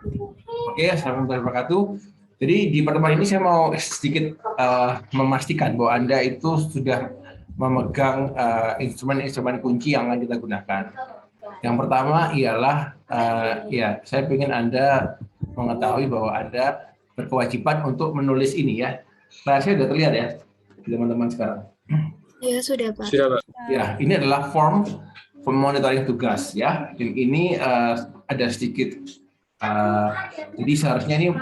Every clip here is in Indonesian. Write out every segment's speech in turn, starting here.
Oke, assalamualaikum warahmatullahi wabarakatuh. Jadi di pertemuan ini saya mau sedikit memastikan bahwa Anda itu sudah memegang instrumen-instrumen kunci yang akan kita gunakan. Yang pertama ialah ya saya ingin Anda mengetahui bahwa Anda berkewajiban untuk menulis ini ya. Layar saya sudah terlihat ya, teman-teman sekarang. Ya, sudah, Pak. Sudah, Pak. Ya, ini adalah form monitoring tugas ya. Dan ini ada sedikit jadi seharusnya ini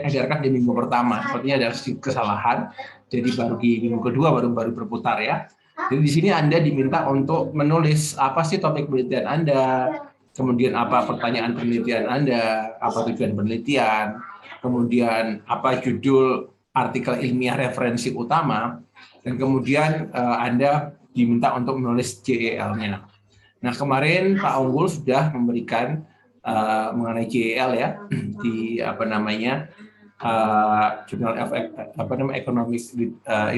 diedarkan di minggu pertama. Sepertinya ada sedikit kesalahan. Jadi baru di minggu kedua baru berputar ya. Jadi di sini Anda diminta untuk menulis apa sih topik penelitian Anda, kemudian apa pertanyaan penelitian Anda, apa tujuan penelitian, kemudian apa judul artikel ilmiah referensi utama, dan kemudian Anda diminta untuk menulis JEL-nya. Nah, kemarin Pak Unggul sudah memberikan mengenai JEL ya di Journal of Economic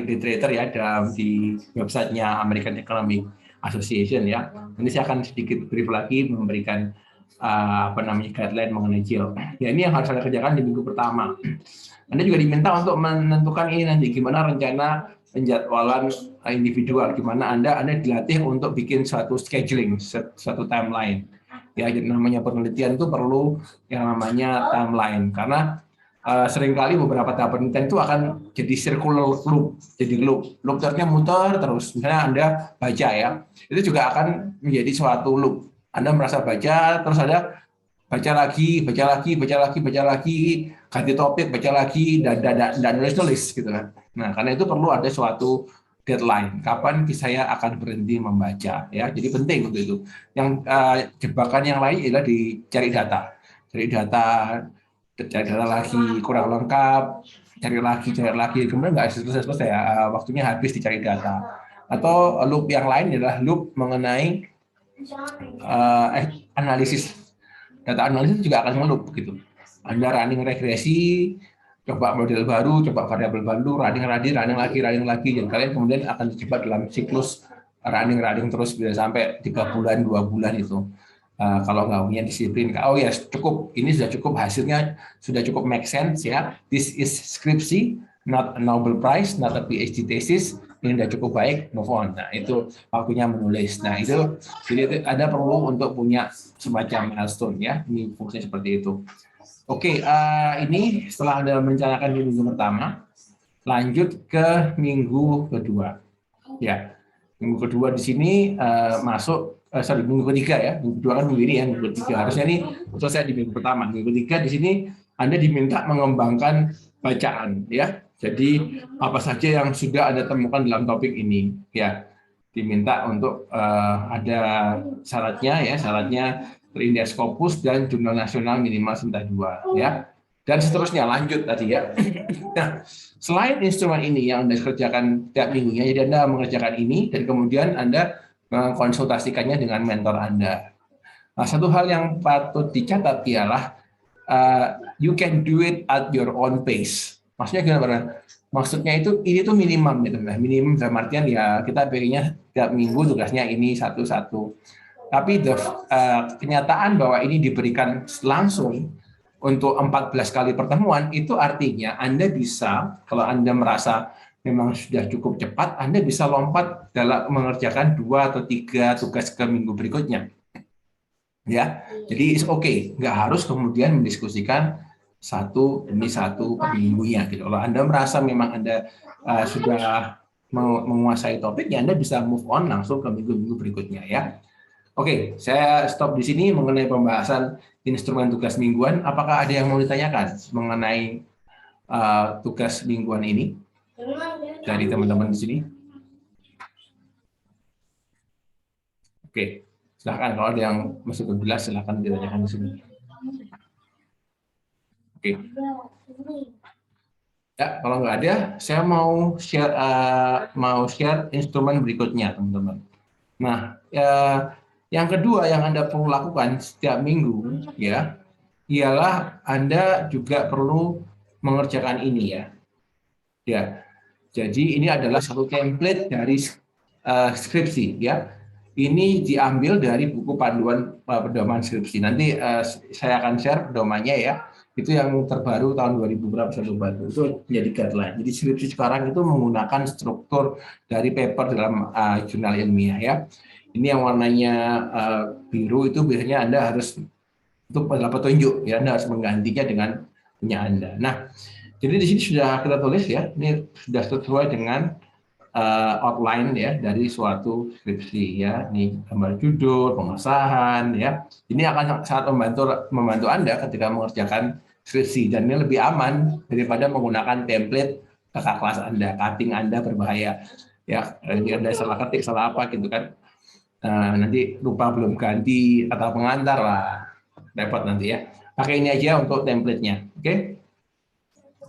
Literature ya di websitenya American Economic Association ya. Nanti saya akan sedikit brief lagi memberikan guideline mengenai JEL. Ya, ini yang harus Anda kerjakan di minggu pertama. Anda juga diminta untuk menentukan ini nanti gimana rencana penjadwalan individual, gimana Anda dilatih untuk bikin suatu scheduling, suatu timeline. Ya, jadi namanya penelitian itu perlu yang namanya timeline karena seringkali beberapa tahap penelitian itu akan jadi circular loop, jadi loop terusnya muter terus. Misalnya Anda baca ya, itu juga akan menjadi suatu loop. Anda merasa baca, terus ada baca lagi, ganti topik, baca lagi, dan nulis gitu kan. Nah, karena itu perlu ada suatu deadline. Kapan saya akan berhenti membaca? Ya, jadi penting untuk itu. Yang jebakan yang lain adalah dicari data, cari data lagi kurang lengkap, cari lagi, kemudian nggak selesai ya, waktunya habis dicari data. Atau loop yang lain adalah loop mengenai analisis. Data analisis juga akan ngelup gitu. Anda running regresi, coba model baru, coba variabel baru, running lagi, dan kalian kemudian akan terjebak dalam siklus running terus bisa sampai 3 bulan, 2 bulan itu. Kalau nggak punya disiplin, oh ya cukup, ini sudah cukup, hasilnya sudah cukup make sense ya. This is skripsi, not a Nobel Prize, not a PhD thesis. Ini sudah cukup baik, move on. Nah, itu waktunya menulis. Nah, itu jadi ada perlu untuk punya semacam milestone ya. Ini fungsinya seperti itu. Oke, ini setelah Anda merencanakan di minggu pertama, lanjut ke minggu kedua. Ya, minggu kedua di sini minggu ketiga ya. Minggu kedua kan minggu ini ya, minggu ketiga. Harusnya ini selesai di minggu pertama. Minggu ketiga di sini Anda diminta mengembangkan bacaan ya. Jadi apa saja yang sudah Anda temukan dalam topik ini ya, diminta untuk ada syaratnya terindeks Scopus dan Jurnal Nasional minimal Sinta 2 ya, dan seterusnya lanjut tadi ya. Nah, selain instrumen ini yang Anda kerjakan tiap minggunya, jadi Anda mengerjakan ini dan kemudian Anda mengkonsultasikannya dengan mentor Anda. Nah, satu hal yang patut dicatat ialah you can do it at your own pace. Maksudnya gimana? Maksudnya itu ini tuh minimum gitu, minimum dalam artian ya kita pengennya tiap minggu tugasnya ini satu-satu. Tapi kenyataan bahwa ini diberikan langsung untuk 14 kali pertemuan, itu artinya Anda bisa, kalau Anda merasa memang sudah cukup cepat, Anda bisa lompat dalam mengerjakan 2 atau 3 tugas ke minggu berikutnya. Ya, jadi it's okay, nggak harus kemudian mendiskusikan satu demi satu per minggunya gitu. Kalau Anda merasa memang Anda sudah menguasai topiknya, Anda bisa move on langsung ke minggu-minggu berikutnya ya. Oke, saya stop di sini mengenai pembahasan instrumen tugas mingguan. Apakah ada yang mau ditanyakan mengenai tugas mingguan ini dari teman-teman di sini? Oke, silakan kalau ada yang masih belum jelas silakan ditanyakan di sini. Oke. Ya, kalau nggak ada, saya mau share instrumen berikutnya, teman-teman. Nah, yang kedua yang Anda perlu lakukan setiap minggu, ya, ialah Anda juga perlu mengerjakan ini, ya. Ya, jadi ini adalah satu template dari skripsi, ya. ini diambil dari buku panduan pedoman skripsi. Nanti saya akan share pedomannya ya. Itu yang terbaru tahun 2000 berapa saya lupa itu menjadi guideline. Jadi skripsi sekarang itu menggunakan struktur dari paper dalam jurnal ilmiah ya. Ini yang warnanya biru itu biasanya Anda harus itu adalah petunjuk ya, Anda harus menggantinya dengan punya Anda. Nah, jadi di sini sudah kita tulis ya, ini sudah sesuai dengan outline ya dari suatu skripsi ya. Ini gambar judul, pengesahan ya. Ini akan sangat membantu Anda ketika mengerjakan skripsi dan ini lebih aman daripada menggunakan template kakak kelas Anda, cutting Anda berbahaya ya. Ini Anda salah ketik, salah apa gitu kan. Nanti lupa belum ganti kata pengantar lah, repot nanti ya. Pakai ini aja untuk template-nya, oke?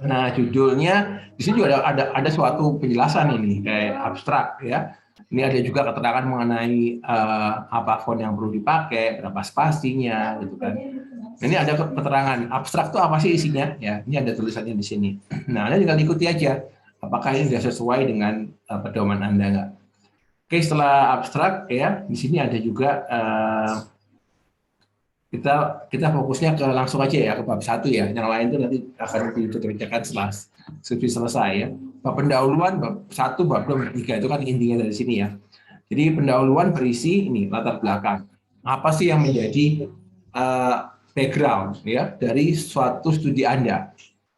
Nah, judulnya di sini juga ada suatu penjelasan ini kayak abstrak ya. Ini ada juga keterangan mengenai apa font yang perlu dipakai, berapa spasinya, gitu kan. Ini ada keterangan abstrak itu apa sih isinya ya. Ini ada tulisannya di sini. Nah, Anda tinggal ikuti aja. Apakah ini sudah sesuai dengan pedoman Anda nggak? Oke, setelah abstrak ya, di sini ada juga kita fokusnya ke langsung aja ya ke bab 1 ya. Yang lain itu nanti akan dikerjakan setelah skripsi selesai ya. Bab pendahuluan bab 1, bab 2, bab 3 itu kan intinya dari sini ya. Jadi pendahuluan berisi ini latar belakang. Apa sih yang menjadi background ya dari suatu studi Anda.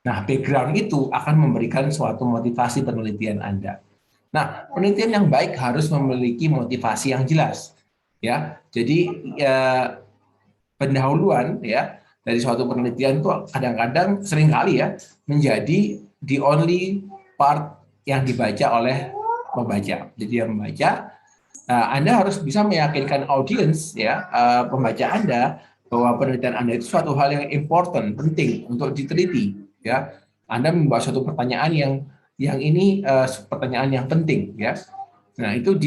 Nah, background itu akan memberikan suatu motivasi penelitian Anda. Nah, penelitian yang baik harus memiliki motivasi yang jelas. Ya, jadi pendahuluan ya dari suatu penelitian itu kadang-kadang seringkali ya menjadi the only part yang dibaca oleh pembaca. Jadi yang membaca, Anda harus bisa meyakinkan audiens ya pembaca Anda bahwa penelitian Anda itu suatu hal yang important, penting untuk diteliti. Ya, Anda membawa suatu pertanyaan yang ini pertanyaan yang penting ya. Nah itu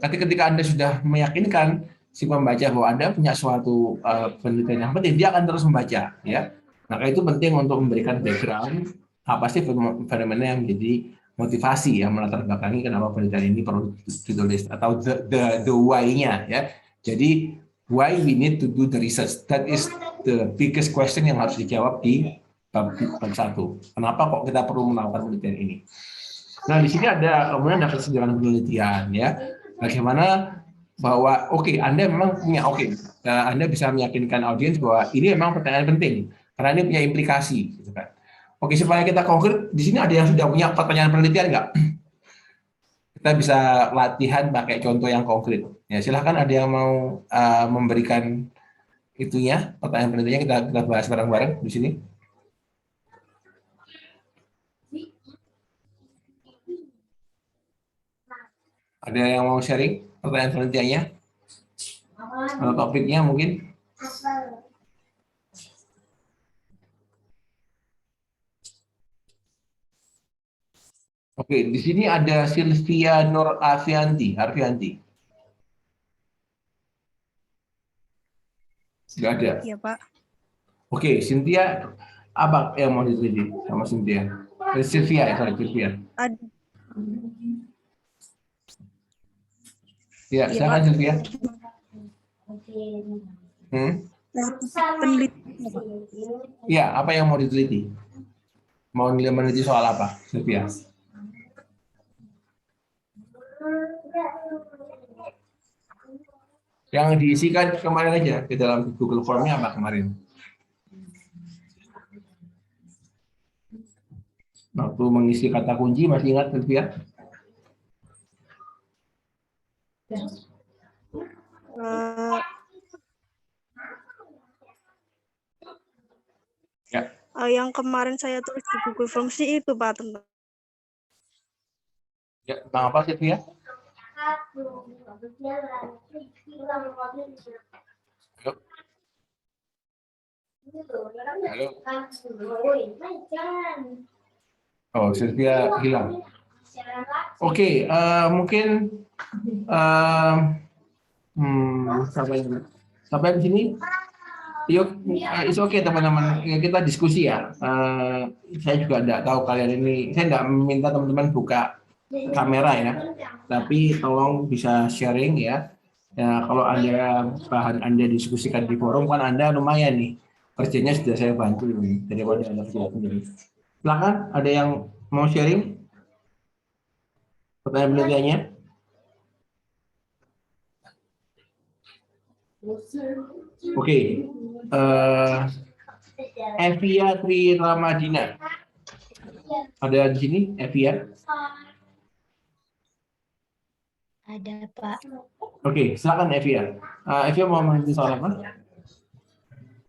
ketika Anda sudah meyakinkan si pembaca bahwa Anda punya suatu penelitian yang penting, dia akan terus membaca ya. Maka itu penting untuk memberikan background apa sih fenomena yang menjadi motivasi yang melatar belakangi kenapa penelitian ini perlu ditulis atau the why-nya ya. Jadi why we need to do the research, that is the biggest question yang harus dijawab di bab 1. Kenapa kok kita perlu melakukan penelitian ini? Nah, di sini kemudian ada kesenjangan penelitian ya. Bagaimana bahwa Anda memang punya Anda bisa meyakinkan audiens bahwa ini memang pertanyaan penting karena ini punya implikasi gitu kan. Supaya kita konkret, di sini ada yang sudah punya pertanyaan penelitian nggak? Kita bisa latihan pakai contoh yang konkret. Ya, silahkan ada yang mau memberikan itunya, pertanyaan penelitiannya kita bahas bareng-bareng di sini. Ada yang mau sharing pertanyaan penelitiannya? Atau topiknya mungkin? Oke, di sini ada Sylvia Nur Arfianti. Nggak ada? Iya, Pak. Oke, Cynthia, apa yang mau diteliti sama Cynthia? Sylvia. Ada. Ya, silakan Sylvia. Ya, apa yang mau diteliti? Mau meneliti soal apa, Sylvia? Yang diisikan kemarin aja di dalam Google Form-nya apa kemarin? Waktu mengisi kata kunci masih ingat Sylvia? Ya. Yang kemarin saya tulis di Google Form sih itu Pak tentang. Ya, tentang apa Sylvia? Halo. Oh, Sylvia hilang. Oke, mungkin sampai di sini. Yuk, it's okay teman-teman, kita diskusi ya. Saya juga tidak tahu kalian ini, saya tidak meminta teman-teman buka kamera ya, tapi tolong bisa sharing ya. Ya, kalau Anda bahan Anda diskusikan di forum kan Anda lumayan nih. Kerjanya sudah saya bantu nih daripada Anda kerja sendiri. Silakan, ada yang mau sharing pertanyaan penelitiannya? Oke. Evia Tri Ramadina. Ada di sini Evia? Ada, Pak. Oke, silakan Evia. Evia mau meneliti soal apa?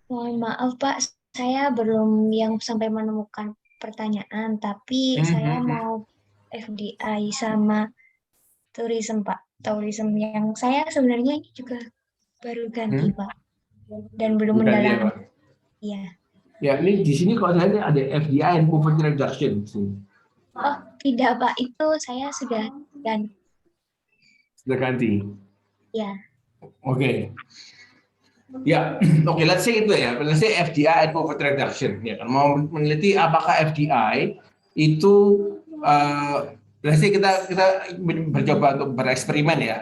Mohon maaf, Pak. Saya belum yang sampai menemukan pertanyaan, tapi saya mau FDI sama tourism, Pak. Tourism yang saya sebenarnya ini juga baru ganti, Pak. Dan belum Bukan dia, mendalami. Pak. Iya. Ya, ini di sini kalau saya lihat ada FDI and Poverty Reduction. Oh, tidak, Pak. Itu saya sudah ganti. Sudah ganti. Ya. Oke. Ya, oke, let's say itu ya. Let's say FDI and Poverty Reduction. Ya, kan mau meneliti apakah FDI itu let's say kita bercoba untuk bereksperimen ya.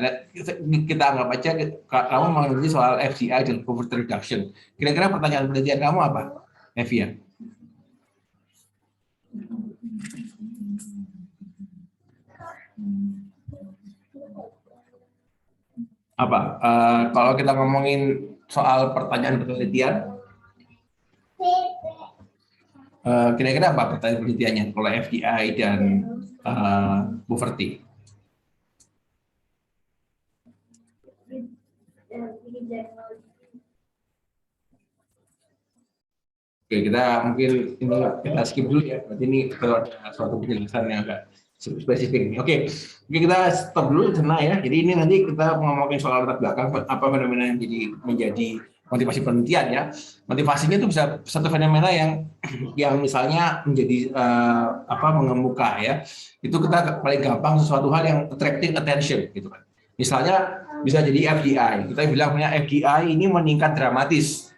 Kita anggap aja kamu meneliti soal FDI dan Poverty Reduction. Kira-kira pertanyaan penelitian kamu apa, Evia? Apa? Kalau kita ngomongin soal pertanyaan penelitian, kira-kira apa pertanyaan penelitiannya? Kalau FDI dan poverty. Oke, kita mungkin ini kita skip dulu ya. Berarti ini kalau ada suatu penjelasan yang agak spesifik. Oke, kita stop dulu sana ya. Jadi ini nanti kita ngomongin soal latar belakang apa fenomena yang menjadi motivasi penelitian ya. Motivasinya itu bisa satu fenomena yang misalnya menjadi mengemuka ya. Itu kita paling gampang sesuatu hal yang attracting attention gitu kan. Misalnya bisa jadi FDI. Kita bilang punya FDI ini meningkat dramatis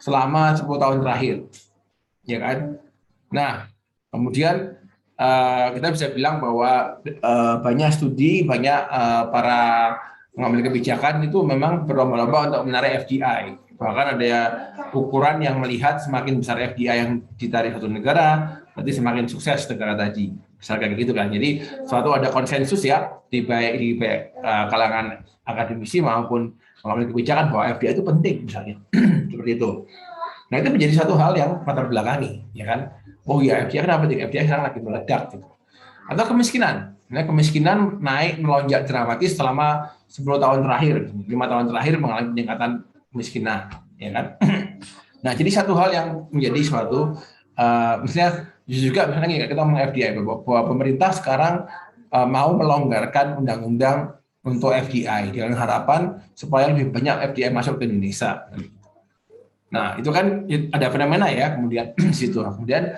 selama 10 tahun terakhir, ya kan? Nah, kemudian kita bisa bilang bahwa banyak studi, banyak para pengambil kebijakan itu memang berlomba-lomba untuk menarik FDI. Bahkan ada ukuran yang melihat semakin besar FDI yang ditarik satu negara, berarti semakin sukses negara tadi. Misalnya kayak gitu kan. Jadi suatu ada konsensus ya di baik kalangan akademisi maupun mengambil kebijakan bahwa FDI itu penting misalnya. Seperti itu. Nah, itu menjadi satu hal yang latar belakangi, ya kan? Oh iya, FDI kenapa penting? FDI sekarang lagi meledak gitu. Atau kemiskinan. Nah, kemiskinan naik melonjak dramatis selama 10 tahun terakhir, 5 tahun terakhir mengalami peningkatan kemiskinan, ya kan? Nah, jadi satu hal yang menjadi suatu misalnya juga misalnya kita ngomong FDI bahwa pemerintah sekarang mau melonggarkan undang-undang untuk FDI dengan harapan supaya lebih banyak FDI masuk ke Indonesia. Nah, itu kan ada fenomena ya kemudian situ. Kemudian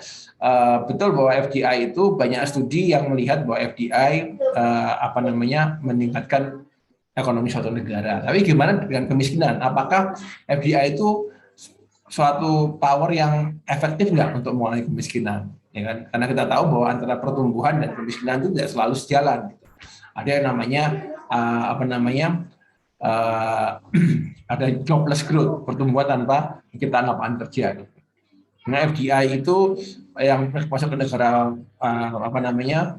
betul bahwa FDI itu banyak studi yang melihat bahwa FDI meningkatkan ekonomi suatu negara. Tapi gimana dengan kemiskinan? Apakah FDI itu suatu power yang efektif nggak untuk mengurangi kemiskinan? Ya kan? Karena kita tahu bahwa antara pertumbuhan dan kemiskinan itu tidak selalu sejalan. Ada yang namanya ada jobless growth, pertumbuhan tanpa menciptakan lapangan kerja. Nah, FDI itu yang masuk ke negara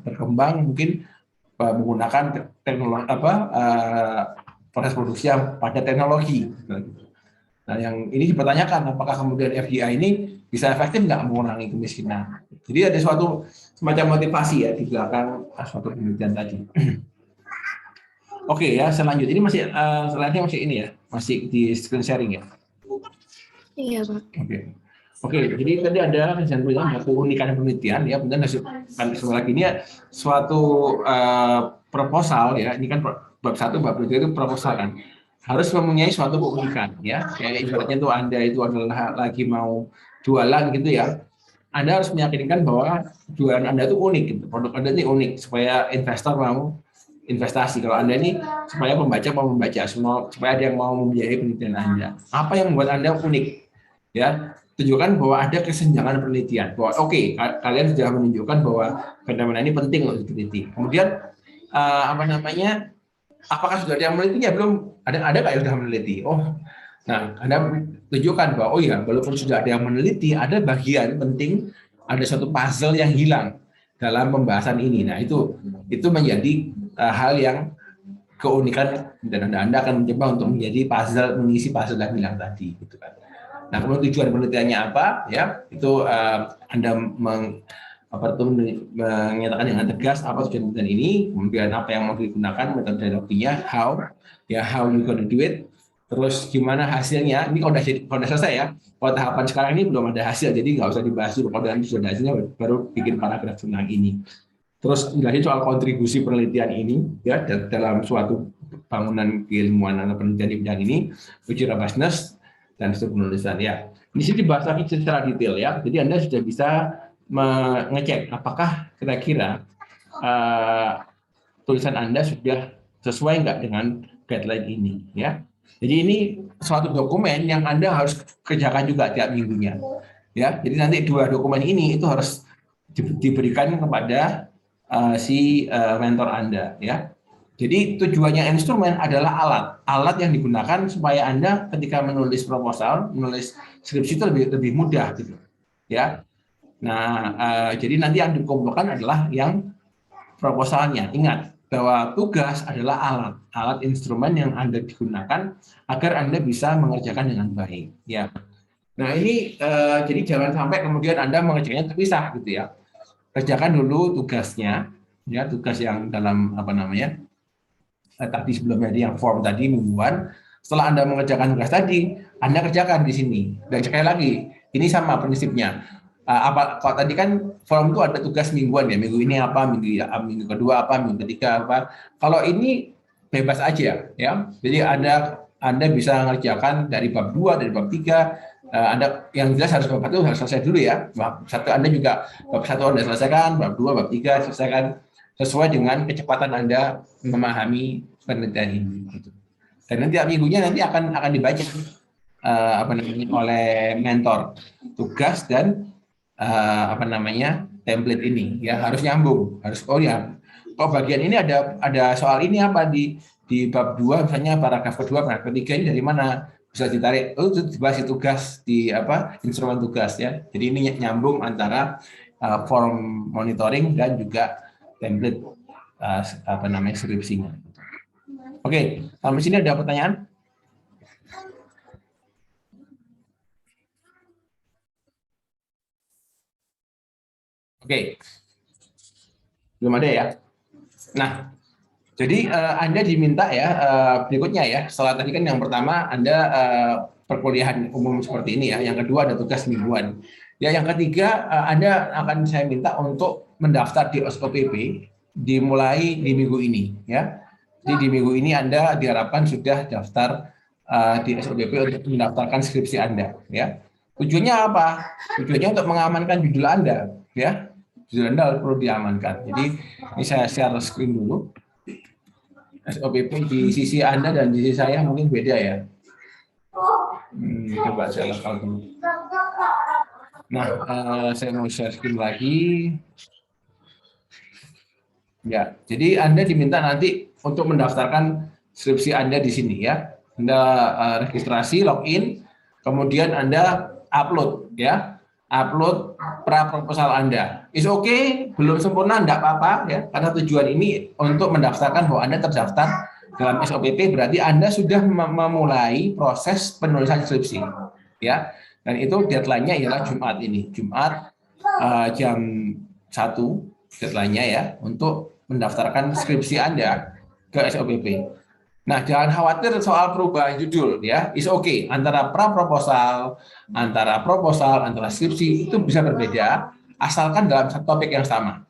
berkembang mungkin menggunakan teknologi proses produksi yang pada teknologi. Nah, yang ini dipertanyakan apakah kemudian FDI ini bisa efektif nggak mengurangi kemiskinan. Jadi ada suatu semacam motivasi ya di belakang suatu penelitian tadi. Oke ya, selanjutnya ini masih slide-nya masih ini ya, masih di screen sharing ya. Iya, Pak. Oke, jadi tadi ada keunikan penelitian ya, kemudian sebelah lagi ini suatu proposal ya, ini kan bab 1, bab 2 itu proposal kan, harus mempunyai suatu keunikan ya, kayak ibaratnya tuh Anda itu adalah lagi mau jualan gitu ya, Anda harus meyakinkan bahwa jualan Anda itu unik, gitu. Produk Anda ini unik supaya investor mau investasi. Kalau Anda ini supaya pembaca mau membaca, supaya ada yang mau membiayai penelitian Anda. Apa yang membuat Anda unik? Ya, tunjukkan bahwa ada kesenjangan penelitian. Bahwa kalian sudah menunjukkan bahwa fenomena ini penting untuk diteliti. Kemudian apakah sudah ada yang menelitinya? Belum. Ada nggak yang sudah meneliti? Oh, nah, Anda tunjukkan bahwa, oh ya, walaupun sudah ada yang meneliti, ada bagian penting, ada satu puzzle yang hilang dalam pembahasan ini. Nah, itu menjadi hal yang keunikan, dan Anda akan mencoba untuk mengisi puzzle yang hilang tadi, gitu kan. Nah, kemudian tujuan penelitiannya apa? Ya, itu Anda menyatakan dengan tegas apa tujuan penelitian ini, kemudian apa yang mau digunakan, metode dialognya, how you gonna do it, terus gimana hasilnya. Ini kalau udah selesai ya. Kalau tahapan sekarang ini belum ada hasil, jadi nggak usah dibahas dulu. Kalau nanti sudah ada hasilnya, baru bikin paragraf tentang ini. Terus jelasin soal kontribusi penelitian ini ya dalam suatu bangunan keilmuan atau penelitian di bidang ini, uji robustness dan studi penulisan ya. Di sini dibahas lagi secara detail ya. Jadi Anda sudah bisa mengecek apakah kira-kira tulisan Anda sudah sesuai nggak dengan guideline ini ya. Jadi ini suatu dokumen yang Anda harus kerjakan juga tiap minggunya ya. Jadi nanti 2 dokumen ini itu harus diberikan kepada si mentor Anda ya. Jadi tujuannya instrumen adalah alat yang digunakan supaya Anda ketika menulis proposal, menulis skripsi itu lebih mudah gitu ya. Nah, jadi nanti yang dikumpulkan adalah yang proposalnya. Ingat bahwa tugas adalah alat instrumen yang Anda digunakan agar Anda bisa mengerjakan dengan baik ya. Nah, ini jadi jangan sampai kemudian Anda mengerjakannya terpisah gitu ya. Kerjakan dulu tugasnya ya, tugas yang dalam tadi sebelumnya yang form tadi mingguan. Setelah Anda mengerjakan tugas tadi, Anda kerjakan di sini. Dan sekali lagi, ini sama prinsipnya. Kalau tadi kan form itu ada tugas mingguan ya, minggu ini apa, minggu kedua apa, minggu ketiga apa. Kalau ini bebas aja ya. Jadi Anda bisa mengerjakan dari bab 2, dari bab 3. Anda yang jelas harus bab 1 harus selesai dulu ya. Bab 1 Anda juga bab 1 Anda selesaikan, bab 2, bab 3 selesaikan sesuai dengan kecepatan Anda memahami penelitian ini. Gitu. Dan nanti minggunya nanti akan dibaca oleh mentor tugas dan template ini ya, harus nyambung, harus bagian ini ada soal ini apa di bab 2 misalnya paragraf kedua, paragraf ketiga ini dari mana, bisa ditarik itu dibahas di tugas di instrumen tugas ya. Jadi ini nyambung antara form monitoring dan juga template skripsinya. Oke, sampai sini ada pertanyaan? Oke, belum ada ya. Nah, jadi Anda diminta ya berikutnya ya. Setelah tadi kan yang pertama Anda perkuliahan umum seperti ini ya. Yang kedua ada tugas mingguan. Ya, yang ketiga Anda akan saya minta untuk mendaftar di SOPP dimulai di minggu ini ya. Jadi di minggu ini Anda diharapkan sudah daftar di SOPP untuk mendaftarkan skripsi Anda ya. Tujuannya apa? Tujuannya untuk mengamankan judul Anda ya. Judul Anda perlu diamankan. Jadi ini saya share screen dulu. SOPP di sisi Anda dan di sisi saya mungkin beda ya. Coba saya lokal dulu. Nah, saya mau share screen lagi. Ya, jadi Anda diminta nanti untuk mendaftarkan skripsi Anda di sini ya. Anda registrasi, login, kemudian Anda upload ya. Upload pra proposal Anda. Is okay, belum sempurna enggak apa-apa ya. Karena tujuan ini untuk mendaftarkan bahwa Anda terdaftar dalam SOPP, berarti Anda sudah memulai proses penulisan skripsi ya. Dan itu deadline-nya ialah Jumat ini. Jumat jam 1 deadline-nya ya untuk mendaftarkan skripsi Anda ke SOPP. Nah, jangan khawatir soal perubahan judul ya. Is okay. Antara pra-proposal, antara proposal, antara skripsi itu bisa berbeda asalkan dalam satu topik yang sama.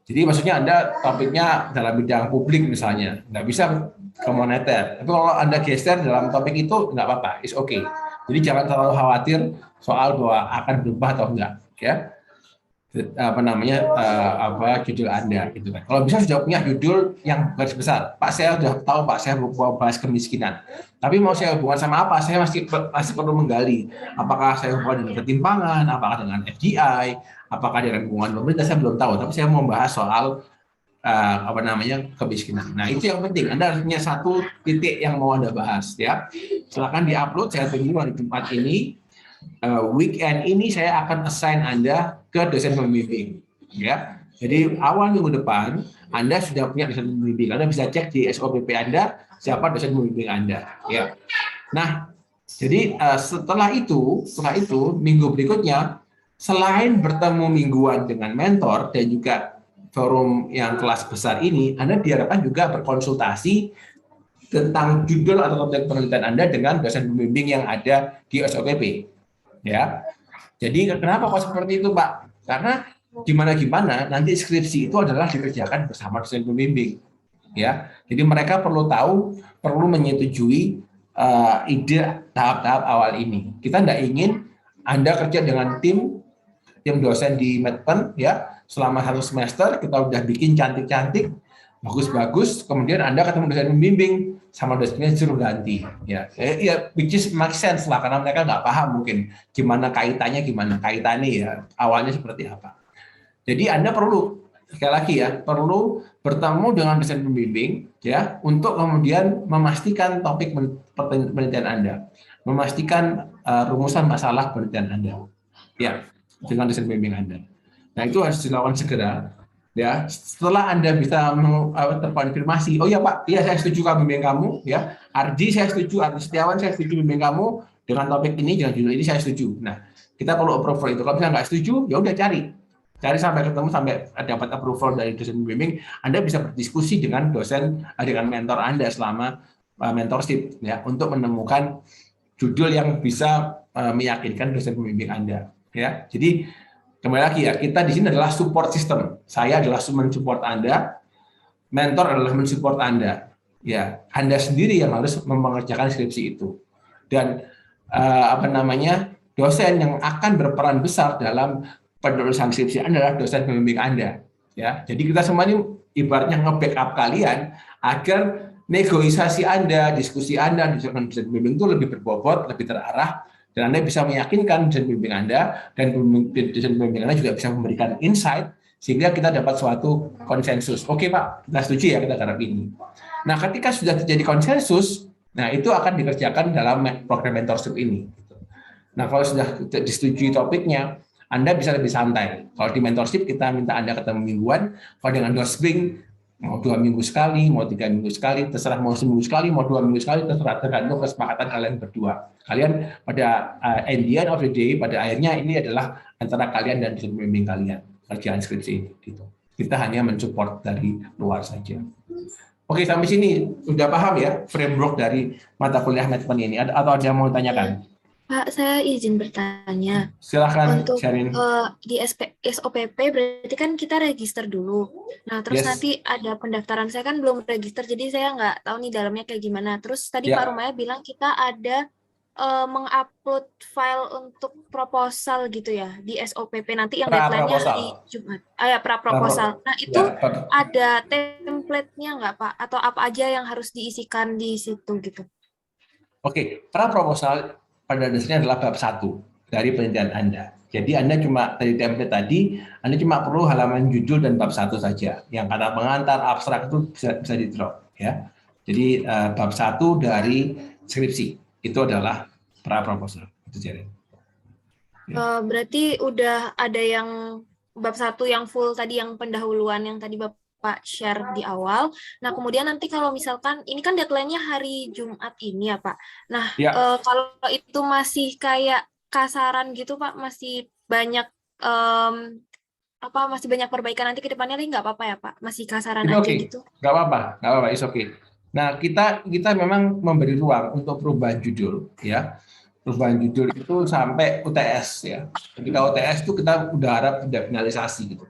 Jadi maksudnya Anda topiknya dalam bidang publik misalnya, nggak bisa ke moneter. Tapi kalau Anda geser dalam topik itu nggak apa-apa, is okay. Jadi jangan terlalu khawatir soal bahwa akan berubah atau enggak ya. Judul Anda gitu kan. Kalau bisa sudah punya judul yang garis besar. Pak, saya sudah tahu Pak, saya mau bahas kemiskinan. Tapi mau saya hubungan sama apa? Saya masih perlu menggali. Apakah saya hubungan dengan ketimpangan, apakah dengan FDI, apakah dengan hubungan pemerintah, saya belum tahu. Tapi saya mau bahas soal kemiskinan. Nah, itu yang penting. Anda harus punya satu titik yang mau Anda bahas, ya. Silakan diupload. Saya tunggu hari Jumat ini. Weekend ini saya akan assign Anda ke dosen pembimbing, ya. Jadi awal minggu depan Anda sudah punya dosen pembimbing. Anda bisa cek di SOPP Anda siapa dosen pembimbing Anda, ya. Nah, jadi setelah itu minggu berikutnya, selain bertemu mingguan dengan mentor dan juga forum yang kelas besar ini, Anda diharapkan juga berkonsultasi tentang judul atau topik penelitian Anda dengan dosen pembimbing yang ada di SOPP. Ya, jadi kenapa kok seperti itu, Pak? Karena gimana nanti skripsi itu adalah dikerjakan bersama dosen pembimbing. Ya, jadi mereka perlu menyetujui ide tahap-tahap awal ini. Kita tidak ingin Anda kerja dengan tim dosen di Medpen, ya, selama 1 semester kita udah bikin cantik-cantik, bagus-bagus, kemudian Anda ketemu dosen pembimbing sama dosennya suruh ganti, ya, which is make sense lah, karena mereka nggak paham mungkin gimana kaitannya ya, awalnya seperti apa. Jadi Anda perlu, sekali lagi ya, perlu bertemu dengan dosen pembimbing, ya, untuk kemudian memastikan topik penelitian Anda, memastikan rumusan masalah penelitian Anda, ya, dengan dosen pembimbing Anda. Nah, itu harus dilakukan segera. Ya, setelah Anda bisa terkonfirmasi, oh ya Pak, iya saya setuju bimbing kamu, ya, Ardi saya setuju, Ardi Setiawan saya setuju bimbing kamu dengan topik ini, dengan judul ini saya setuju. Nah, kita perlu approval itu. Kalau misalnya nggak setuju, ya udah cari sampai ketemu, sampai dapat approval dari dosen bimbing. Anda bisa berdiskusi dengan dengan mentor Anda selama mentorship, ya, untuk menemukan judul yang bisa meyakinkan dosen pembimbing Anda, ya. Jadi kembali lagi ya, kita di sini adalah support system. Saya adalah mensupport Anda, mentor adalah mensupport Anda. Ya, Anda sendiri yang harus mengerjakan skripsi itu. Dan dosen yang akan berperan besar dalam penulisan skripsi Anda adalah dosen pembimbing Anda. Ya, jadi kita semua ini ibaratnya nge-backup kalian agar negosiasi Anda, diskusi Anda dengan dosen pembimbing itu lebih berbobot, lebih terarah. Dan Anda bisa meyakinkan dosen pembimbing Anda, dan dosen pembimbing Anda juga bisa memberikan insight sehingga kita dapat suatu konsensus. Oke Pak, kita setuju ya kita garap ini. Nah, ketika sudah terjadi konsensus, nah itu akan dikerjakan dalam program mentorship ini. Nah, kalau sudah disetujui topiknya, Anda bisa lebih santai. Kalau di mentorship kita minta Anda ketemu mingguan, kalau dengan dosbing mau 2 minggu sekali, mau 3 minggu sekali, terserah, mau seminggu sekali, mau 2 minggu sekali, terserah, tergantung kesepakatan kalian berdua. Kalian pada end of the day, pada akhirnya ini adalah antara kalian dan dosen pembimbing kalian, kerjaan skripsi ini. Gitu. Kita hanya mensupport dari luar saja. Oke, sampai sini sudah paham ya framework dari mata kuliah Medpen ini? Atau ada yang mau tanyakan? Pak, saya izin bertanya. Silakan, untuk Sharin. di SOPP berarti kan kita register dulu. Nah, terus nanti ada pendaftaran. Saya kan belum register, jadi saya nggak tahu nih dalamnya kayak gimana. Terus tadi Pak Rumaya bilang kita ada mengupload file untuk proposal gitu ya di SOPP nanti yang deadline-nya hari Jumat. Pra-proposal. Nah, itu ada template-nya nggak Pak? Atau apa aja yang harus diisikan di situ gitu? Oke, pra-proposal pada dasarnya adalah bab 1 dari penelitian Anda. Jadi Anda cuma dari template tadi, Anda cuma perlu halaman judul dan bab 1 saja. Yang kata pengantar, abstrak itu bisa di-drop, ya. Jadi bab 1 dari skripsi itu adalah pra-proposal. Itu jadi. Ya. Berarti udah ada yang bab 1 yang full tadi, yang pendahuluan yang tadi Bapak share di awal. Nah, kemudian nanti kalau misalkan, ini kan deadline-nya hari Jumat ini ya Pak. Nah, kalau itu masih kayak kasaran gitu Pak, masih banyak masih banyak perbaikan nanti ke depannya, nggak apa-apa ya Pak? Masih kasaran aja gitu? Nggak apa-apa, it's okay. Nah, kita memang memberi ruang untuk perubahan judul, ya. Perubahan judul itu sampai UTS, ya. Ketika UTS itu kita udah harap udah finalisasi gitu.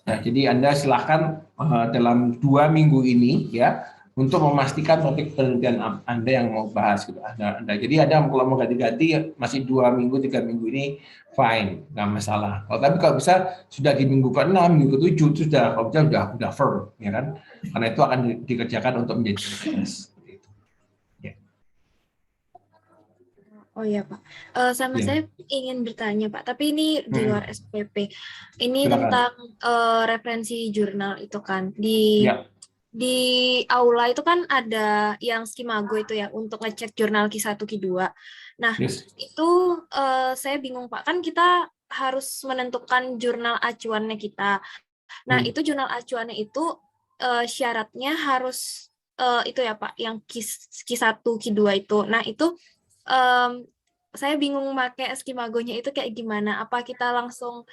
Nah, jadi Anda silahkan dalam 2 minggu ini, ya, untuk memastikan topik penelitian Anda yang mau bahas gitu. Jadi Anda kalau mau ganti-ganti masih 2 minggu, 3 minggu ini fine, nggak masalah. Tapi kalau bisa sudah di minggu ke-6, minggu ke-7 itu sudah firm, ya kan? Karena itu akan dikerjakan untuk menjadi UTS. Oh iya Pak, sama Ya, saya ingin bertanya Pak, tapi ini di luar SPP. Ini silakan. tentang referensi jurnal itu kan Ya, di aula itu kan ada yang Skimago itu ya untuk ngecek jurnal Q1 Q2. Nah, yes. itu saya bingung Pak, kan kita harus menentukan jurnal acuannya kita. Nah, itu jurnal acuannya itu syaratnya harus itu ya Pak, yang Q1 Q2 itu. Nah, itu saya bingung pakai Skimagonya itu kayak gimana? Apa kita langsung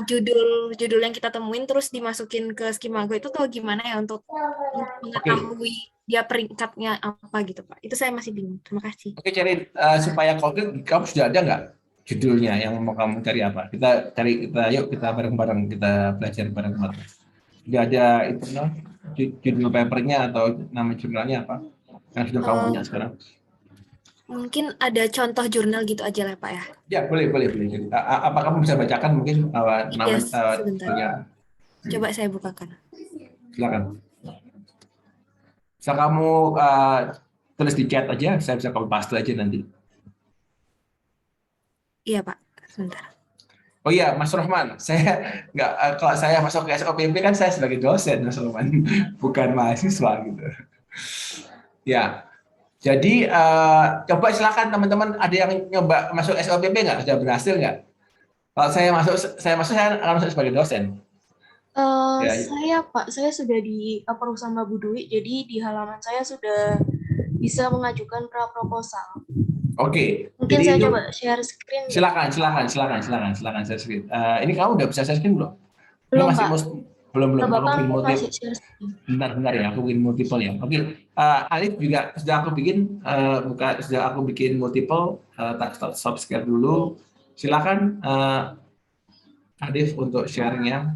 judul yang kita temuin terus dimasukin ke Skimago itu atau gimana ya untuk Oke. mengetahui dia peringkatnya apa gitu Pak? Itu saya masih bingung. Terima kasih. Oke, cari supaya konkret, kamu sudah ada nggak judulnya yang mau kamu cari apa? Yuk kita bareng-bareng kita belajar bareng-bareng. Sudah ada itu no? Judul papernya atau nama jurnalnya apa? Yang sudah kamu punya sekarang? Mungkin ada contoh jurnal gitu aja lah Pak ya. Ya, boleh. Apa kamu bisa bacakan mungkin nama Iya, sebentar. judulnya? Coba saya bukakan. Silakan. Bisa kamu tulis di chat aja, saya bisa kamu paste aja nanti. Iya Pak, sebentar. Oh iya, Mas Rohman, saya nggak kalau saya masuk ke SOPP kan saya sebagai dosen, Mas Rohman, bukan mahasiswa gitu. Ya, jadi coba silakan teman-teman ada yang nyoba masuk SOPP nggak? Sudah berhasil nggak? Kalau saya akan masuk sebagai dosen. Ya, Saya sudah di-approve sama Bu Dwi, jadi di halaman saya sudah bisa mengajukan pra-proposal. oke. Mungkin Jadi saya itu coba share screen. silakan share screen. Ini kamu udah bisa share screen belum? Ini Belum, masih Pak. belum. Aku Bapak bikin masih share screen. bentar ya, aku bikin multiple ya. Oke, Alif juga sudah aku bikin multiple. Stop share dulu. Silakan Alif untuk share-nya.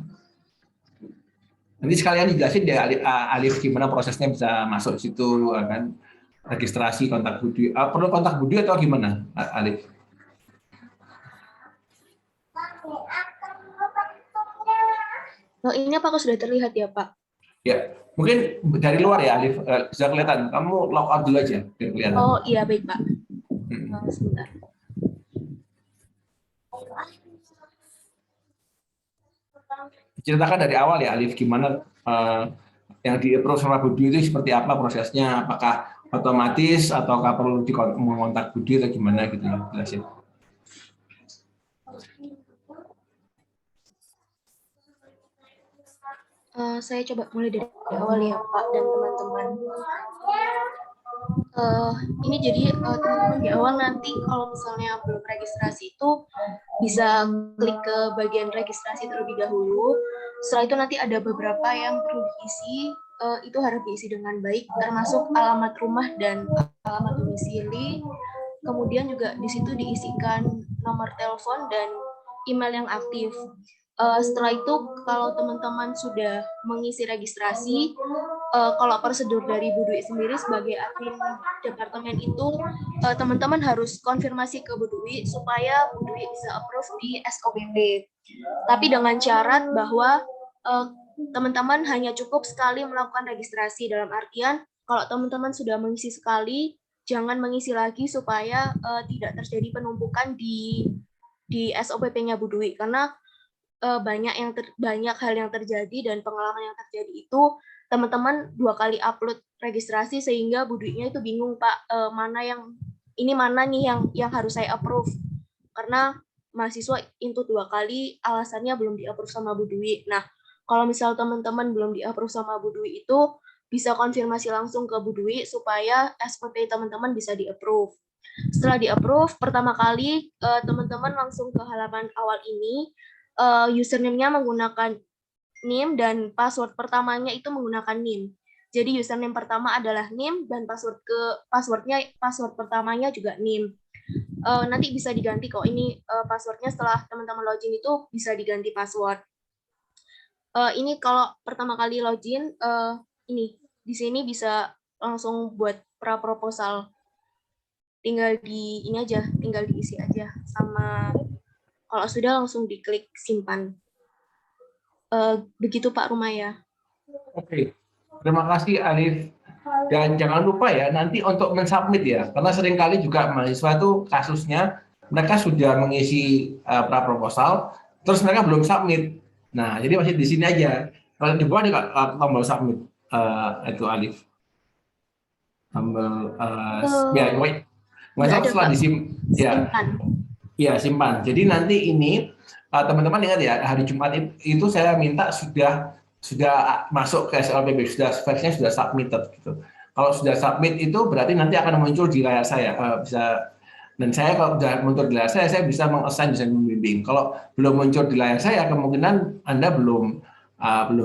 Nanti sekalian dijelasin deh Alif gimana prosesnya bisa masuk situ kan, registrasi kontak budi. Perlu kontak budi atau gimana, Alif? Oh, ini apakah sudah terlihat ya, Pak? Ya, mungkin dari luar ya, Alif. Bisa kelihatan. Kamu log out dulu aja, biar kelihatan. Oh, iya, baik, Pak. Sebentar. Ceritakan dari awal ya, Alif, gimana yang di-approve sama Budi itu seperti apa prosesnya? Apakah otomatis ataukah perlu mengontak Budi atau gimana gitu ya? Jelasin. Saya coba mulai dari awal ya, Pak dan teman-teman. Ini jadi teman-teman di awal nanti kalau misalnya belum registrasi itu bisa klik ke bagian registrasi terlebih dahulu. Setelah itu nanti ada beberapa yang perlu diisi, itu harus diisi dengan baik, termasuk alamat rumah dan alamat domisili. Kemudian juga di situ diisikan nomor telepon dan email yang aktif. Setelah itu kalau teman-teman sudah mengisi registrasi, kalau prosedur dari Bu Dwi sendiri sebagai admin departemen itu, teman-teman harus konfirmasi ke Bu Dwi supaya Bu Dwi bisa approve di SOPP. Tapi dengan syarat bahwa teman-teman hanya cukup sekali melakukan registrasi, dalam artian kalau teman-teman sudah mengisi sekali, jangan mengisi lagi supaya tidak terjadi penumpukan di SOPP-nya Bu Dwi, karena banyak hal yang terjadi dan pengalaman yang terjadi itu teman-teman 2 kali upload registrasi sehingga Bu Dwi-nya itu bingung, Pak, mana nih yang harus saya approve, karena mahasiswa input 2 kali alasannya belum di-approve sama Bu Dwi. Nah, kalau misal teman-teman belum di-approve sama Bu Dwi itu bisa konfirmasi langsung ke Bu Dwi supaya SPP teman-teman bisa di-approve. Setelah di-approve, pertama kali teman-teman langsung ke halaman awal ini, username-nya menggunakan NIM dan password pertamanya itu menggunakan NIM. Jadi username pertama adalah NIM dan password pertamanya juga NIM. Nanti bisa diganti kok ini passwordnya setelah teman-teman login itu bisa diganti password. Ini kalau pertama kali login, ini di sini bisa langsung buat pra proposal. Tinggal diisi aja sama. Kalau sudah langsung diklik simpan. Begitu Pak Rumaya. Oke, terima kasih Alif Dan jangan lupa ya, nanti untuk mensubmit ya, karena seringkali juga mahasiswa itu kasusnya mereka sudah mengisi pra-proposal, terus mereka belum submit. Nah, jadi masih di sini aja. Kalau di bawah ada tombol submit, itu Alif. Tombol, ya, nggak salah setelah ya, ya simpan. Jadi nanti ini teman-teman ingat ya, hari Jumat itu saya minta sudah masuk ke SLPB, fax-nya sudah submitted gitu. Kalau sudah submit itu berarti nanti akan muncul di layar saya, dan saya kalau sudah muncul di layar saya bisa meng-assign, bisa membimbing. Kalau belum muncul di layar saya, kemungkinan Anda belum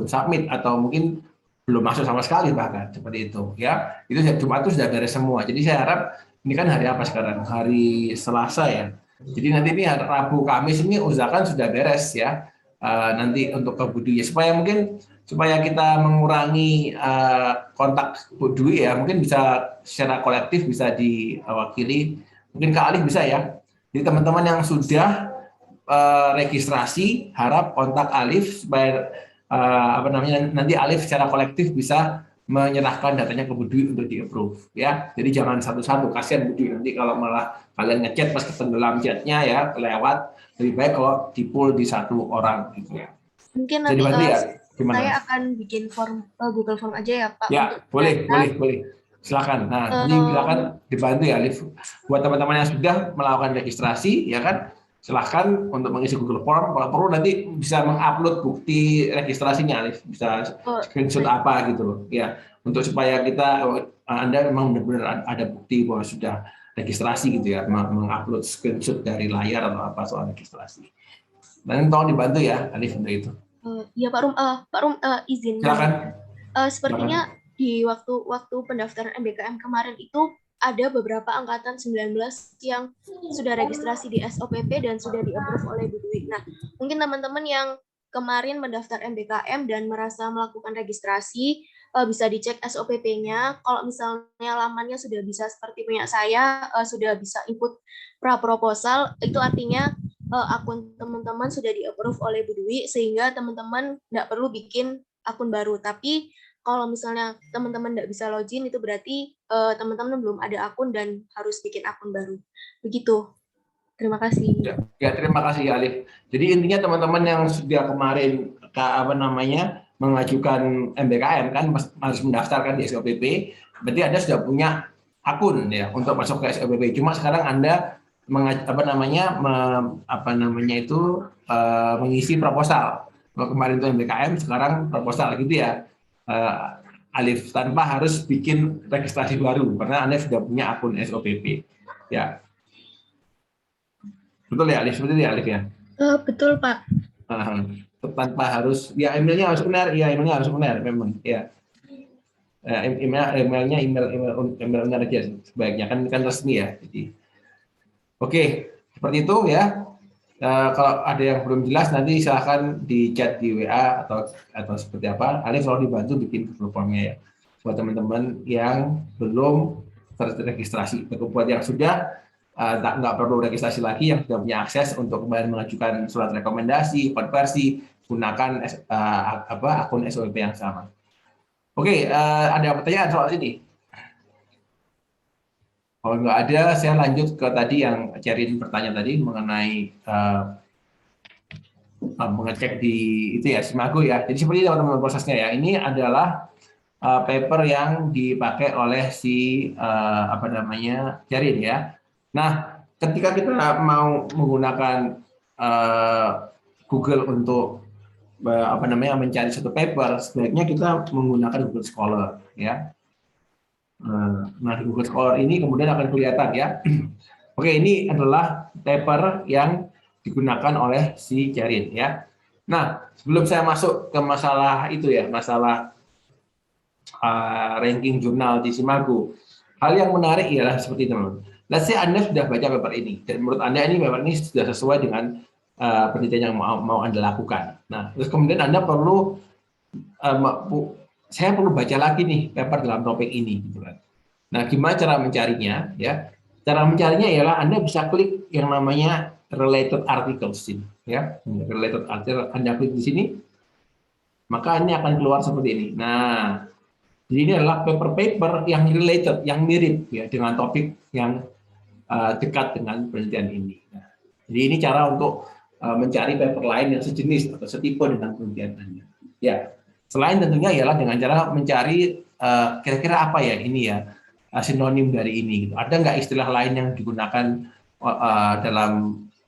submit atau mungkin belum masuk sama sekali bahkan seperti itu ya. Itu Jumat itu sudah beres semua. Jadi saya harap ini kan hari apa sekarang? Hari Selasa ya. Jadi nanti ini Rabu Kamis ini usahakan sudah beres ya. Nanti untuk ke Bu Dwi supaya kita mengurangi kontak Bu Dwi ya, mungkin bisa secara kolektif bisa diwakili, mungkin Kak Alif bisa ya. Jadi teman-teman yang sudah registrasi harap kontak Alif supaya nanti Alif secara kolektif bisa menyerahkan datanya ke Bu Dwi untuk di-approve ya. Jadi jangan satu-satu, kasihan Bu Dwi nanti kalau malah kalian ngechat pas ketenggelam chatnya ya kelewat, lebih baik kalau di-pool di satu orang gitu ya. Mungkin nanti saya akan bikin form Google Form aja ya Pak. Ya, boleh. Silakan. Nah, ini silakan dibantu ya Alif. Buat teman-teman yang sudah melakukan registrasi ya kan, silakan untuk mengisi Google Form. Kalau perlu nanti bisa mengupload bukti registrasinya Alif, bisa screenshot apa gitu loh. Ya, untuk supaya Anda memang benar-benar ada bukti bahwa sudah registrasi gitu ya, mengupload screenshot dari layar atau apa soal registrasi. Nanti tolong dibantu ya Alif untuk itu. Ya Pak Rum, izin. Silakan. Sepertinya di waktu pendaftaran MBKM kemarin itu ada beberapa angkatan 19 yang sudah registrasi di SOPP dan sudah di-approve oleh Bu Dwi. Nah, mungkin teman-teman yang kemarin mendaftar MBKM dan merasa melakukan registrasi bisa dicek SOPP-nya. Kalau misalnya lamannya sudah bisa seperti punya saya, sudah bisa input pra-proposal, itu artinya akun teman-teman sudah di-approve oleh Bu Dwi, sehingga teman-teman nggak perlu bikin akun baru. Tapi kalau misalnya teman-teman nggak bisa login, itu berarti teman-teman belum ada akun dan harus bikin akun baru. Begitu. Terima kasih. Ya, terima kasih Alif. Jadi intinya teman-teman yang sudah kemarin mengajukan MBKM kan harus mendaftarkan di SOPP, berarti Anda sudah punya akun ya untuk masuk ke SOPP. Cuma sekarang Anda mengisi proposal. Kalau kemarin itu MBKM, sekarang proposal gitu ya. Alif, tanpa harus bikin registrasi baru karena Anda sudah punya akun SOPP. Ya. Betul ya Alif, seperti itu ya Alif ya? Betul Pak. Tanpa harus, ya emailnya harus benar, memang ya. Emailnya email aja sebaiknya kan resmi ya. Jadi, oke, seperti itu ya. Kalau ada yang belum jelas nanti silahkan di chat di WA atau seperti apa. Alif selalu dibantu bikin Google Form-nya ya. Buat teman-teman yang belum terregistrasi. Buat yang sudah nggak perlu registrasi lagi, yang sudah punya akses untuk kembali mengajukan surat rekomendasi, konversi, gunakan akun SOP yang sama. Oke, ada pertanyaan soal ini? Kalau nggak ada, saya lanjut ke tadi yang Cerin bertanya tadi mengenai mengecek di itu ya Simago ya. Jadi seperti itu teman-teman prosesnya ya. Ini adalah paper yang dipakai oleh si Cerin ya. Nah, ketika kita mau menggunakan Google untuk mencari satu paper, sebaiknya kita menggunakan Google Scholar ya. Nah, di Google Scholar ini kemudian akan kelihatan ya. Oke, ini adalah paper yang digunakan oleh si Cerin ya. Nah, sebelum saya masuk ke masalah itu ya, masalah ranking jurnal di Simago, hal yang menarik ialah seperti itu, teman-teman. Let's say Anda sudah baca paper ini, dan menurut Anda ini paper ini sudah sesuai dengan penelitian yang mau Anda lakukan. Nah, terus kemudian Anda perlu, saya perlu baca lagi nih paper dalam topik ini. Gitu kan. Nah, gimana cara mencarinya? Ya, cara mencarinya ialah Anda bisa klik yang namanya related articles ini. Ya, related article Anda klik di sini, maka ini akan keluar seperti ini. Nah, Jadi ini adalah paper-paper yang related, yang mirip ya dengan topik yang dekat dengan penelitian ini. Nah, jadi ini cara untuk mencari paper lain yang sejenis atau setipe dengan penelitian Anda. Ya, selain tentunya ialah dengan cara mencari kira-kira apa ya ini ya sinonim dari ini. Gitu. Ada nggak istilah lain yang digunakan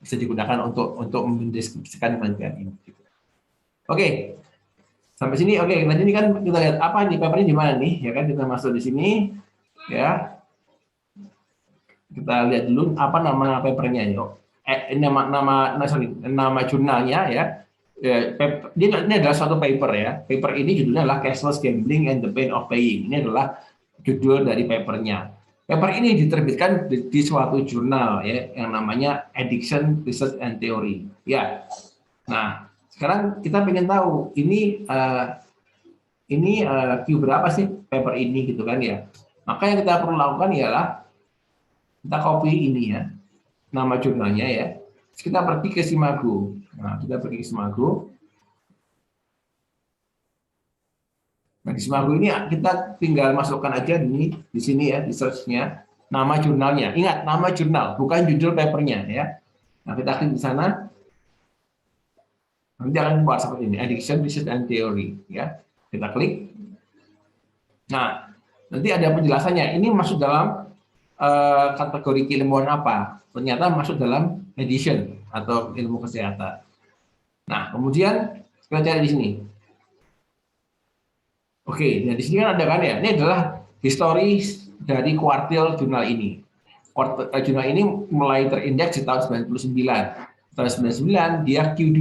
bisa digunakan untuk mendeskripsikan penelitian ini? Gitu. Oke, sampai sini. Oke, nanti ini kan kita lihat apa nih papernya di mana nih? Ya kan kita masuk di sini, ya. Kita lihat dulu apa nama papernya ya. Nama jurnalnya ya. Ini adalah suatu paper ya. Paper ini judulnya adalah Cashless Gambling and the Pain of Paying. Ini adalah judul dari papernya. Paper ini diterbitkan di suatu jurnal ya yang namanya Addiction Research and Theory. Ya. Nah, sekarang kita ingin tahu ini Q berapa sih paper ini gitu kan ya. Maka yang kita perlu lakukan ialah kita copy ini ya, nama jurnalnya ya. Terus kita pergi ke Simago. Nah, kita pergi ke Simago. Nah, di Simago ini kita tinggal masukkan aja di sini ya, di search-nya nama jurnalnya. Ingat, nama jurnal, bukan judul papernya ya. Nah, kita klik di sana. Nanti akan keluar seperti ini, Addiction Research and Theory ya. Kita klik. Nah, nanti ada penjelasannya. Ini masuk dalam kategori keilmuan apa? Ternyata masuk dalam medicine atau ilmu kesehatan. Nah, kemudian kita cari di sini. Oke, nah di sini kan ada kan ya. Ini adalah histori dari kuartil jurnal ini. Jurnal ini mulai terindeks di tahun 99. Tahun 99 dia Q2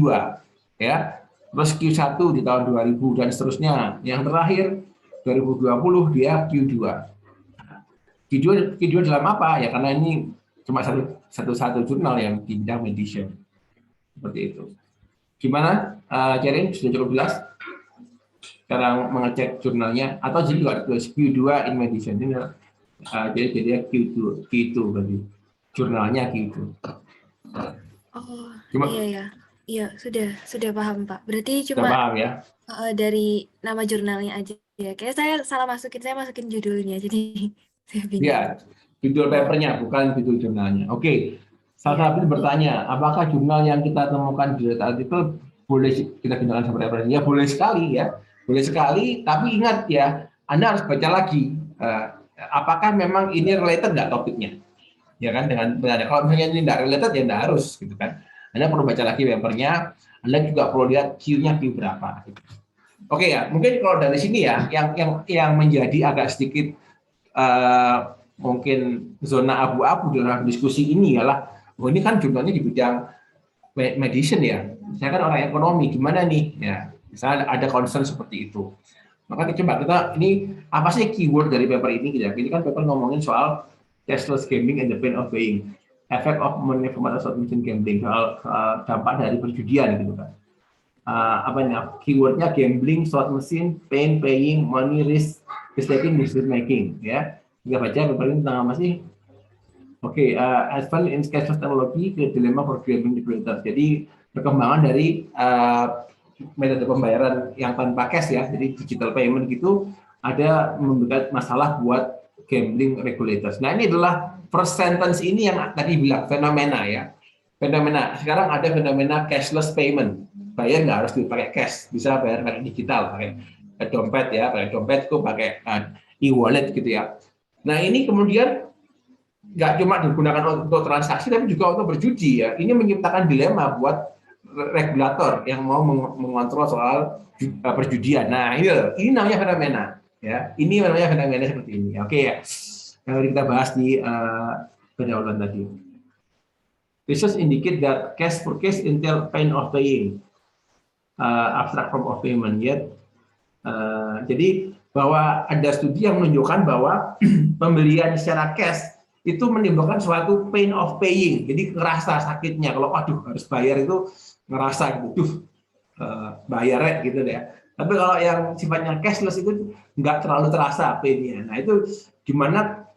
ya. Terus Q1 di tahun 2000 dan seterusnya. Yang terakhir 2020 dia Q2. Q2 dalam apa? Ya karena ini cuma satu jurnal yang di bidang medicine. Seperti itu. Gimana? Cerin, sudah cukup jelas? Sekarang mengecek jurnalnya atau jadi Q2 in medicine ini jadi Q2 berarti jurnalnya Q2. Oh, Cuma, iya sudah paham Pak. Berarti cuma paham ya? Dari nama jurnalnya aja ya. Kayak saya salah saya masukin judulnya jadi saya bingung. Ya, judul papernya bukan judul jurnalnya. Oke. Salah satu bertanya, apakah jurnal yang kita temukan di artikel boleh kita gunakan sebagai referensi? Ya boleh sekali ya. Boleh sekali, tapi ingat ya, Anda harus baca lagi apakah memang ini related nggak topiknya, ya kan dengan kalau misalnya ini nggak related ya nggak harus gitu kan. Anda perlu baca lagi papernya, Anda juga perlu lihat Q-nya Q berapa. Gitu. Oke ya, mungkin kalau dari sini ya, yang menjadi agak sedikit mungkin zona abu-abu dalam diskusi ini ialah, ini kan jurnalnya di bidang medicine ya, saya kan orang ekonomi, gimana nih ya. Misalnya ada concern seperti itu. Maka coba kita ini apa sih keyword dari paper ini? Ini kan paper ngomongin soal cashless gambling and the pain of paying, effect of money from submission gambling, soal dampak dari perjudian gitu kan. Apa ini? Keywordnya gambling, slot machine, pain, paying, money, risk, taking, decision making. Ya, kita baca paper ini tentang apa sih? Oke, advance in cashless technology, the dilemma for gambling regulators. Jadi perkembangan dari metode pembayaran yang tanpa cash ya, jadi digital payment gitu, ada memberikan masalah buat gambling regulators. Nah ini adalah first sentence ini yang tadi bilang fenomena ya, fenomena. Sekarang ada fenomena cashless payment, bayar nggak harus dipakai cash, bisa bayar pakai digital, pakai dompet ya, pakai dompetku, pakai e-wallet gitu ya. Nah ini kemudian nggak cuma digunakan untuk transaksi, tapi juga untuk berjudi ya. Ini menciptakan dilema buat regulator yang mau mengontrol soal perjudian. Nah, ini namanya fenomena, ya. Ini namanya fenomena seperti ini. Oke ya. Yang kita bahas di pendahuluan tadi. Research indicate that cash purchase entail pain of paying, abstract form of payment. Yet, jadi bahwa ada studi yang menunjukkan bahwa pembelian secara cash itu menimbulkan suatu pain of paying. Jadi ngerasa sakitnya kalau aduh harus bayar itu ngerasa gitu, bayarnya gitu deh. Tapi kalau yang sifatnya cashless itu nggak terlalu terasa pain-nya. Nah itu gimana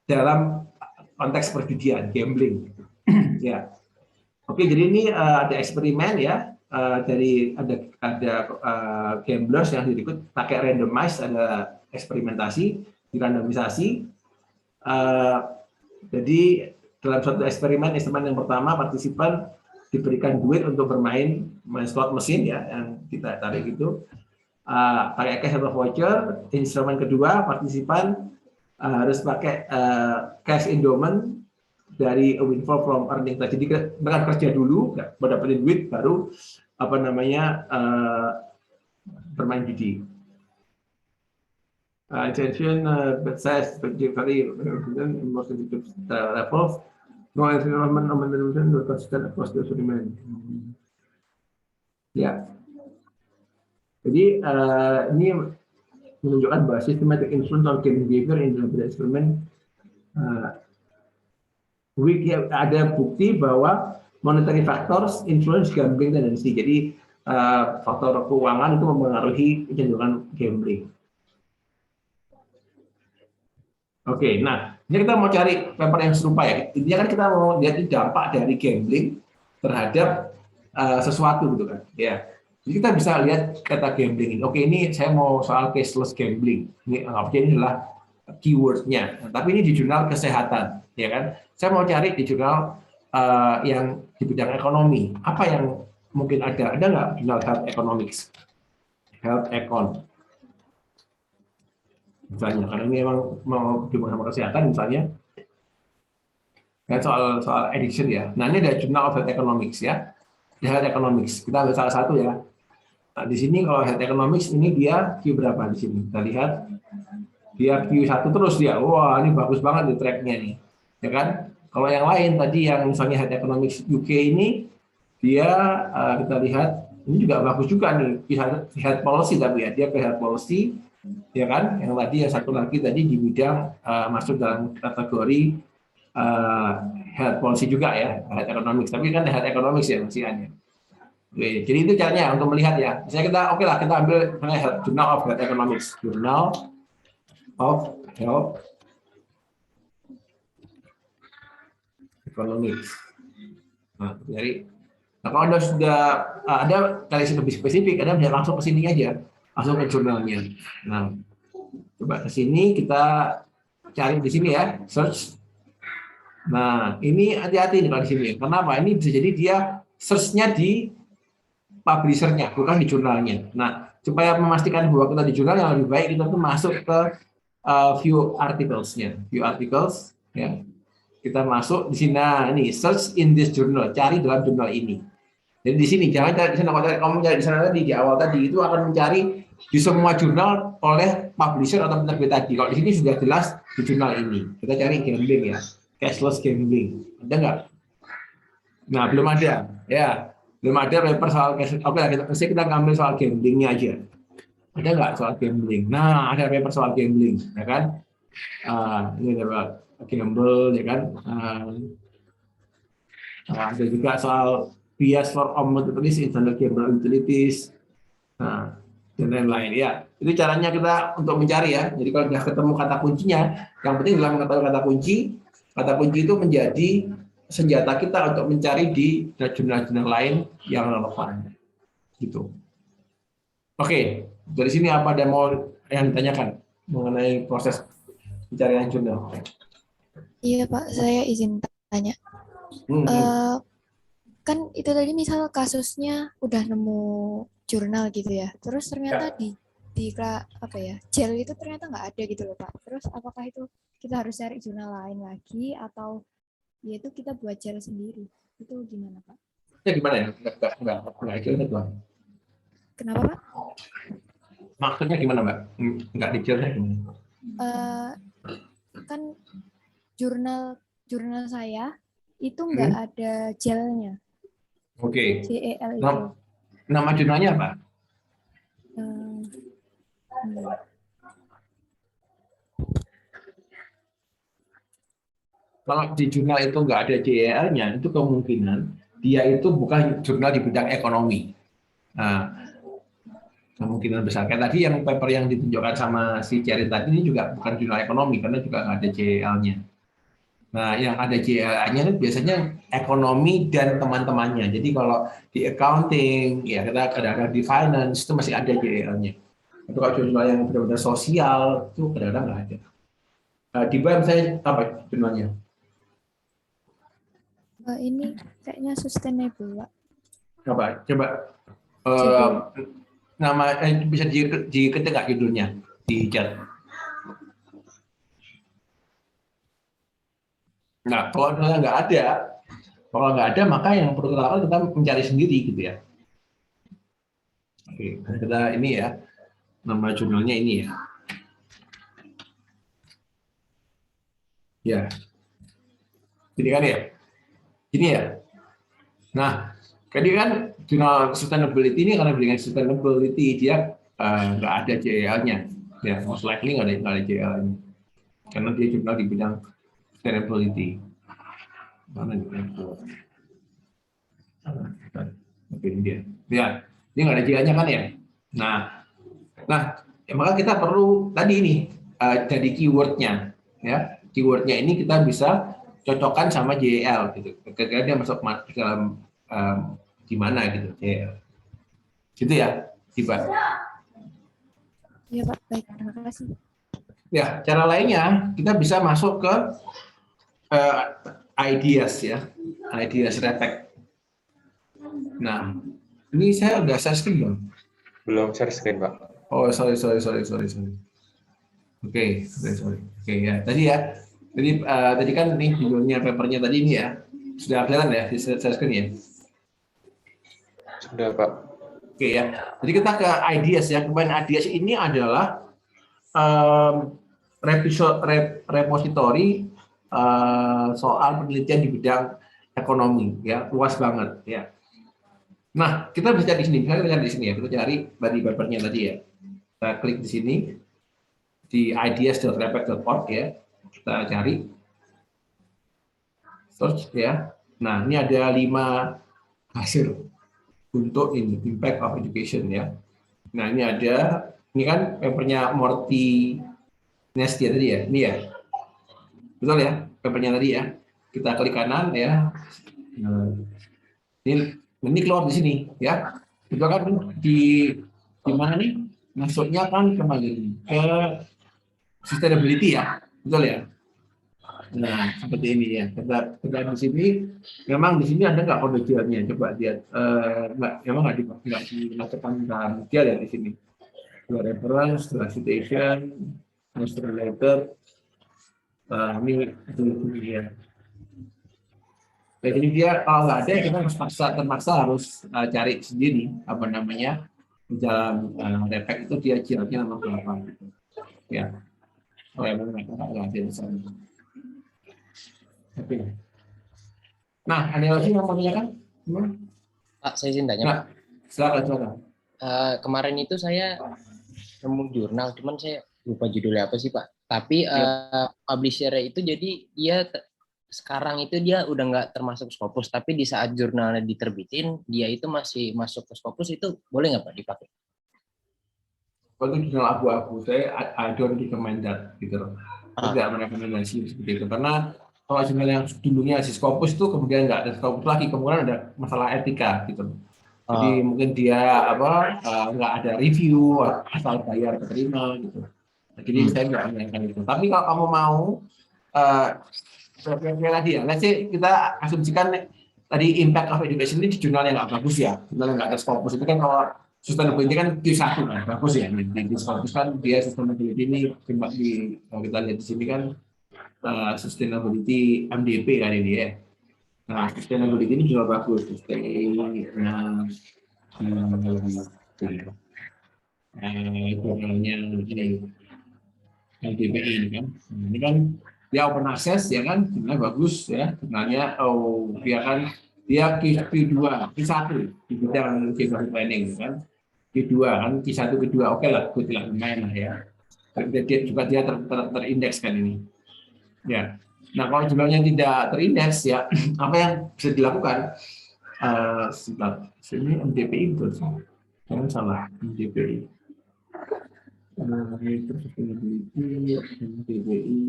dalam konteks perjudian, gambling. Ya, oke. Jadi ini ada eksperimen ya, dari ada gamblers yang direkrut pakai randomize, ada eksperimentasi, dirandomisasi. Jadi dalam suatu eksperimen yang pertama partisipan diberikan duit untuk main slot mesin ya yang kita tarik itu pakai cash atau voucher. Instrumen kedua partisipan harus pakai cash endowment dari windfall from earning. Jadi dengan kerja dulu dapetin duit baru bermain judi. Intention but size very most levels. No environment no consistent across the experiment. Ya. Jadi ini menunjukkan bahwa systematic influence on game behavior in the experiment. Ada bukti bahwa monetary factors influence gambling tendency. Jadi faktor keuangan itu mempengaruhi kecenderungan gambling. Oke, nah ini kita mau cari paper yang serupa ya. Intinya kan kita mau lihat dampak dari gambling terhadap sesuatu gitu kan. Ya, jadi kita bisa lihat kata gambling ini. Oke, ini saya mau soal cashless gambling. Ini anggapnya ini adalah keywordnya. Nah, tapi ini di jurnal kesehatan, ya kan? Saya mau cari di jurnal yang di bidang ekonomi. Apa yang mungkin ada? Ada nggak jurnal health economics, health econ? Misalnya, karena ini memang mau hubungan sama kesehatan misalnya. Dan soal addiction ya. Nah ini ada Journal of Health Economics ya. Di Health Economics kita ambil salah satu ya. Nah di sini kalau Health Economics ini dia Q berapa di sini? Kita lihat dia Q1 terus dia. Wah ini bagus banget di tracknya nih, ya kan? Kalau yang lain tadi yang misalnya Health Economics UK ini dia kita lihat ini juga bagus juga nih health policy tapi ya dia ke health policy. Ya kan, yang tadi yang satu lagi tadi di bidang masuk dalam kategori health policy juga ya, health economics. Tapi kan health economics ya masih. Oke, jadi itu caranya untuk melihat ya. Misalnya kita ambil Journal of Health Economics, Journal of Health Economics. Nah, kalau Anda sudah ada kali lebih spesifik, Anda bisa langsung ke sini aja. Masuk ke jurnalnya. Nah, coba ke sini kita cari di sini ya, search. Nah, ini hati-hati nih kalau di sini. Kenapa? Ini bisa jadi dia search-nya di publisher-nya, bukan di jurnalnya. Nah, supaya memastikan bahwa kita di jurnal yang lebih baik, kita tuh masuk ke view articles-nya. View articles, ya. Kita masuk di sini. Nah, ini search in this journal, cari dalam jurnal ini. Jadi di sini jangan cari di sana. Kalau kamu cari di sana tadi di awal tadi itu akan mencari di semua jurnal oleh publisher atau penerbit tadi. Kalau di sini sudah jelas di jurnal ini. Kita cari gambling ya, cashless gambling. Ada nggak? Nah belum ada. Ya belum ada paper soal cashless. Oke kita ngambil soal gamblingnya aja. Ada nggak soal gambling? Nah ada paper soal gambling, ya kan? Ini ada gamble, ya kan? Ada juga soal bias for utilities, internal gamble utilities, nah, dan lain-lain ya. Itu caranya kita untuk mencari ya. Jadi kalau sudah ketemu kata kuncinya, yang penting dalam mengetahui kata kunci itu menjadi senjata kita untuk mencari di jurnal-jurnal lain yang relevan. Gitu. Oke, dari sini apa ada mau yang ditanyakan mengenai proses pencarian jurnal? Iya Pak, saya izin tanya. Kan itu tadi misal kasusnya udah nemu jurnal gitu ya, terus ternyata di gel itu ternyata nggak ada gitu loh Pak. Terus apakah itu kita harus cari jurnal lain lagi atau ya itu kita buat gel sendiri? Itu gimana Pak? Ya gimana ya? Nggak itu Bang. Kenapa Pak? Maksudnya gimana Mbak? Nggak di gelnya gimana? Kan jurnal saya itu nggak ada gelnya. Oke. GEL itu. Nama jurnalnya apa? Kalau di jurnal itu nggak ada GEL-nya, itu kemungkinan dia itu bukan jurnal di bidang ekonomi. Nah, kemungkinan besar. Kayak tadi yang paper yang ditunjukkan sama si Cerin tadi ini juga bukan jurnal ekonomi karena juga nggak ada GEL-nya. Nah, yang ada JLA-nya itu biasanya ekonomi dan teman-temannya. Jadi kalau di accounting, ya kita kadang-kadang di finance itu masih ada JLA-nya. Tapi kalau jurnal yang benar-benar sosial itu kadang-kadang nggak ada. Di BEM saya apa jurnalnya? Ini kayaknya sustainable, Pak. Apa? Coba nama bisa diketik nggak judulnya di chat? Nah, kalau misalnya nggak ada, maka yang perlu kita lakukan kita mencari sendiri gitu ya. Oke, kita ini ya, nama jurnalnya ini ya. Ya, jadi kan ya, ini ya. Nah, jadi kan jurnal sustainability ini karena dengan sustainability dia nggak ada JL-nya, ya most likely nggak ada JL-nya, karena dia jurnal di bidang sustainability. Mana juga? Oke, ini dia. Ya, ini nggak ada JL-nya kan ya. Nah, ya, maka kita perlu tadi ini jadi keywordnya, ya. Keywordnya ini kita bisa cocokkan sama JL gitu. Ketika dia masuk dalam di mana gitu JL. Gitu ya, Tiba. Iya Pak, baik, terima kasih. Ya, cara lainnya kita bisa masuk ke ideas ya, ideas reflect. Nah, ini saya udah share screen belum? Belum share screen, Pak. Oh, sorry. Oke, sorry. Oke ya, tadi ya. Tadi kan nih judulnya papernya tadi ini ya. Sudah kelihatan ya di share screen ya? Sudah, Pak. Oke ya. Jadi kita ke ideas ya. Kemudian ideas ini adalah repository soal penelitian di bidang ekonomi ya, luas banget ya. Nah, kita bisa cari di sini. Kita cari di sini ya. Kita cari dari papernya tadi ya. Kita klik di sini di ideas.repec.org ya. Kita cari search ya. Nah, ini ada 5 hasil untuk impact of education ya. Nah, ini kan papernya Morty Nestia tadi ya. Ini ya. Betul ya, papernya tadi ya. Kita klik kanan ya. Nah, ini keluar di sini ya. Itu kan di mana nih? Masuknya kan kembali ke sustainability ya. Betul ya? Nah, seperti ini ya. Kita di sini, memang di sini ada nggak kode JL-nya? Coba lihat. Memang nggak dimasukkan dalam JL ya di sini. Reference, citation, master letter. Ini ya. Jadi dia kalau nggak ada, kita terpaksa harus cari sendiri apa namanya di dalam reflect itu dia JL-nya nomor berapa gitu. Ya. Oh ya, nggak ada di sana. Oke. Nah, ada lagi yang mau tanyakan? Pak, saya izin tanya. Nah, silakan. Kemarin itu saya nemu jurnal, cuman saya lupa judulnya apa sih Pak. Tapi publisher itu jadi dia sekarang itu dia udah nggak termasuk Scopus, tapi di saat jurnalnya diterbitin, dia itu masih masuk ke Scopus, itu boleh nggak Pak dipakai? Kalau itu jurnal abu-abu, I don't recommend that gitu. Tidak merekomendasi seperti itu, karena kalau jurnal yang dulunya si Scopus itu kemudian nggak ada Scopus lagi, kemudian ada masalah etika gitu. Jadi mungkin dia nggak ada review, asal bayar keterima gitu. Jadi saya nggak menyarankan itu. Tapi kalau kamu mau tadi ya, let's say kita asumsikan tadi impact of education ini di jurnal yang nggak bagus ya, jurnal yang nggak ada Scopus itu kan kalau sustainability kan Q1 kan bagus ya, di Scopus kan dia sustainability ini kalau kita lihat di sini kan sustainability MDP kan ini ya. Nah, sustainability ini juga bagus. Jurnalnya ini MDPI ini kan. Ini kan dia open access ya kan, jurnalnya bagus ya. Jurnalnya dia kan dia Q2, Q1 di bidang geographic planning kan. Q2 kan, Q1 Q2 oke lah, good lah lumayan lah ya. Dia terindeks kan ini. Ya. Nah, kalau jurnalnya tidak terindeks ya, apa yang bisa dilakukan? Sini MDPI betul. Jangan salah, MDPI. Terus MDPI.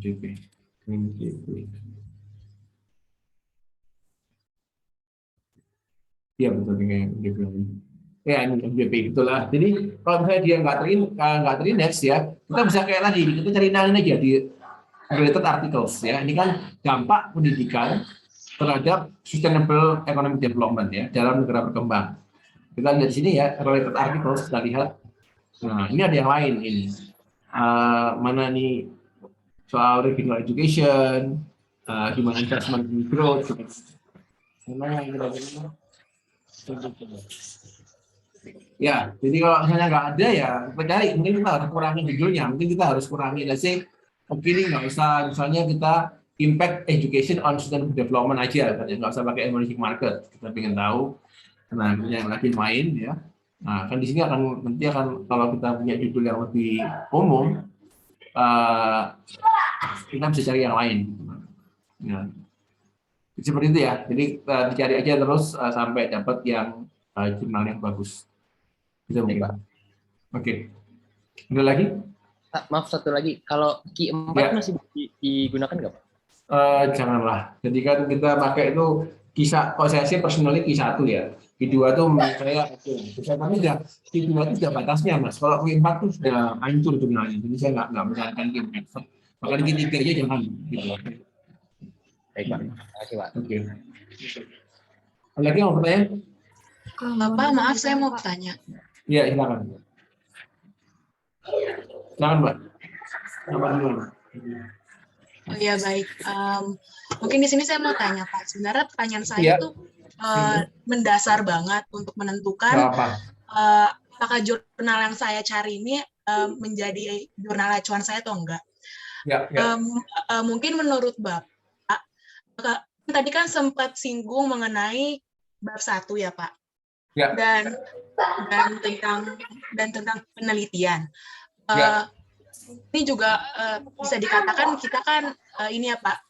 JP. Iya betul kayak JP. Ya ini MJP itulah. Jadi kalau misalnya dia nggak terindex ya, kita bisa kayak tadi kita cari nalin aja di related articles ya. Ini kan dampak pendidikan terhadap sustainable economic development ya dalam negara berkembang. Kita lihat di sini ya related articles kita lihat. Nah ini ada yang lain ini. Mana nih soal regional education, human investment in growth. Mana yang kita ya, jadi kalau misalnya nggak ada ya kita cari, mungkin kita harus kurangi judulnya, mungkin kita harus kurangi, let's say, oke ini nggak usah, misalnya kita impact education on sustainable development aja, nggak usah pakai emerging market, kita ingin tahu, nah yang lagi main ya, nah kan di sini nanti akan kalau kita punya judul yang lebih umum, kita bisa cari yang lain, ya. Seperti itu ya, jadi dicari aja terus sampai dapat yang jurnal yang bagus. Bisa mungkin. Oke. Ada lagi? Maaf satu lagi, kalau Q4 ya. Masih digunakan nggak Pak? Janganlah. Jadi kan kita pakai itu kisah, kalau saya sih personally Q1 ya. Q2 tuh menurut saya tapi udah Q2 itu sudah batasnya Mas. Kalau Q4 itu sudah hancur jurnalnya. Jadi saya nggak menyarankan Q4. Makanya Q3 aja jangan. Gitu. Baik Pak. Terima kasih Pak. Oke. Ada lagi yang mau bertanya? Pak, maaf saya mau bertanya. Iya, silakan. Silakan, Mbak. Silakan dulu. Oh ya baik. Mungkin di sini saya mau tanya Pak. Sebenarnya pertanyaan saya itu mendasar banget untuk menentukan apakah jurnal yang saya cari ini menjadi jurnal acuan saya atau enggak. Ya. Mungkin menurut Bapak, tadi kan sempat singgung mengenai bab 1 ya Pak. Ya. Dan tentang penelitian. Ini juga bisa dikatakan kita kan ini ya Pak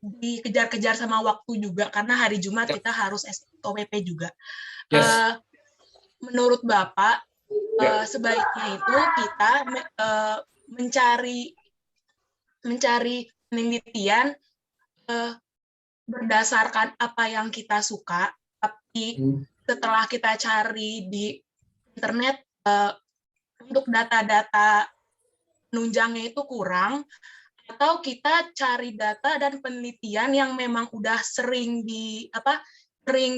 dikejar-kejar sama waktu juga karena hari Jumat kita harus SOPP juga. Yes. Menurut Bapak sebaiknya itu kita mencari penelitian berdasarkan apa yang kita suka, tapi setelah kita cari di internet untuk data-data penunjangnya itu kurang, atau kita cari data dan penelitian yang memang udah sering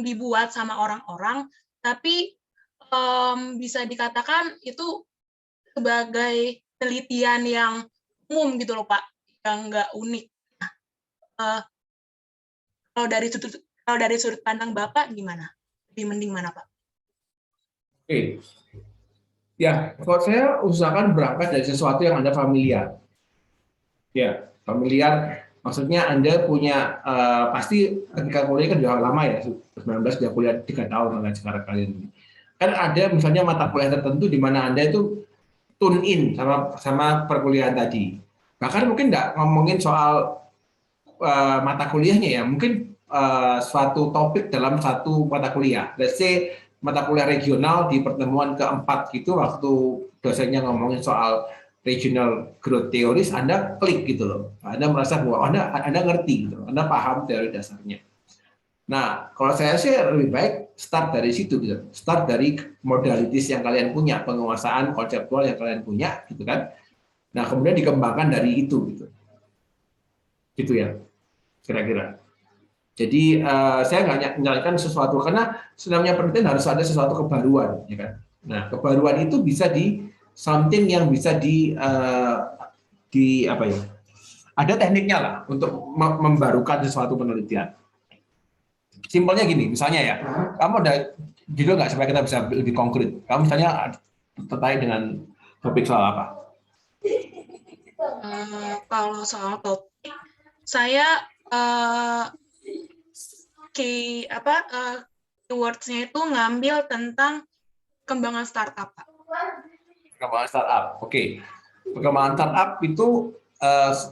dibuat sama orang-orang, tapi bisa dikatakan itu sebagai penelitian yang umum gitu loh Pak, yang nggak unik. Kalau dari sudut pandang Bapak gimana? Lebih mending mana Pak? Oke. Ya, kalau saya usahakan berangkat dari sesuatu yang Anda familiar. Ya, familiar maksudnya Anda punya pasti ketika kuliah kan sudah lama ya, 19 sudah kuliah 3 tahun kan sekarang kalian ini. Kan ada misalnya mata kuliah tertentu di mana Anda itu tune in sama perkuliahan tadi. Bahkan mungkin nggak ngomongin soal mata kuliahnya ya, mungkin suatu topik dalam satu mata kuliah. Let's say mata kuliah regional di pertemuan keempat gitu, waktu dosennya ngomongin soal regional growth theories, Anda klik gitu loh. Anda merasa bahwa Anda ngerti gitu, Anda paham teori dasarnya. Nah, kalau saya sih lebih baik start dari situ gitu. Start dari modalities yang kalian punya, penguasaan konseptual yang kalian punya gitu kan. Nah, kemudian dikembangkan dari itu gitu. Gitu ya. Kira-kira. Jadi saya nggak menyalahkan sesuatu karena sebenarnya penelitian harus ada sesuatu kebaruan, ya kan. Nah, kebaruan itu bisa di something yang bisa di apa ya? Ada tekniknya lah untuk membarukan sesuatu penelitian. Simpelnya gini, misalnya ya, kamu ada judul nggak supaya kita bisa lebih konkret? Kamu misalnya tertarik dengan topik soal apa? Kalau soal topik, saya keywords-nya itu ngambil tentang pengembangan startup, Pak. Pengembangan startup, oke. Pengembangan startup itu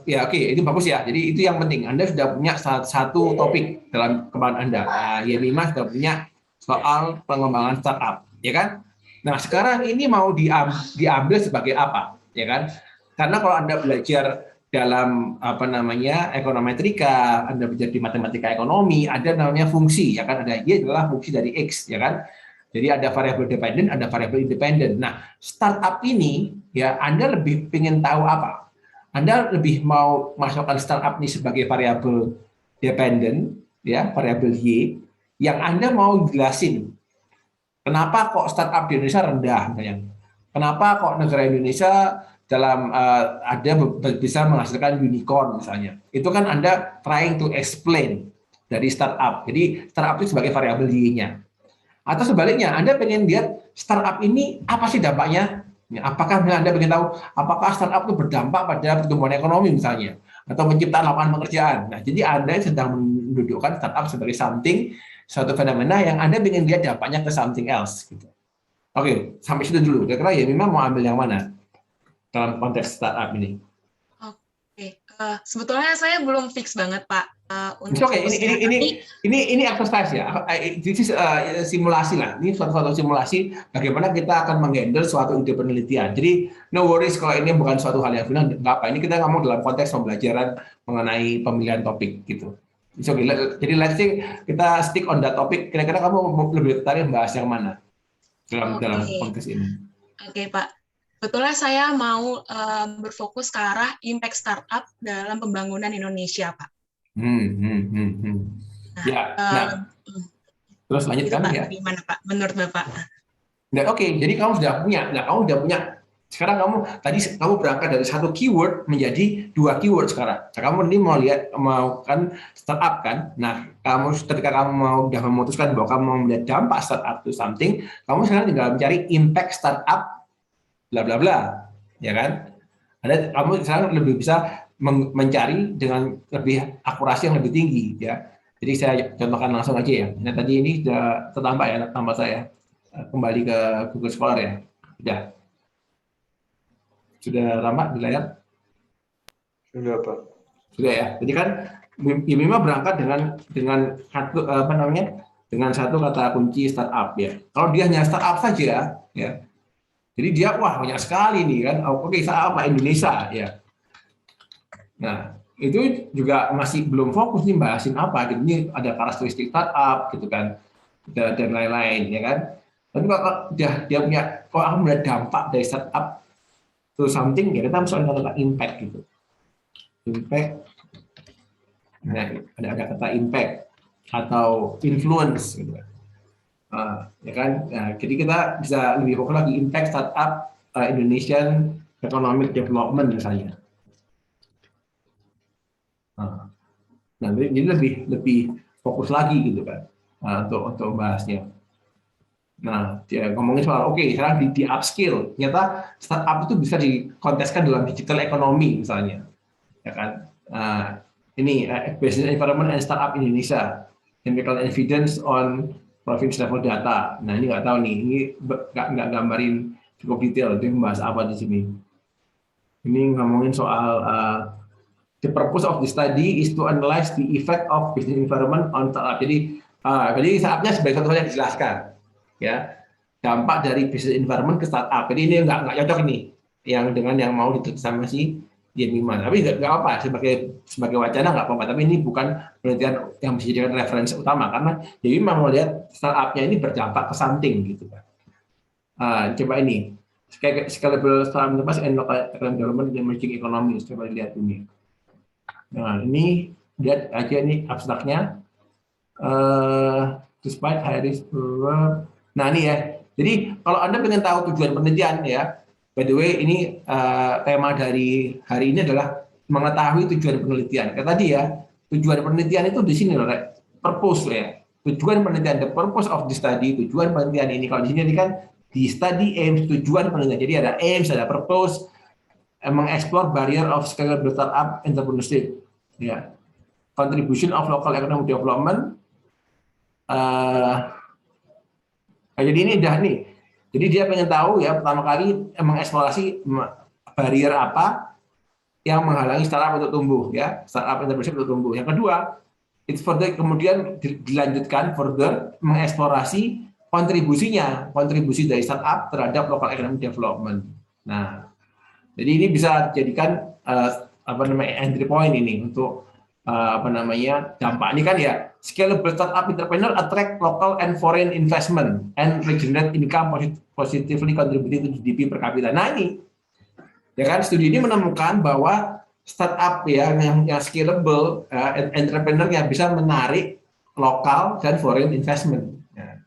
ya oke, itu bagus ya. Jadi itu yang penting. Anda sudah punya satu topik dalam pengembangan Anda. Nah, YMIMA sudah punya soal pengembangan startup, ya kan? Nah, sekarang ini mau diambil sebagai apa, ya kan? Karena kalau Anda belajar dalam ekonometrika, Anda belajar di matematika ekonomi, ada namanya fungsi, ya kan? Ada Y adalah fungsi dari X, ya kan? Jadi ada variabel dependen, ada variabel independen. Nah, startup ini, ya Anda lebih ingin tahu apa? Anda lebih mau masukkan startup ini sebagai variabel dependen, ya variabel Y, yang Anda mau jelasin. Kenapa kok startup di Indonesia rendah, misalnya? Kenapa kok negara Indonesia dalam bisa menghasilkan unicorn misalnya? Itu kan Anda trying to explain dari startup. Jadi startup itu sebagai variabel Y-nya. Atau sebaliknya, Anda pengen lihat startup ini apa sih dampaknya? Apakah Anda pengen tahu apakah startup itu berdampak pada pertumbuhan ekonomi misalnya, atau penciptaan lapangan pekerjaan? Nah, jadi Anda sedang mendudukkan startup sebagai suatu fenomena yang Anda ingin lihat dampaknya ke something else. Gitu. Oke, sampai situ dulu. Kira-kira ya memang mau ambil yang mana dalam konteks startup ini? Oke, sebetulnya saya belum fix banget Pak. Untuk Oke, ini exercise ya. This is simulasi lah. Ini suatu simulasi bagaimana kita akan menghandle suatu ide penelitian. Jadi no worries kalau ini bukan suatu hal yang final, nggak apa. Ini kita ngomong dalam konteks pembelajaran mengenai pemilihan topik gitu. Okay. Jadi let's say kita stick on that topik. Kira-kira kamu lebih tertarik bahas yang mana dalam konteks ini? Oke, Pak. Sebetulnya saya mau berfokus ke arah impact startup dalam pembangunan Indonesia, Pak. Terus lanjutkan ya. Gimana Pak? Menurut Bapak? Nah, oke. Jadi kamu sudah punya. Nah, kamu sudah punya. Sekarang kamu berangkat dari satu keyword menjadi 2 keyword sekarang. Nah, kamu ini mau kan startup kan. Nah, ketika kamu udah memutuskan bahwa kamu mau melihat dampak startup to something, kamu sekarang tinggal mencari impact startup bla bla bla, ya kan? Kamu sekarang lebih bisa mencari dengan lebih akurasi yang lebih tinggi, ya. Jadi saya contohkan langsung aja ya. Nah, tadi ini sudah tertambah ya, tambah saya kembali ke Google Scholar ya. Sudah ramah di layar? Sudah Pak. Sudah ya. Jadi kan memang berangkat dengan satu kata kunci startup ya. Kalau dia hanya startup saja, ya. Jadi dia banyak sekali nih kan. Oke, startup Indonesia ya. Nah, itu juga masih belum fokus nih bahasin apa. Gitu. Ini ada karakteristik startup gitu kan. Dan lain-lain ya kan. Tapi kalau dia punya aku melihat dampak dari startup to something ya kita misalnya kata impact gitu. Impact. Nah, ada kata impact atau influence gitu kan. Ya kan, nah, jadi kita bisa lebih fokus lagi impact startup Indonesian economic development misalnya. Nah, jadi lebih fokus lagi gitu kan untuk bahasnya. Nah, dia ngomongin soal sekarang di upskill, ternyata startup itu bisa dikonteskan dalam digital economy misalnya, ya kan? Ini business environment and startup Indonesia, empirical evidence on province level data. Nah, ini nggak tahu nih, ini nggak gambarin cukup detail. Dia membahas apa di sini? Ini ngomongin soal the purpose of the study is to analyze the effect of business environment on startup. Jadi saatnya sebagai satu hal yang dijelaskan, ya dampak dari business environment ke startup. Jadi ini nggak cocok nih, yang dengan yang mau ditulis sama si Jemima. Tapi nggak apa, sebagai wacana nggak apa-apa. Tapi ini bukan penelitian yang bisa dijadikan referensi utama karena Jemima mau lihat startupnya ini berdampak ke something gitu kan. Coba ini scalable startup enterprise and local economic development in emerging economies. Coba lihat ini. Nah ini lihat aja ini abstraknya. Despite high risk. Nah ini ya. Jadi kalau Anda ingin tahu tujuan penelitian ya. By the way, ini tema dari hari ini adalah mengetahui tujuan penelitian. Kayak tadi ya, tujuan penelitian itu di sini loh, purpose ya. Tujuan penelitian, the purpose of the study, tujuan penelitian ini. Kalau di sini kan di study aims, tujuan penelitian. Jadi ada aims, ada purpose, mengeksplor barrier of scalable startup entrepreneurship. Ya. Contribution of local economic development. Jadi ini udah nih. Jadi dia pengen tahu ya pertama kali mengeksplorasi barrier apa yang menghalangi startup untuk tumbuh ya, startup entrepreneurship untuk tumbuh. Yang kedua, it's further kemudian dilanjutkan further mengeksplorasi kontribusi dari startup terhadap local economic development. Nah, Jadi ini bisa dijadikan entry point ini untuk dampak ini kan ya, scalable startup entrepreneur attract local and foreign investment and regenerate income positively contributing to GDP per kapita. Nah ini ya kan, studi ini menemukan bahwa startup ya yang scalable entrepreneur yang bisa menarik lokal dan foreign investment. Ya.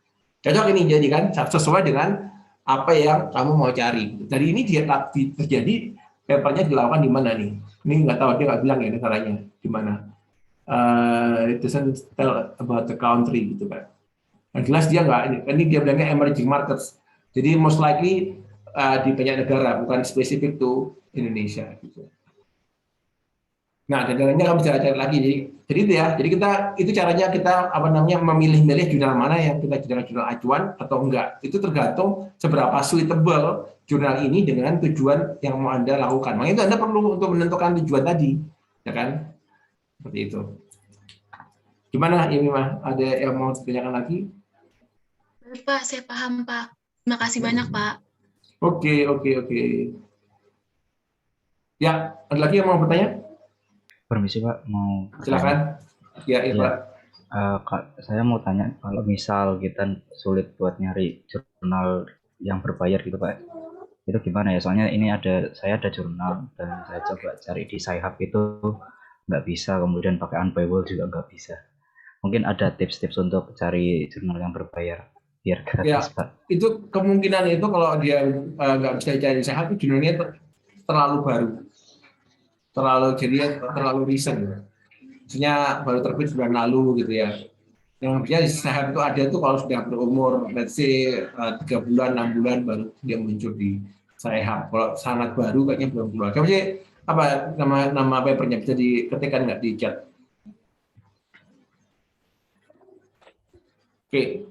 Cocok ini jadi kan sesuai dengan apa yang kamu mau cari. Dari ini dia terjadi, papernya dilakukan di mana nih? Ini nggak tahu, dia nggak bilang ya negaranya di mana. It doesn't tell about the country gitu kan. Yang jelas dia nggak, ini dia bilangnya emerging markets. Jadi most likely di banyak negara, bukan spesifik to Indonesia. Gitu. Nah, dan lainnya kamu bisa cari lagi. Jadi itu ya. Jadi itu caranya kita memilih-milih jurnal mana yang kita jadikan jurnal acuan atau enggak. Itu tergantung seberapa suitable jurnal ini dengan tujuan yang mau Anda lakukan. Makanya itu Anda perlu untuk menentukan tujuan tadi, ya kan? Seperti itu. Gimana ini mah? Ada yang mau ditanyakan lagi? Pak, saya paham Pak. Terima kasih banyak Pak. Oke. Ya, ada lagi yang mau bertanya? Permisi Pak, mau silakan. Ya, Pak. Saya mau tanya, kalau misal kita sulit buat nyari jurnal yang berbayar gitu Pak, itu gimana ya? Soalnya ini saya ada jurnal dan saya coba cari di Sci-Hub itu nggak bisa, kemudian pakai Unpayable juga nggak bisa. Mungkin ada tips-tips untuk cari jurnal yang berbayar biar gratis Pak. Itu kemungkinan itu kalau dia nggak bisa cari Sci-Hub, jurnalnya terlalu baru. Terlalu recent, maksudnya baru terbit bulan lalu gitu ya. Yang biasanya di Sci-Hub itu ada tuh kalau sudah berumur, let's say 3 bulan, 6 bulan baru dia muncul di Sci-Hub. Kalau sangat baru kayaknya belum keluar. Kamu sih apa nama papernya bisa diketikkan nggak di chat? Oke.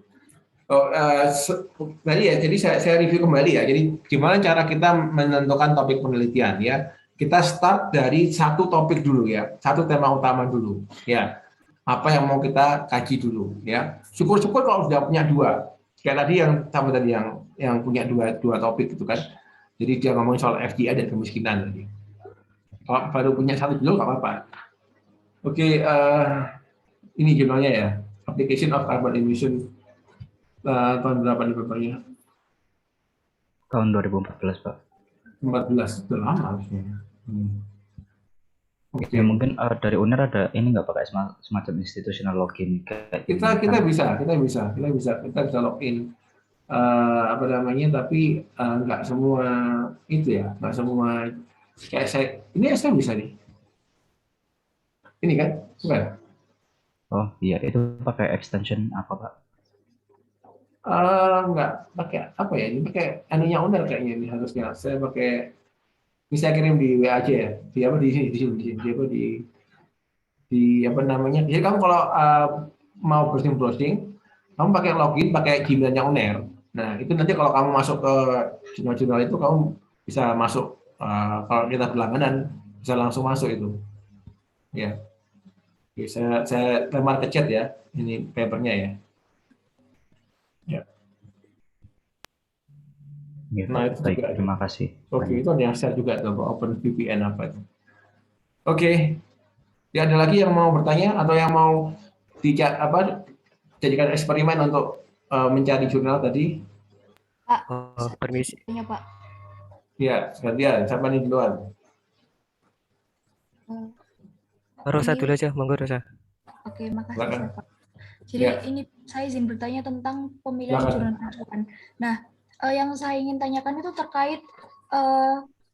Tadi ya, jadi saya review kembali ya. Jadi gimana cara kita menentukan topik penelitian ya? Kita start dari satu topik dulu ya, satu tema utama dulu ya. Apa yang mau kita kaji dulu ya. Syukur-syukur kalau sudah punya 2. Kayak tadi yang punya dua topik itu kan. Jadi dia ngomongin soal FDI dan kemiskinan tadi. Kalau baru punya 1 dulu nggak apa-apa. Oke, ini jurnalnya ya. Application of Carbon Emission tahun berapa nih papernya? Tahun 2014 Pak. 14, sudah lama harusnya. Ya mungkin dari UNER ada ini nggak pakai semacam institutional login kayak kita bisa login tapi nggak semua itu ya, nggak semua kayak saya bisa nih. Ini kan bukan? Oh iya, itu pakai extension apa Pak? Nggak pakai apa ya, ini pakai anunya UNER kayaknya ini harusnya. Saya pakai, ini saya kirim di WA aja ya, di sini apa namanya. Jadi kamu kalau mau browsing, kamu pakai login, pakai Gmail-nya UNER. Nah itu nanti kalau kamu masuk ke jurnal-jurnal itu kamu bisa masuk, kalau kita berlangganan bisa langsung masuk itu. Ya, oke, saya lemar ke chat ya, ini papernya ya. Ya. Gitu. Nah itu baik, juga. terima kasih. Oke, itu ada yang share juga tuh Open VPN apa itu. Oke. Ya, ada lagi yang mau bertanya atau yang mau jadikan eksperimen untuk mencari jurnal tadi? Pak, permisi. Pak. Ya, sekalian. Siapa nih duluan? Rosa dulu aja, monggo Rosa. Oke, makasih Silakan. Pak. Jadi ini saya izin bertanya tentang pemilihan jurnal acuan. Nah, yang saya ingin tanyakan itu terkait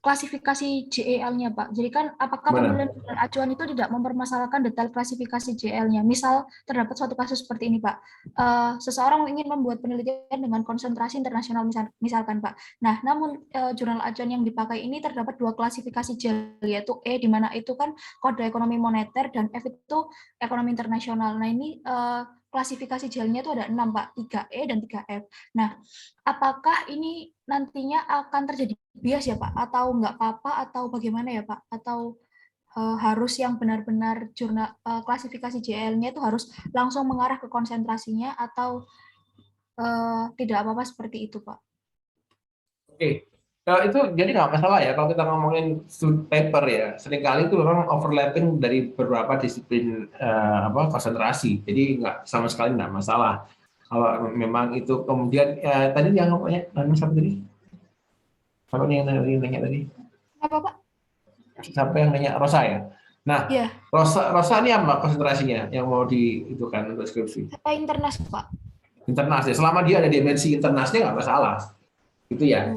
klasifikasi JEL-nya, Pak. Jadi kan apakah pemilihan jurnal acuan itu tidak mempermasalahkan detail klasifikasi JEL-nya? Misal terdapat suatu kasus seperti ini, Pak. Seseorang ingin membuat penelitian dengan konsentrasi internasional misalkan, Pak. Nah, namun jurnal acuan yang dipakai ini terdapat 2 klasifikasi JEL, yaitu E di mana itu kan kode ekonomi moneter dan F itu ekonomi internasional. Nah, ini klasifikasi JEL-nya itu ada 6, Pak, 3E dan 3F. Nah, apakah ini nantinya akan terjadi bias ya, Pak? Atau nggak apa-apa, atau bagaimana ya, Pak? Atau harus yang benar-benar jurnal klasifikasi JEL-nya itu harus langsung mengarah ke konsentrasinya, atau tidak apa-apa seperti itu, Pak? Oke. Itu jadi nggak masalah ya kalau kita ngomongin student paper ya. Seringkali itu memang overlapping dari beberapa disiplin konsentrasi. Jadi nggak sama sekali nggak masalah. Kalau memang itu kemudian tadi yang namanya siapa tadi? Siapa yang nanya tadi? Apa Pak? Siapa yang nanya? Rosa ya. Nah, Iya. Rosa ini apa konsentrasinya yang mau itu kan untuk skripsi? Saya internas Pak. Internas ya. Selama dia ada dimensi internasnya nggak masalah. Itu ya.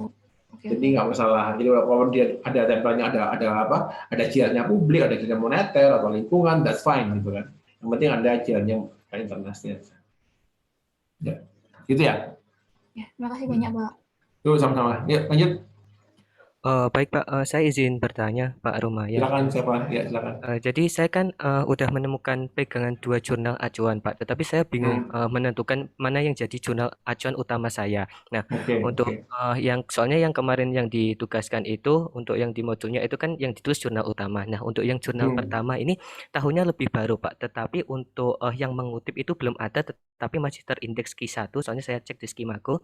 Jadi nggak masalah. Jadi kalau dia ada tempelnya, ada jiarnya publik, ada jiarnya moneter atau lingkungan, that's fine gitu kan. Yang penting ada jiarnya internasnya. Ya, gitu ya. Ya, terima kasih banyak Pak. Tuh sama-sama. Ya, lanjut. Baik Pak, saya izin bertanya Pak Rumaya. Silakan siapa? Ya silakan. Jadi saya kan udah menemukan pegangan 2 jurnal acuan Pak, tetapi saya bingung menentukan mana yang jadi jurnal acuan utama saya. Nah, untuk yang soalnya yang kemarin yang ditugaskan itu untuk yang di modulnya itu kan yang ditulis jurnal utama. Nah, untuk yang jurnal pertama ini tahunnya lebih baru Pak, tetapi untuk yang mengutip itu belum ada, tetapi masih terindeks Q1. Soalnya saya cek di skimaku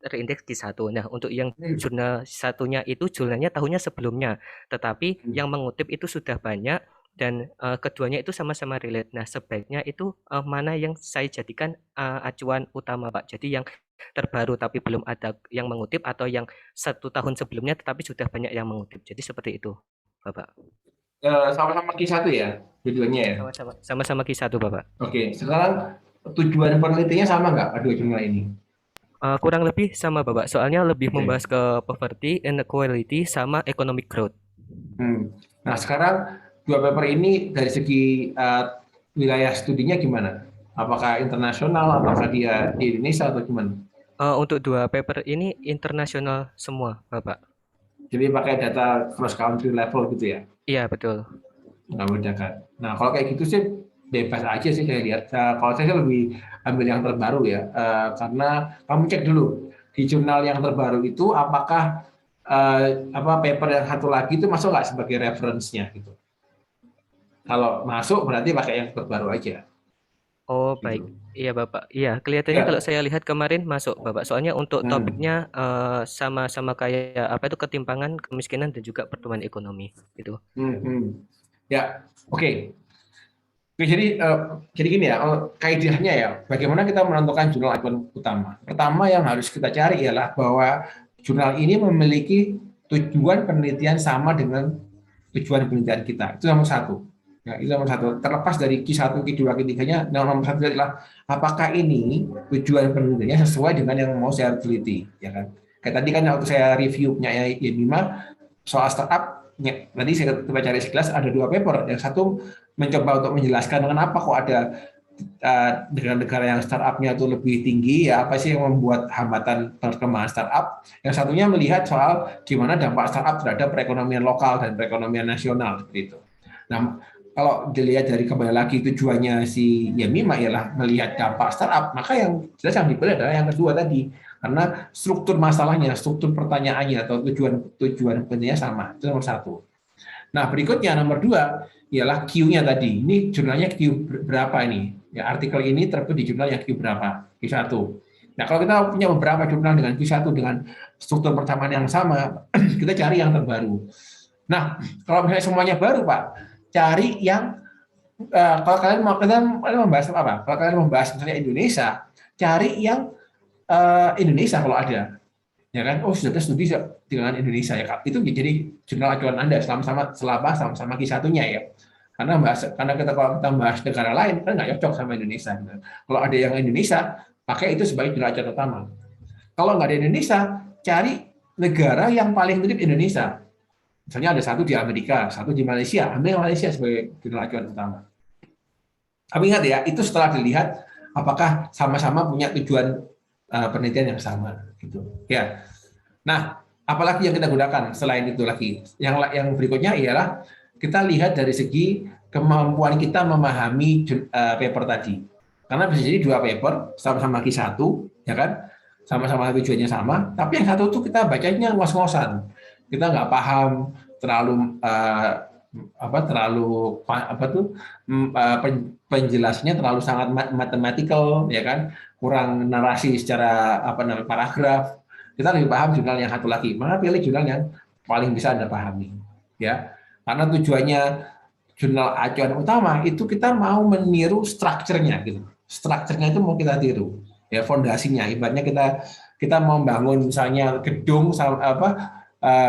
terindeks Q1. Nah, untuk yang jurnal satunya itu jurnalnya tahunnya sebelumnya, tetapi yang mengutip itu sudah banyak dan keduanya itu sama-sama relate. Nah, sebaiknya itu mana yang saya jadikan acuan utama, Pak? Jadi yang terbaru tapi belum ada yang mengutip atau yang 1 tahun sebelumnya tetapi sudah banyak yang mengutip. Jadi seperti itu, Bapak. Sama-sama Q1 ya, tujuannya ya? Sama-sama Q1, Bapak. Oke, sekarang tujuan penelitiannya sama nggak kedua jurnal ini? Kurang lebih sama Bapak, soalnya lebih membahas ke poverty, inequality, sama economic growth. Nah sekarang dua paper ini dari segi wilayah studinya gimana? Apakah internasional, apakah dia di Indonesia atau gimana? Untuk 2 paper ini internasional semua Bapak. Jadi pakai data cross country level gitu ya? Iya betul. Nggak bedakan. Nah kalau kayak gitu sih bebas aja sih saya lihat. Kalau saya lebih ambil yang terbaru ya, karena kamu cek dulu di jurnal yang terbaru itu apakah paper yang satu lagi itu masuk nggak sebagai reference-nya gitu. Kalau masuk berarti pakai yang terbaru aja. Oh baik, iya Bapak. Iya kelihatannya kalau saya lihat kemarin masuk Bapak. Soalnya untuk topiknya sama-sama kayak ketimpangan, kemiskinan dan juga pertumbuhan ekonomi gitu. Ya oke. Jadi gini ya, kaidahnya ya, bagaimana kita menentukan jurnal acuan utama. Pertama yang harus kita cari ialah bahwa jurnal ini memiliki tujuan penelitian sama dengan tujuan penelitian kita. Itu nomor 1. Ya, itu nomor 1. Terlepas dari Q1, Q2, Q3-nya, nomor 1 adalah apakah ini tujuan penelitiannya sesuai dengan yang mau saya teliti, ya kan? Kayak tadi kan waktu saya review punya Y5 soal startup. Tadi saya coba cari sekilas ada 2 paper. Yang satu mencoba untuk menjelaskan kenapa kok ada negara-negara yang startupnya itu lebih tinggi, ya apa sih yang membuat hambatan perkembangan startup. Yang satunya melihat soal gimana dampak startup terhadap perekonomian lokal dan perekonomian nasional seperti itu. Nah, kalau dilihat dari kembali lagi tujuannya si Yemima ialah melihat dampak startup, maka yang jelas yang dipilih adalah yang kedua tadi. Karena struktur masalahnya, struktur pertanyaannya atau tujuan pentingnya sama. Itu nomor 1. Nah, berikutnya nomor 2 ialah Q-nya tadi. Ini jurnalnya Q berapa ini? Ya, artikel ini terbit di jurnal yang Q berapa? Q1. Nah, kalau kita punya beberapa jurnal dengan Q1 dengan struktur persamaan yang sama, kita cari yang terbaru. Nah, kalau misalnya semuanya baru, Pak, cari yang kalau kalian membahas apa? Kalau kalian membahas misalnya Indonesia, cari yang Indonesia kalau ada, ya kan? Oh sudah studi dengan Indonesia ya Kak. Itu jadi jurnal acuan Anda sama-sama Q1-nya ya. Karena kalau kita bahas negara lain kan nggak cocok sama Indonesia. Gitu. Kalau ada yang Indonesia, pakai itu sebagai jurnal acuan utama. Kalau nggak ada Indonesia, cari negara yang paling mirip Indonesia. Misalnya ada satu di Amerika, satu di Malaysia, ambil Malaysia sebagai jurnal acuan utama. Tapi ingat ya, itu setelah dilihat apakah sama-sama punya tujuan penelitian yang sama gitu ya. Nah, apalagi yang kita gunakan selain itu lagi. Yang berikutnya ialah kita lihat dari segi kemampuan kita memahami paper tadi. Karena bisa jadi 2 paper sama-sama Q1 ya kan? Sama-sama tujuannya sama, tapi yang satu tuh kita bacanya ngos-ngosan. Kita nggak paham terlalu penjelasannya terlalu sangat matematikal ya kan, kurang narasi secara paragraf, kita lebih paham jurnal yang satu lagi. Maka pilih jurnal yang paling bisa Anda pahami. Ya, karena tujuannya jurnal acuan utama itu kita mau meniru strukturnya gitu. Strukturnya itu mau kita tiru. Ya, fondasinya. Ibaratnya kita mau bangun misalnya gedung sama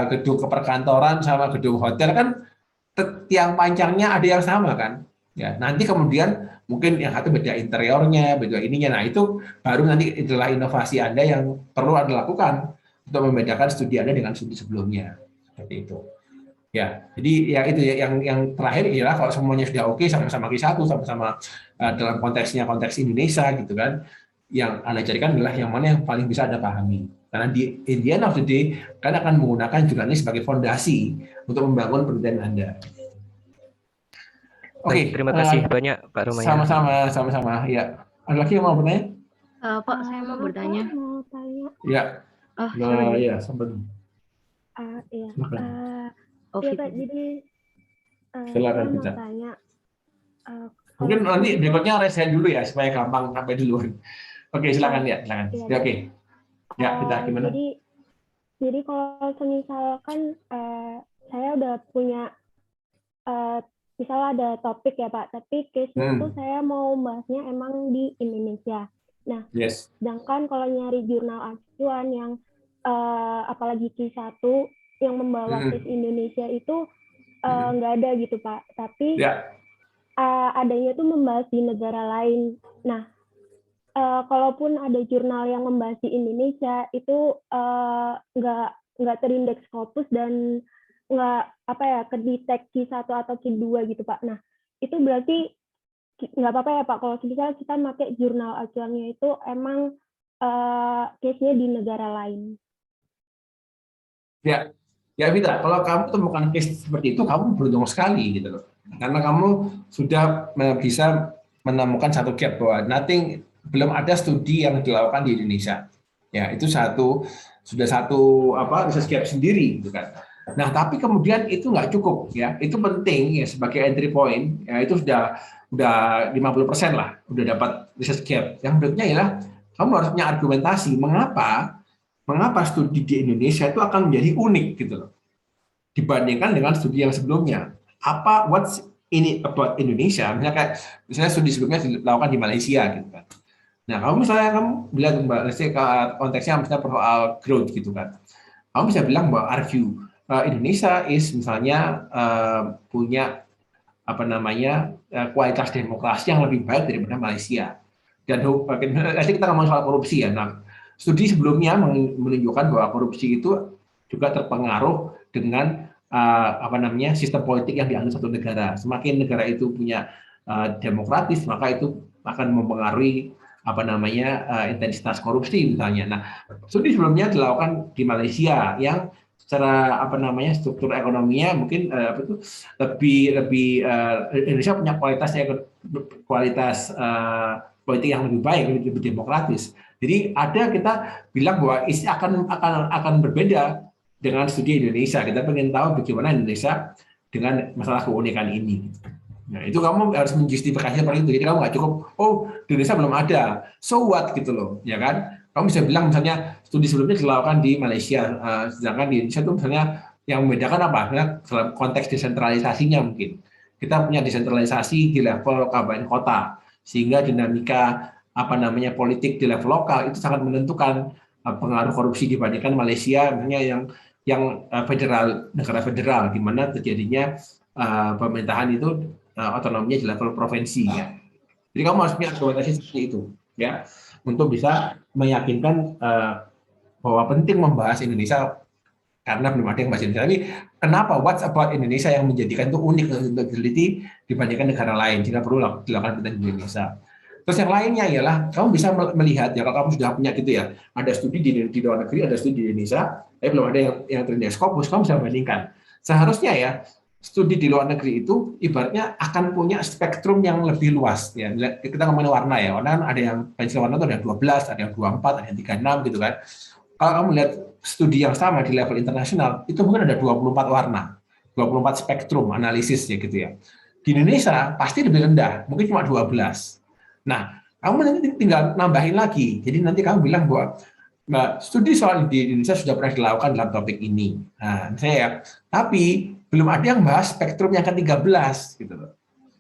gedung keperkantoran sama gedung hotel kan tiang panjangnya ada yang sama kan. Ya, nanti kemudian mungkin yang satu beda interiornya, beda ininya. Nah, itu baru nanti itulah inovasi Anda yang perlu Anda lakukan untuk membedakan studi Anda dengan studi sebelumnya. Seperti itu. Ya, jadi ya itu ya yang terakhir ialah kalau semuanya sudah oke, sama-sama Q1, sama-sama dalam konteks Indonesia gitu kan. Yang Anda carikan adalah yang mana yang paling bisa Anda pahami. Karena di end of the day, kalian akan menggunakan jurnal ini sebagai fondasi untuk membangun penelitian Anda. Oke, terima kasih banyak Pak Romayana. Sama-sama. Ya, ada lagi yang mau bertanya? Pak, saya mau bertanya. Mau tanya. Ya. Iya, sempat. Iya. Oke. Pak, jadi silakan saya mau bisa. tanya. Mungkin nanti berikutnya raise hand dulu ya supaya gampang sampai duluan. Oke, silakan ya, silakan. Iya, Ya, oke. Ya, kita gimana? Jadi kalau misalkan saya udah punya misalnya ada topik ya Pak, tapi case-nya itu saya mau bahasnya emang di Indonesia. Nah, sedangkan kalau nyari jurnal acuan yang apalagi Q1 yang membawa case Indonesia itu nggak ada gitu Pak, tapi adanya tuh membahas di negara lain. Nah, kalaupun ada jurnal yang membahas di Indonesia itu nggak terindeks Scopus dan nggak kedetek Q1 atau Q2 gitu Pak. Nah, itu berarti nggak apa-apa ya Pak kalau misalnya kita pakai jurnal acuannya itu emang case-nya di negara lain. Ya, Vita, kalau kamu temukan case seperti itu, kamu beruntung sekali gitu loh. Karena kamu sudah bisa menemukan satu gap bahwa belum ada studi yang dilakukan di Indonesia. Ya, itu sudah satu research gap sendiri gitu kan. Nah, tapi kemudian itu nggak cukup ya. Itu penting ya sebagai entry point. Ya, itu sudah 50% lah, udah dapat research gap. Yang berikutnya ialah kamu harus punya argumentasi mengapa studi di Indonesia itu akan menjadi unik gitu loh. Dibandingkan dengan studi yang sebelumnya. What's in it about Indonesia? Misalnya studi sebelumnya dilakukan di Malaysia gitu kan. Nah, kamu bilang konteksnya misalnya soal growth gitu kan. Kamu bisa bilang bahwa argue Indonesia misalnya punya kualitas demokrasi yang lebih baik daripada Malaysia. Dan nanti kita ngomong soal korupsi ya. Nah, studi sebelumnya menunjukkan bahwa korupsi itu juga terpengaruh dengan sistem politik yang dianut satu negara. Semakin negara itu punya demokratis, maka itu akan mempengaruhi intensitas korupsi misalnya. Nah, studi sebelumnya dilakukan di Malaysia yang secara struktur ekonominya mungkin lebih Indonesia punya kualitas politik yang lebih baik, lebih demokratis. Jadi kita bilang bahwa isi akan berbeda dengan studi Indonesia. Kita pengen tahu bagaimana Indonesia dengan masalah keunikan ini. Nah, itu kamu harus menjustifikasi seperti itu. Jadi kamu nggak cukup, Indonesia belum ada, so what gitu loh, ya kan? Kamu bisa bilang misalnya studi sebelumnya dilakukan di Malaysia, sedangkan di Indonesia itu misalnya yang membedakan apa? Misalnya dalam konteks desentralisasinya mungkin. Kita punya desentralisasi di level kabupaten kota, sehingga dinamika politik di level lokal itu sangat menentukan pengaruh korupsi dibandingkan Malaysia misalnya yang negara federal di mana terjadinya pemerintahan itu otonominya di level provinsi ya. Jadi kamu harus punya argumentasi seperti itu ya untuk bisa meyakinkan bahwa penting membahas Indonesia karena belum ada yang bahas Indonesia. Tapi kenapa what's about Indonesia yang menjadikan itu unik untuk diteliti dibandingkan negara lain jika perlu dilakukan penelitian di Indonesia. Terus yang lainnya ialah kamu bisa melihat ya kalau kamu sudah punya gitu ya, ada studi di luar negeri, ada studi di Indonesia, tapi belum ada yang terindeks Scopus, kamu bisa bandingkan. Seharusnya ya studi di luar negeri itu ibaratnya akan punya spektrum yang lebih luas ya. Kita ngomongin warna ya, warna kan ada yang pensil warna itu ada 12, ada yang 24, ada yang 36 gitu kan. Kalau kamu lihat studi yang sama di level internasional itu mungkin ada 24 warna, 24 spektrum analisis ya gitu ya. Di Indonesia pasti lebih rendah, mungkin cuma 12. Nah, kamu nanti tinggal nambahin lagi. Jadi nanti kamu bilang bahwa Mbak, studi soal di Indonesia sudah pernah dilakukan dalam topik ini. Nah, tapi belum ada yang bahas spektrum yang ke-13 gitu loh.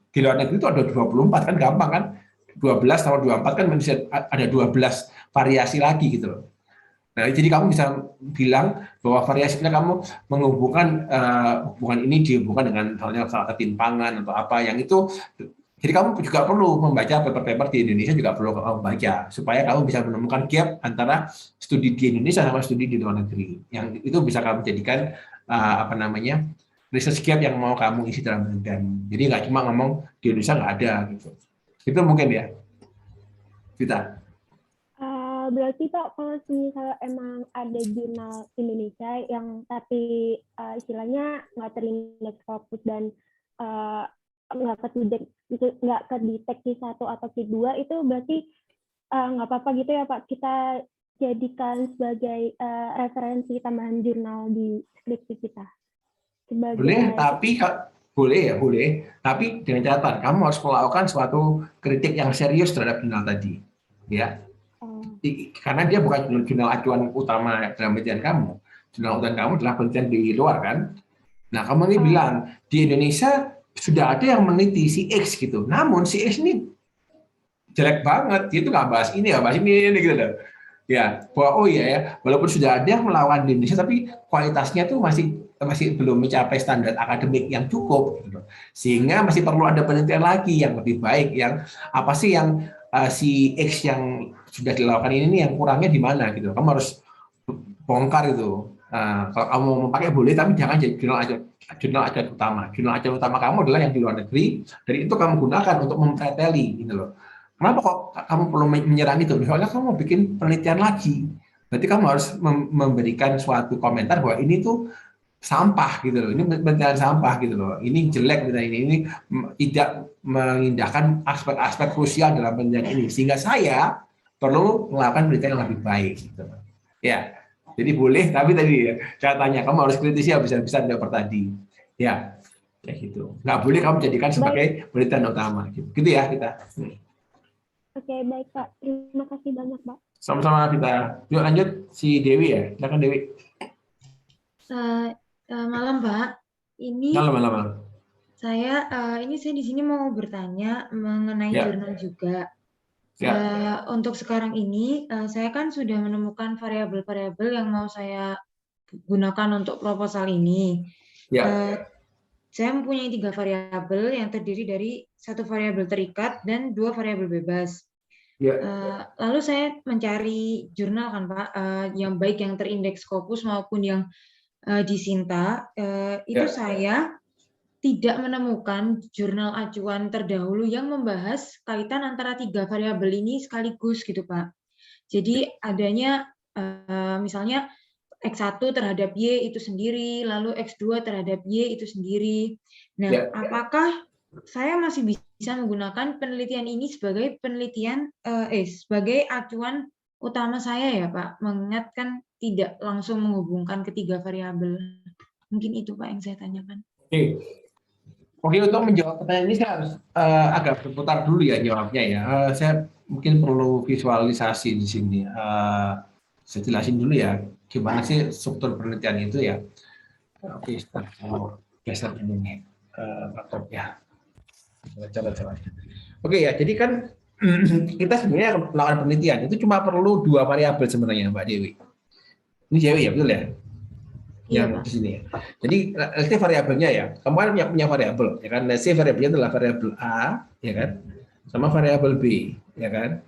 Di luar negeri itu ada 24 kan gampang kan? 12 tambah 24 kan ada 12 variasi lagi gitu loh. Nah, jadi kamu bisa bilang bahwa variasinya kamu menghubungkan hubungan ini dihubungkan dengan misalnya salah ketimpangan atau apa yang itu. Jadi kamu juga perlu membaca paper-paper di Indonesia, juga perlu kamu baca supaya kamu bisa menemukan gap antara studi di Indonesia sama studi di luar negeri. Yang itu bisa kamu jadikan research gap yang mau kamu isi dalam penelitian. Jadi nggak cuma ngomong di Indonesia nggak ada gitu. Itu mungkin ya, Vita. Berarti Pak, kalau misalnya emang ada jurnal Indonesia yang tapi istilahnya nggak terindeks Scopus dan nggak kedeteksi Q1 atau Q2, itu berarti nggak apa-apa gitu ya Pak, kita jadikan sebagai referensi tambahan jurnal di skripsi kita. Boleh, tapi boleh, tapi dengan catatan kamu harus melakukan suatu kritik yang serius terhadap jurnal tadi, ya. Karena dia bukan jurnal acuan utama dalam penelitian kamu. Jurnal utama kamu adalah penelitian di luar kan. Nah, kamu ini bilang di Indonesia sudah ada yang meneliti si X gitu. Namun si X ini jelek banget, dia itu nggak bahas ini gitu loh. Ya, bahwa walaupun sudah ada yang melawan di Indonesia, tapi kualitasnya tuh masih belum mencapai standar akademik yang cukup, gitu. Sehingga masih perlu ada penelitian lagi yang lebih baik, yang apa sih yang si X yang sudah dilakukan ini yang kurangnya di mana gitu. Kamu harus bongkar itu. Kalau kamu mau pakai boleh, tapi jangan jadi jurnal acuan utama. Jurnal acuan utama kamu adalah yang di luar negeri, dan itu kamu gunakan untuk mempreteli gitu loh. Kenapa kok kamu perlu menyerang itu? Soalnya kamu mau bikin penelitian lagi. Berarti kamu harus memberikan suatu komentar bahwa ini tuh sampah gitu loh. Ini penelitian sampah gitu loh. Ini jelek ini tidak mengindahkan aspek-aspek krusial dalam penelitian ini. Sehingga saya perlu melakukan penelitian yang lebih baik gitu. Ya. Jadi boleh, tapi tadi ya, catatannya kamu harus kritisi habis-habisan paper tadi. Ya. Kayak gitu. Nggak boleh kamu jadikan sebagai penelitian utama gitu. Gitu ya kita. Oke, baik Pak. Terima kasih banyak Pak. Sama-sama kita. Yuk lanjut si Dewi ya. Silakan Dewi. Malam Pak. Ini malam. Saya di sini mau bertanya mengenai jurnal juga. Untuk sekarang ini saya kan sudah menemukan variabel-variabel yang mau saya gunakan untuk proposal ini. Saya mempunyai 3 variabel yang terdiri dari 1 variabel terikat dan 2 variabel bebas. Lalu saya mencari jurnal kan Pak, yang baik yang terindeks Scopus maupun yang di Sinta. Itu saya tidak menemukan jurnal acuan terdahulu yang membahas kaitan antara 3 variabel ini sekaligus gitu Pak. Jadi adanya misalnya X1 terhadap Y itu sendiri, lalu X2 terhadap Y itu sendiri. Nah, apakah saya masih bisa menggunakan penelitian ini sebagai penelitian sebagai acuan utama saya ya Pak, mengingat kan tidak langsung menghubungkan ketiga variabel. Mungkin itu Pak yang saya tanyakan. Oke, untuk menjawab pertanyaan ini saya harus agak berputar dulu ya jawabnya ya. Saya mungkin perlu visualisasi di sini. Saya jelasin dulu ya, gimana sih struktur penelitian itu ya. Oke, mau geser ini laptop ya. Coba. Oke ya, jadi kan kita sebenarnya melakukan penelitian itu cuma perlu 2 variabel sebenarnya Mbak Dewi. Ini Dewi ya, betul ya? Yang di sini ya. Jadi let's say variabelnya ya, kamu kan punya variabel ya kan. Let's say variabelnya adalah variabel A ya kan, sama variabel B ya kan.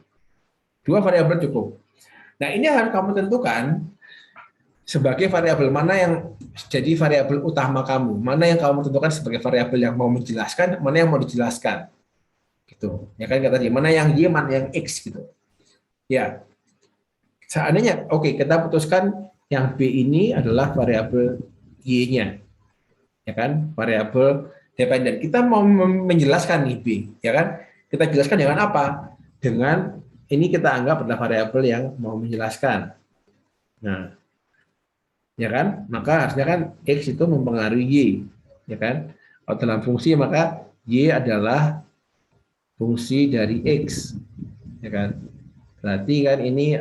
2 variabel cukup. Nah, ini harus kamu tentukan sebagai variabel mana yang jadi variabel utama kamu, mana yang kamu tentukan sebagai variabel yang mau menjelaskan, mana yang mau dijelaskan. Gitu. Ya kan kata dia, mana yang Y, mana yang X gitu. Ya. Seandainya kita putuskan yang B ini adalah variabel Y-nya. Ya kan? Variabel dependen. Kita mau menjelaskan nih B, ya kan? Kita jelaskan dengan apa? Dengan ini kita anggap adalah variabel yang mau menjelaskan. Nah, ya kan? Maka harusnya kan X itu mempengaruhi Y, ya kan? Kalau dalam fungsi maka Y adalah fungsi dari X, ya kan? Berarti kan ini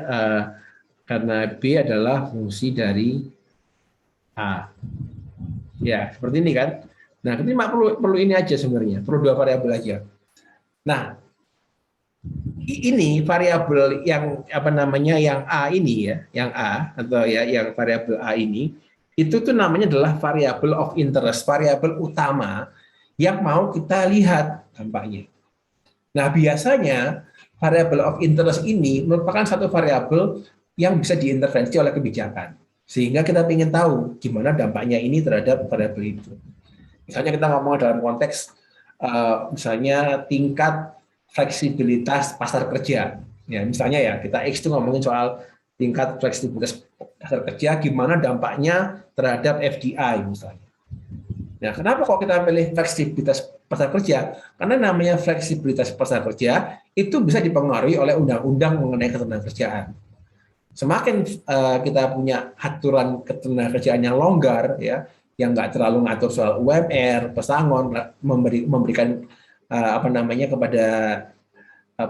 karena B adalah fungsi dari A. Ya, seperti ini kan. Nah, ini perlu ini aja sebenarnya, perlu dua variabel aja. Nah, ini variabel yang apa namanya yang A ini ya, yang A atau ya yang variabel A ini itu tuh namanya adalah variabel of interest, variabel utama yang mau kita lihat dampaknya. Nah, biasanya variabel of interest ini merupakan satu variabel yang bisa diintervensi oleh kebijakan. Sehingga kita ingin tahu gimana dampaknya ini terhadap variabel itu. Misalnya kita ngomong dalam konteks misalnya tingkat fleksibilitas pasar kerja. Ya, misalnya ya, kita X itu ngomongin soal tingkat fleksibilitas pasar kerja, gimana dampaknya terhadap FDI misalnya. Nah, kenapa kok kita pilih fleksibilitas pasar kerja? Karena namanya fleksibilitas pasar kerja itu bisa dipengaruhi oleh undang-undang mengenai ketenagakerjaan. Semakin kita punya aturan ketenagakerjaan yang longgar, ya, yang nggak terlalu ngatur soal UMR, pesangon, memberikan apa namanya kepada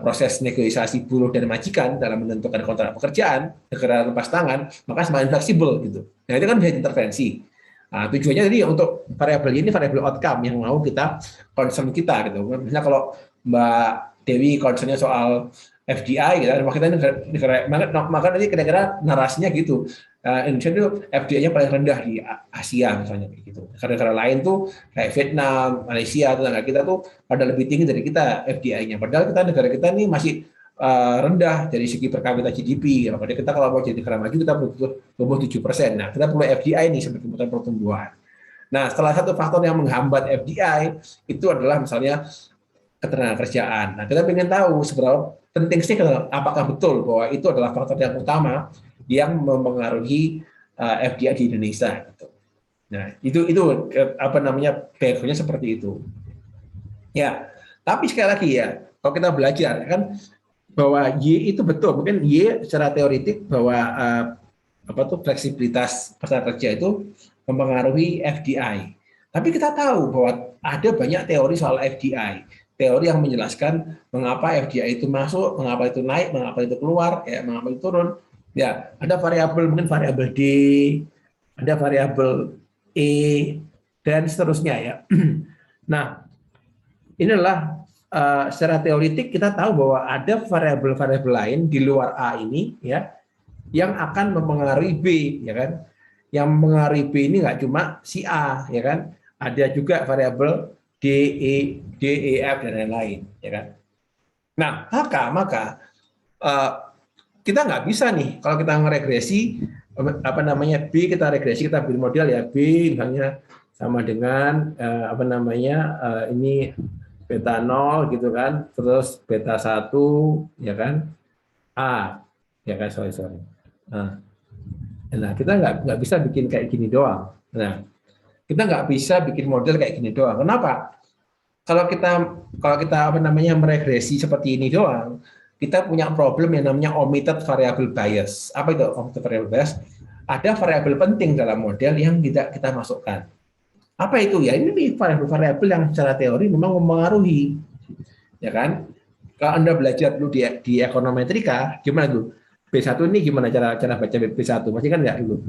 proses negosiasi buruh dan majikan dalam menentukan kontrak pekerjaan, negara lepas tangan, maka semakin fleksibel gitu. Nah, itu kan bisa intervensi. Nah, tujuannya jadi untuk variabel ini variabel outcome yang mau kita concern kita gitu. Misalnya kalau Mbak Dewi concernnya soal FDI gitu, maka kita negara maka nanti kira-kira narasinya gitu. Indonesia itu FDI-nya paling rendah di Asia misalnya gitu. Negara-negara lain tuh kayak Vietnam, Malaysia, tetangga kita tuh pada lebih tinggi dari kita FDI-nya. Padahal negara kita nih masih rendah dari segi per kapita GDP. Makanya kita kalau mau jadi negara maju kita butuh tumbuh 7%. Nah, kita perlu FDI nih sebagai motor pertumbuhan. Nah, salah satu faktor yang menghambat FDI itu adalah misalnya ketenagakerjaan. Nah, kita ingin tahu seberapa penting sih, apakah betul bahwa itu adalah faktor yang utama yang mempengaruhi FDI di Indonesia. Gitu. Nah, itu apa namanya background-nya seperti itu. Ya, tapi sekali lagi ya, kalau kita belajar kan bahwa Y itu betul, mungkin Y secara teoritik bahwa apa tuh fleksibilitas pasar kerja itu mempengaruhi FDI. Tapi kita tahu bahwa ada banyak teori soal FDI. Teori yang menjelaskan mengapa FDI itu masuk, mengapa itu naik, mengapa itu keluar, ya, mengapa itu turun. Ya, ada variabel mungkin variabel D, ada variabel E dan seterusnya ya. Nah, inilah secara teoritik kita tahu bahwa ada variabel-variabel lain di luar A ini ya yang akan mempengaruhi B ya kan. Yang mempengaruhi B ini nggak cuma si A ya kan. Ada juga variabel D, E, F dan lain-lain ya kan. Nah, maka kita nggak bisa nih kalau kita ngeregresi apa namanya B, kita regresi, kita bikin model ya B misalnya sama dengan apa namanya ini beta 0 gitu kan, terus beta 1 ya kan A ya kan, sorry. Nah, kita nggak bisa bikin kayak gini doang. Nah, kita nggak bisa bikin model kayak gini doang. Kenapa? Kalau kita apa namanya meregresi seperti ini doang, kita punya problem yang namanya omitted variable bias. Apa itu omitted variable bias? Ada variabel penting dalam model yang tidak kita masukkan. Apa itu ya? Ini variabel-variabel yang secara teori memang mempengaruhi, ya kan? Kalau Anda belajar dulu di ekonometrika, gimana tuh? B1 ini gimana cara baca B1? Masih kan nggak dulu?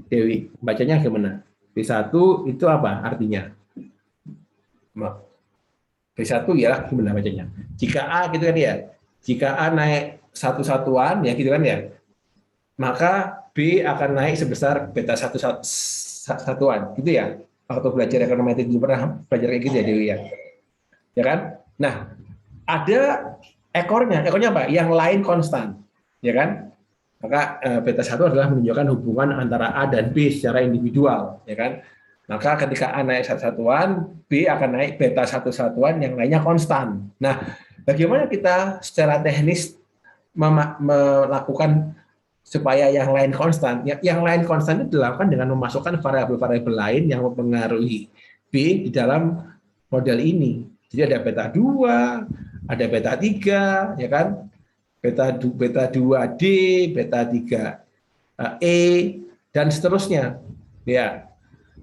Dewi, bacanya gimana? B1 itu apa artinya? B1 ya gimana bacanya? Jika A gitu kan ya, jika A naik satu satuan ya gitu kan ya, maka B akan naik sebesar beta satuan, gitu ya. Waktu belajar ekonometrik dulu pernah belajar kayak gitu ya Dewi ya. Ya kan? Nah, ada ekornya apa? Yang lain konstan, ya kan? Maka beta 1 adalah menunjukkan hubungan antara A dan B secara individual, ya kan? Maka ketika A naik satu satuan, B akan naik beta satu satuan yang lainnya konstan. Nah, bagaimana kita secara teknis melakukan supaya yang lain konstan? Yang lain konstan itu dilakukan dengan memasukkan variabel-variabel lain yang mempengaruhi B di dalam model ini. Jadi ada beta 2, ada beta 3, ya kan? Beta 2D, beta 3E, dan seterusnya. Ya.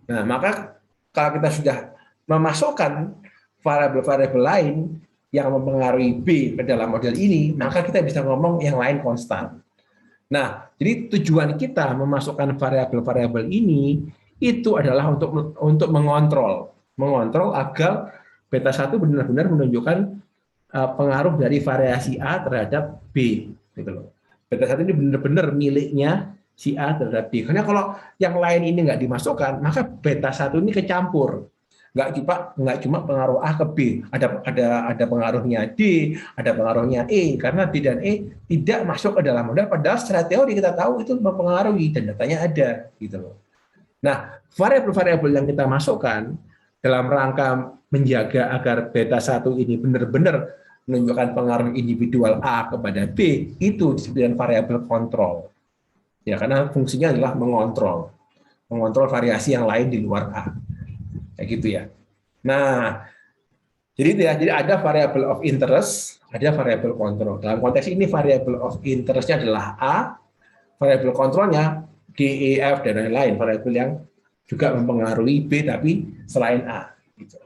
Nah, maka kalau kita sudah memasukkan variabel-variabel lain yang mempengaruhi B ke dalam model ini, maka kita bisa ngomong yang lain konstan. Nah, jadi tujuan kita memasukkan variabel-variabel ini itu adalah untuk mengontrol agar beta 1 benar-benar menunjukkan pengaruh dari variasi A terhadap B, gitu loh. Beta 1 ini benar-benar miliknya si A terhadap B. Karena kalau yang lain ini nggak dimasukkan, maka beta 1 ini kecampur. Nggak cuma pengaruh A ke B, ada pengaruhnya D, ada pengaruhnya E, karena B dan E tidak masuk ke dalam modal, padahal secara teori kita tahu itu mempengaruhi dan datanya ada, gitu loh. Nah, variabel-variabel yang kita masukkan dalam rangka menjaga agar beta 1 ini benar-benar menunjukkan pengaruh individual A kepada B, itu disebut dengan variabel kontrol. Ya, karena fungsinya adalah mengontrol variasi yang lain di luar A. Kayak gitu ya. Nah, jadi ada variable of interest, ada variable kontrol. Dalam konteks ini variable of interestnya adalah A, variable kontrolnya D, E, F dan lain-lain, variabel yang juga mempengaruhi B tapi selain A. Gitu.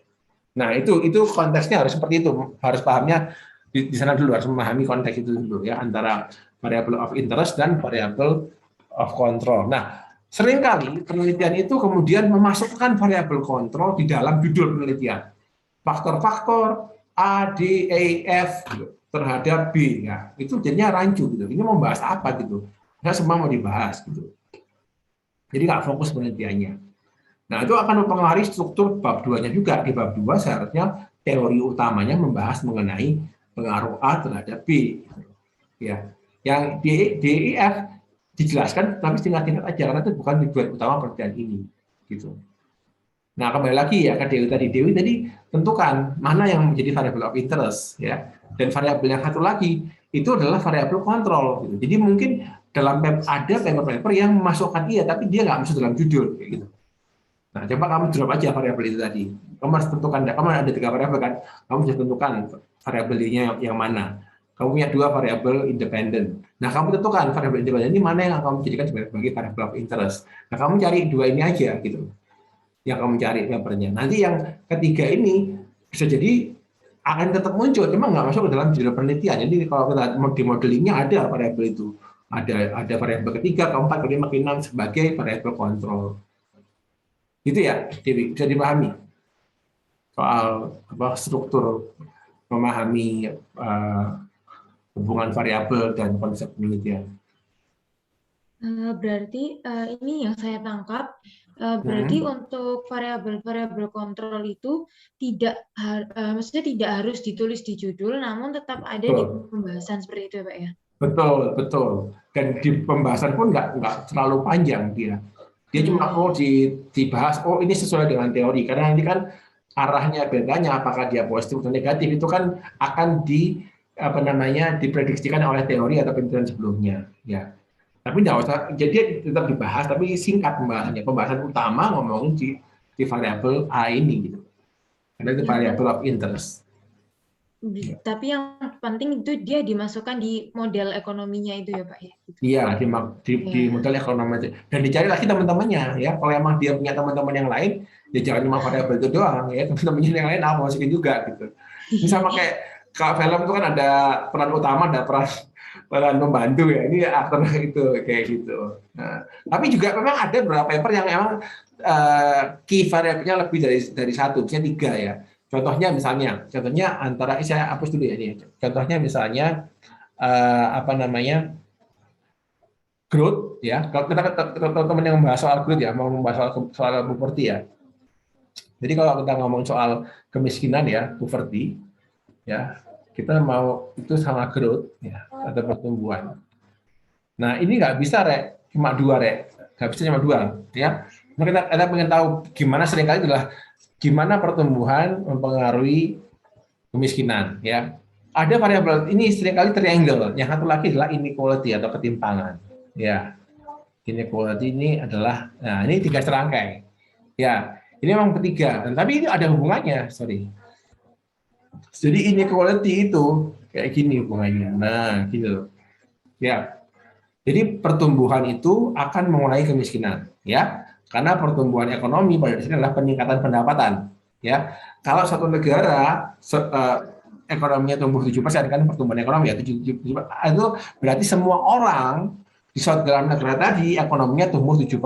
Nah, itu konteksnya harus seperti itu, harus pahamnya di sana dulu, harus memahami konteks itu dulu ya, antara variable of interest dan variable of control. Nah, seringkali penelitian itu kemudian memasukkan variabel kontrol di dalam judul penelitian. Faktor-faktor A, D, E, F terhadap B. Ya, itu jadinya rancu. Gitu. Ini mau bahas apa gitu. Nggak semua mau dibahas. Gitu. Jadi nggak fokus penelitiannya. Nah, itu akan mempengaruhi struktur bab 2-nya juga. Di bab 2 seharusnya teori utamanya membahas mengenai pengaruh A terhadap B. Ya, yang D, E, F dijelaskan tapi tingkat-tingkat aja karena itu bukan tujuan utama penelitian ini gitu. Nah, kembali lagi ya ke Dewi tadi tentukan mana yang menjadi variable of interest ya, dan variabel yang satu lagi itu adalah variabel kontrol gitu. Jadi mungkin dalam ada paper yang memasukkan iya tapi dia nggak masuk dalam judul kayak gitu. Nah, coba kamu drop aja variabel itu tadi. Kamu harus tentukan, kamu ada 3 variabel kan, kamu harus tentukan variabelnya yang mana. Kamu punya 2 variabel independen. Nah, kamu tentukan variabel independen ini mana yang kamu jadikan sebagai variabel of interest. Nah, kamu cari 2 ini aja gitu. Yang kamu cari papernya. Nanti yang ketiga ini bisa jadi akan tetap muncul, cuma nggak masuk ke dalam judul penelitian. Jadi kalau kita di modelingnya ada variabel itu. Ada variabel ketiga, keempat, kelima, keenam sebagai variabel kontrol. Gitu ya, Dewi, bisa dipahami soal struktur memahami hubungan variabel dan konsep penelitian. Berarti ini yang saya tangkap, berarti untuk variabel-variabel kontrol itu maksudnya tidak harus ditulis di judul, namun tetap ada di pembahasan seperti itu ya Pak ya? Betul. Dan di pembahasan pun nggak terlalu panjang dia. Dia cuma dibahas, ini sesuai dengan teori, karena nanti kan arahnya bedanya, apakah dia positif atau negatif itu kan akan diprediksikan oleh teori atau penelitian sebelumnya ya. Tapi nggak usah, jadi tetap dibahas tapi singkat pembahasannya. Pembahasan utama ngomongin di variabel A ini gitu. Karena itu variabel of interest. Tapi yang penting itu dia dimasukkan di model ekonominya itu ya Pak ya. Iya, di model ekonomi dan dicari lagi teman-temannya ya. Kalau emang dia punya teman-teman yang lain, ya jangan cuma variabel itu doang ya. Teman-temannya yang lain masukin juga gitu. Ini sama kayak kalau film itu kan ada peran utama, ada peran membantu ya. Ini aktor itu kayak gitu. Nah, tapi juga memang ada beberapa paper yang emang key variabelnya lebih dari 1, misalnya 3 ya. Contohnya antara saya hapus dulu ya ini. Contohnya misalnya growth ya. Kalau kita teman-teman yang membahas soal growth ya, mau membahas soal poverty ya. Jadi kalau kita ngomong soal kemiskinan ya, poverty ya, kita mau itu sama growth ya, atau pertumbuhan. Nah, ini nggak bisa cuma 2 nggak bisa cuma 2 ya. Nah, kita pengen tahu gimana seringkali adalah gimana pertumbuhan mempengaruhi kemiskinan ya. Ada variabel ini seringkali triangle, yang satu lagi adalah inequality atau ketimpangan ya. Inequality ini adalah, nah ini 3 serangkai ya. Ini memang ketiga, tapi ini ada hubungannya, Jadi inequality itu kayak gini hubungannya. Nah, gitu. Ya. Jadi pertumbuhan itu akan mengurangi kemiskinan, ya. Karena pertumbuhan ekonomi pada dasarnya adalah peningkatan pendapatan, ya. Kalau satu negara ekonominya tumbuh 7% kan pertumbuhan ekonomi ya 7%, itu berarti semua orang di suatu dalam negara tadi ekonominya tumbuh 7%.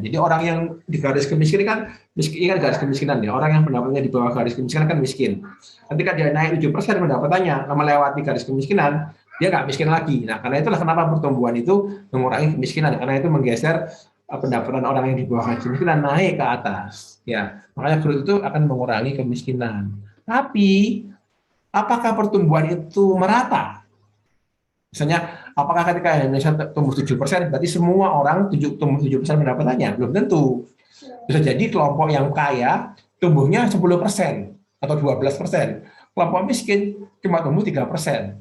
Jadi orang yang di garis kemiskinan kan miskin kan garis kemiskinan ya. Orang yang pendapatnya di bawah garis kemiskinan kan miskin. Ketika dia naik 7% pendapatannya melewati garis kemiskinan, dia nggak miskin lagi. Nah, karena itulah kenapa pertumbuhan itu mengurangi kemiskinan, karena itu menggeser pendapatan orang yang di bawah garis kemiskinan naik ke atas. Ya, makanya growth itu akan mengurangi kemiskinan. Tapi apakah pertumbuhan itu merata? Misalnya, apakah ketika Indonesia tumbuh 7%, berarti semua orang tumbuh 7% pendapatannya? Belum tentu. Bisa jadi kelompok yang kaya tumbuhnya 10% atau 12%. Kelompok miskin cuma tumbuh 3%.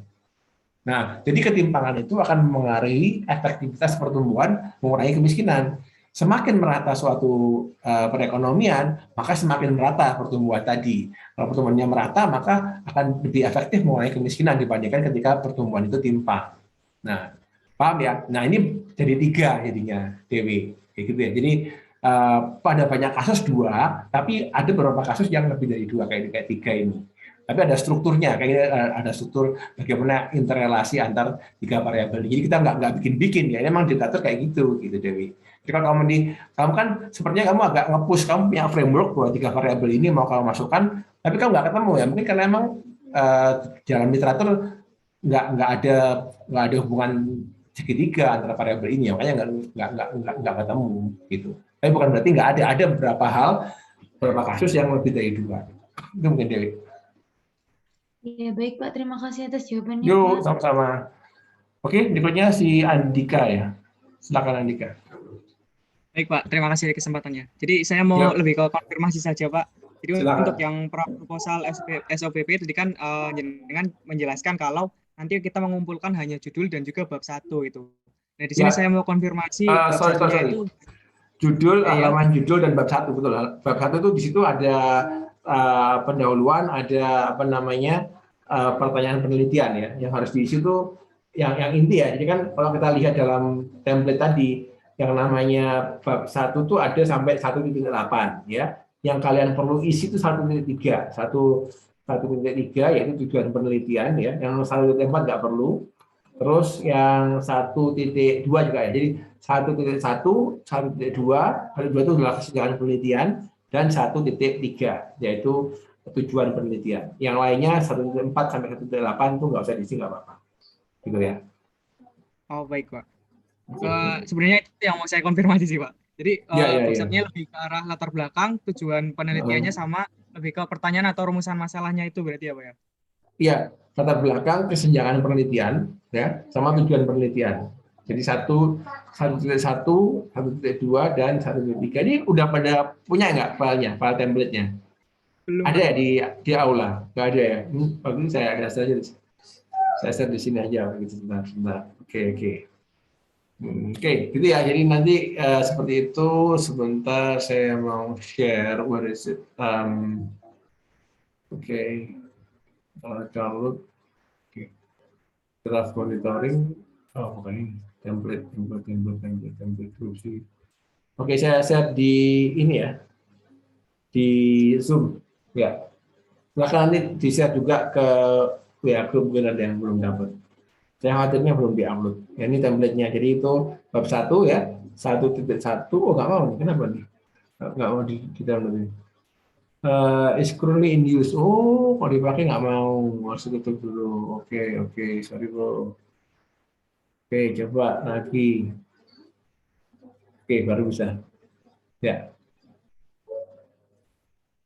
Nah, jadi ketimpangan itu akan mengaruhi efektivitas pertumbuhan, mengurangi kemiskinan. Semakin merata suatu perekonomian, maka semakin merata pertumbuhan tadi. Kalau pertumbuhannya merata, maka akan lebih efektif mengurangi kemiskinan dibandingkan ketika pertumbuhan itu timpang. Nah, paham ya? Nah, ini jadi 3 jadinya, Dewi. Kayak gitu ya. Jadi pada banyak kasus 2, tapi ada beberapa kasus yang lebih dari 2, kayak 3 ini. Tapi ada strukturnya, kayaknya ada struktur bagaimana interrelasi antar 3 variabel. Jadi kita nggak bikin-bikin ya, memang diatur kayak gitu Dewi. Jadi kalau kamu kan sepertinya kamu agak nge-push, kamu punya framework bahwa 3 variabel ini mau kamu masukkan, tapi kamu nggak ketemu ya, mungkin karena emang dalam literatur nggak ada hubungan segitiga antara variabel ini, makanya nggak ketemu gitu. Tapi bukan berarti nggak ada beberapa kasus yang lebih dari 2. Itu mungkin Dewi. Iya, baik Pak. Terima kasih atas jawabannya, Yuk, Pak. sama-sama. Oke, berikutnya si Andika ya. Silakan Andika. Baik Pak, terima kasih kesempatannya. Jadi saya mau lebih ke konfirmasi saja Pak. Jadi Silakan. untuk yang proposal SOPP tadi kan dengan menjelaskan kalau nanti kita mengumpulkan hanya judul dan juga bab 1 itu. Nah di sini saya mau konfirmasi bab satunya itu judul, halaman judul dan bab 1, betul. Bab 1 itu di situ ada pendahuluan, ada pertanyaan penelitian ya, yang harus diisi itu yang inti ya. Jadi kan kalau kita lihat dalam template tadi, yang namanya bab 1 itu ada sampai 1.8 ya. Yang kalian perlu isi itu 1.3, 1.3 yaitu tujuan penelitian ya. Yang 1.4 nggak perlu. Terus yang 1.2 juga ya. Jadi 1.1, 1.2 itu adalah kesenjangan penelitian, dan 1.3 yaitu tujuan penelitian. Yang lainnya 1.4 sampai 1.8 itu nggak usah diisi, nggak apa-apa. Gitu ya. Oh baik Pak. Sebenarnya itu yang mau saya konfirmasi sih Pak. Jadi konsepnya lebih ke arah latar belakang, tujuan penelitiannya sama lebih ke pertanyaan atau rumusan masalahnya itu berarti ya Pak ya? Iya, latar belakang, kesenjangan penelitian, ya, sama tujuan penelitian. Jadi 1.1, 1.2 dan 1.3. Ini udah pada punya nggak filenya, file template-nya? Belum. Ada ya di aula? Nggak ada ya? Ini saya share aja. Saya share di sini aja. Sebentar. Oke. Oke, gitu ya. Jadi nanti seperti itu. Sebentar saya mau share. Where is it? Oke. Download. Oke. Draft monitoring. Oh, bukan ini. Template sih. Oke, saya share di ini ya. Di Zoom. Ya. Silakan nanti di-share juga ke WA group, mungkin ada yang belum dapat. Saya khawatirnya belum di-upload. Ya, ini template-nya. Jadi itu bab 1 ya. 1.1. Oh, nggak mau nih. Kenapa nih? Nggak mau di-download ini. Is currently in use. Oh, kalau dipakai nggak mau. Masuk tutup dulu. Oke. Sorry, bro. Oke, coba lagi. Oke, baru bisa. Ya.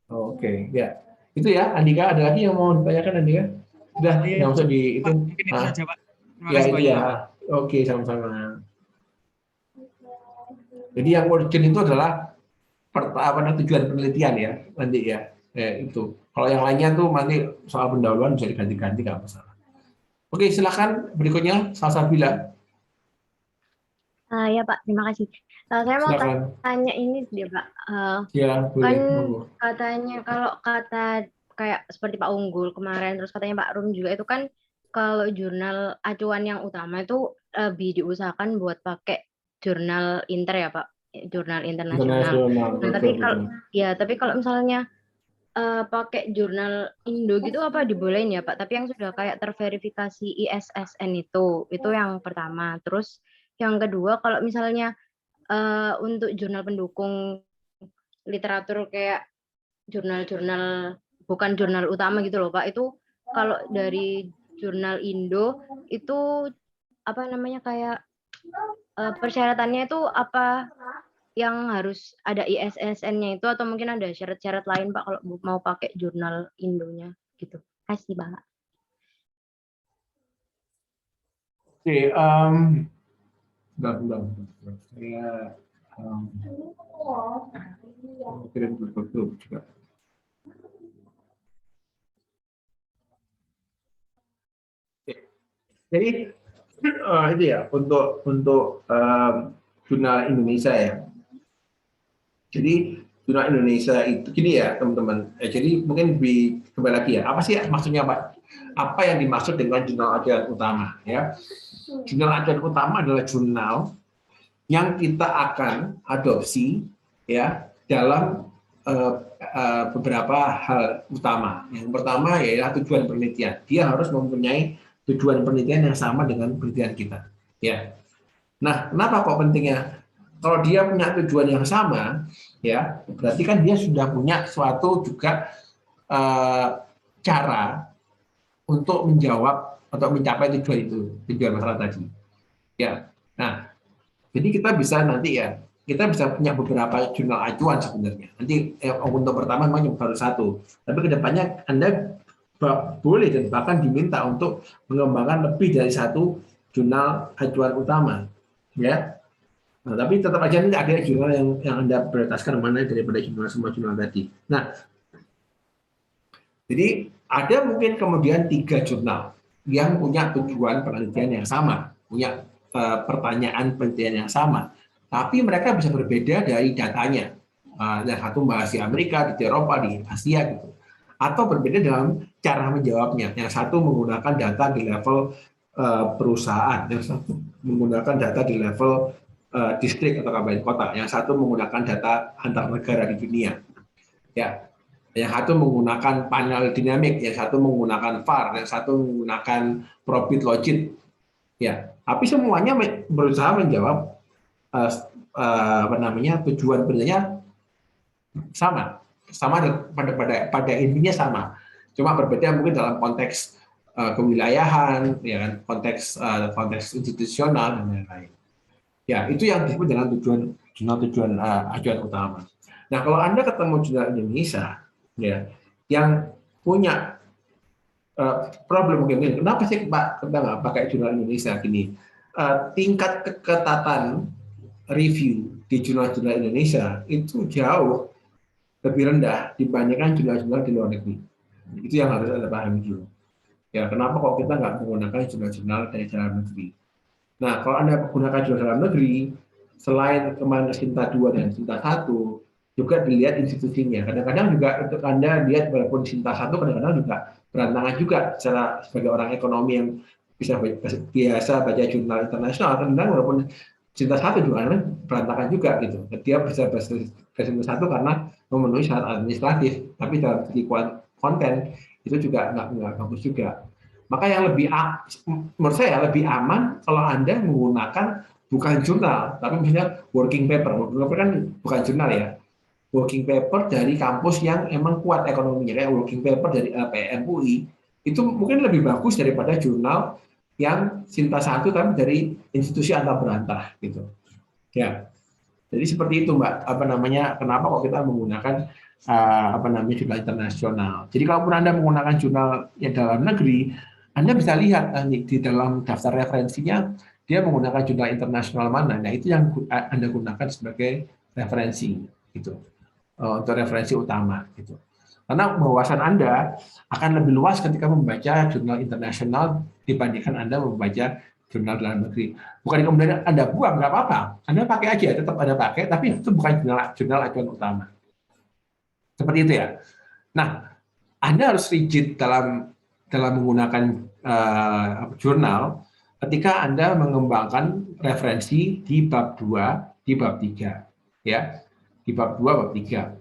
Oke, ya. Itu ya, Andika. Ada lagi yang mau ditanyakan, Andika? Sudah, nggak usah di itu. Mungkin itu saja, Pak. Terima Ya, kasih itu banyak. ya. Oke, sama-sama. Jadi yang urgent itu adalah tujuan penelitian ya, nanti ya. Itu. Kalau yang lainnya tuh nanti soal pendahuluan bisa diganti-ganti, nggak masalah. Oke, silakan berikutnya Salsabila. Ya Pak, terima kasih. Saya mau tanya ini dia Pak. Ya, kan boleh. katanya kalau kata kayak seperti Pak Unggul kemarin, terus katanya Pak Rum juga itu kan kalau jurnal acuan yang utama itu lebih diusahakan buat pakai jurnal inter ya Pak, jurnal internasional. Nah, tapi kalau misalnya pakai jurnal Indo gitu apa dibolehin ya Pak? Tapi yang sudah kayak terverifikasi ISSN itu yang pertama. Terus Yang kedua, kalau misalnya untuk jurnal pendukung literatur kayak jurnal-jurnal bukan jurnal utama gitu loh Pak, itu kalau dari jurnal Indo itu apa namanya kayak persyaratannya itu apa yang harus ada ISSN-nya itu atau mungkin ada syarat-syarat lain Pak kalau mau pakai jurnal Indonya gitu. Kasih Pak. Oke, bentar. Saya kirim ke grup juga. Jadi itu ya untuk jurnal Indonesia ya. Jadi jurnal Indonesia itu gini ya teman-teman. Jadi mungkin kembali lagi ya. Apa sih maksudnya Pak? Apa yang dimaksud dengan jurnal acuan utama ya? Jurnal acuan utama adalah jurnal yang kita akan adopsi ya dalam beberapa hal utama. Yang pertama yaitu tujuan penelitian. Dia harus mempunyai tujuan penelitian yang sama dengan penelitian kita. Ya. Nah, kenapa kok pentingnya? Kalau dia punya tujuan yang sama, ya berarti kan dia sudah punya suatu juga cara untuk menjawab atau mencapai tujuan masalah tadi. Ya. Nah, jadi kita bisa nanti ya, kita bisa punya beberapa jurnal acuan sebenarnya. Nanti untuk pertama memang baru satu, tapi kedepannya Anda boleh dan bahkan diminta untuk mengembangkan lebih dari satu jurnal acuan utama, ya. Nah, tapi tetap aja nanti ada jurnal yang Anda prioritaskan mana daripada semua jurnal tadi. Nah, jadi ada mungkin kemudian 3 jurnal yang punya tujuan penelitian yang sama, punya pertanyaan penelitian yang sama, tapi mereka bisa berbeda dari datanya. Yang satu bahas di Amerika, di Eropa, di Asia gitu. Atau berbeda dalam cara menjawabnya. Yang satu menggunakan data di level perusahaan, yang satu menggunakan data di level distrik atau kabupaten kota, yang satu menggunakan data antar negara di dunia. Ya, yang satu menggunakan panel dinamik, yang satu menggunakan VAR, yang satu menggunakan probit logit. Ya, tapi semuanya berusaha menjawab tujuan penelitiannya sama pada intinya sama, cuma berbeda mungkin dalam konteks kewilayahan, ya kan, konteks institusional dan lain-lain. Ya, itu yang disebut dengan tujuan acuan utama. Nah, kalau Anda ketemu jurnal Indonesia, ya, yang punya problem mungkin, kenapa sih Pak kita nggak pakai jurnal Indonesia gini? Tingkat keketatan review di jurnal-jurnal Indonesia itu jauh lebih rendah dibandingkan jurnal-jurnal di luar negeri. Itu yang harus Anda pahami dulu. Ya, kenapa kok kita nggak menggunakan jurnal-jurnal dari dalam negeri? Nah, kalau Anda menggunakan jurnal dalam negeri, selain kemarin Sinta 2 dan Sinta 1, juga dilihat institusinya. Kadang-kadang juga untuk Anda lihat walaupun Sinta 1 kadang-kadang juga berantakan juga sebagai orang ekonomi yang biasa baca jurnal internasional, kadang-kadang walaupun Sinta 1 juga berantakan juga gitu. Dia bisa Sinta 1 karena memenuhi syarat administratif, tapi dalam segi konten itu juga nggak bagus juga. Maka yang menurut saya lebih aman kalau Anda menggunakan bukan jurnal, tapi misalnya working paper. Working paper kan bukan jurnal ya. Working paper dari kampus yang emang kuat ekonominya, kayak working paper dari LPM UI, itu mungkin lebih bagus daripada jurnal yang Sinta 1 tapi dari institusi antar berantah gitu. Ya. Jadi seperti itu Mbak, kenapa kok kita menggunakan jurnal internasional. Jadi kalaupun Anda menggunakan jurnal yang dalam negeri, Anda bisa lihat di dalam daftar referensinya dia menggunakan jurnal internasional mana. Nah, itu yang Anda gunakan sebagai referensi gitu. Untuk referensi utama gitu. Karena wawasan Anda akan lebih luas ketika membaca jurnal internasional dibandingkan Anda membaca jurnal dalam negeri. Bukan kemudian Anda buang, nggak apa-apa. Anda pakai aja, tetap Anda pakai, tapi itu bukan jurnal acuan utama. Seperti itu ya. Nah, Anda harus rigid dalam menggunakan jurnal ketika Anda mengembangkan referensi di bab 2, di bab 3. Ya, di bab 2, bab 3.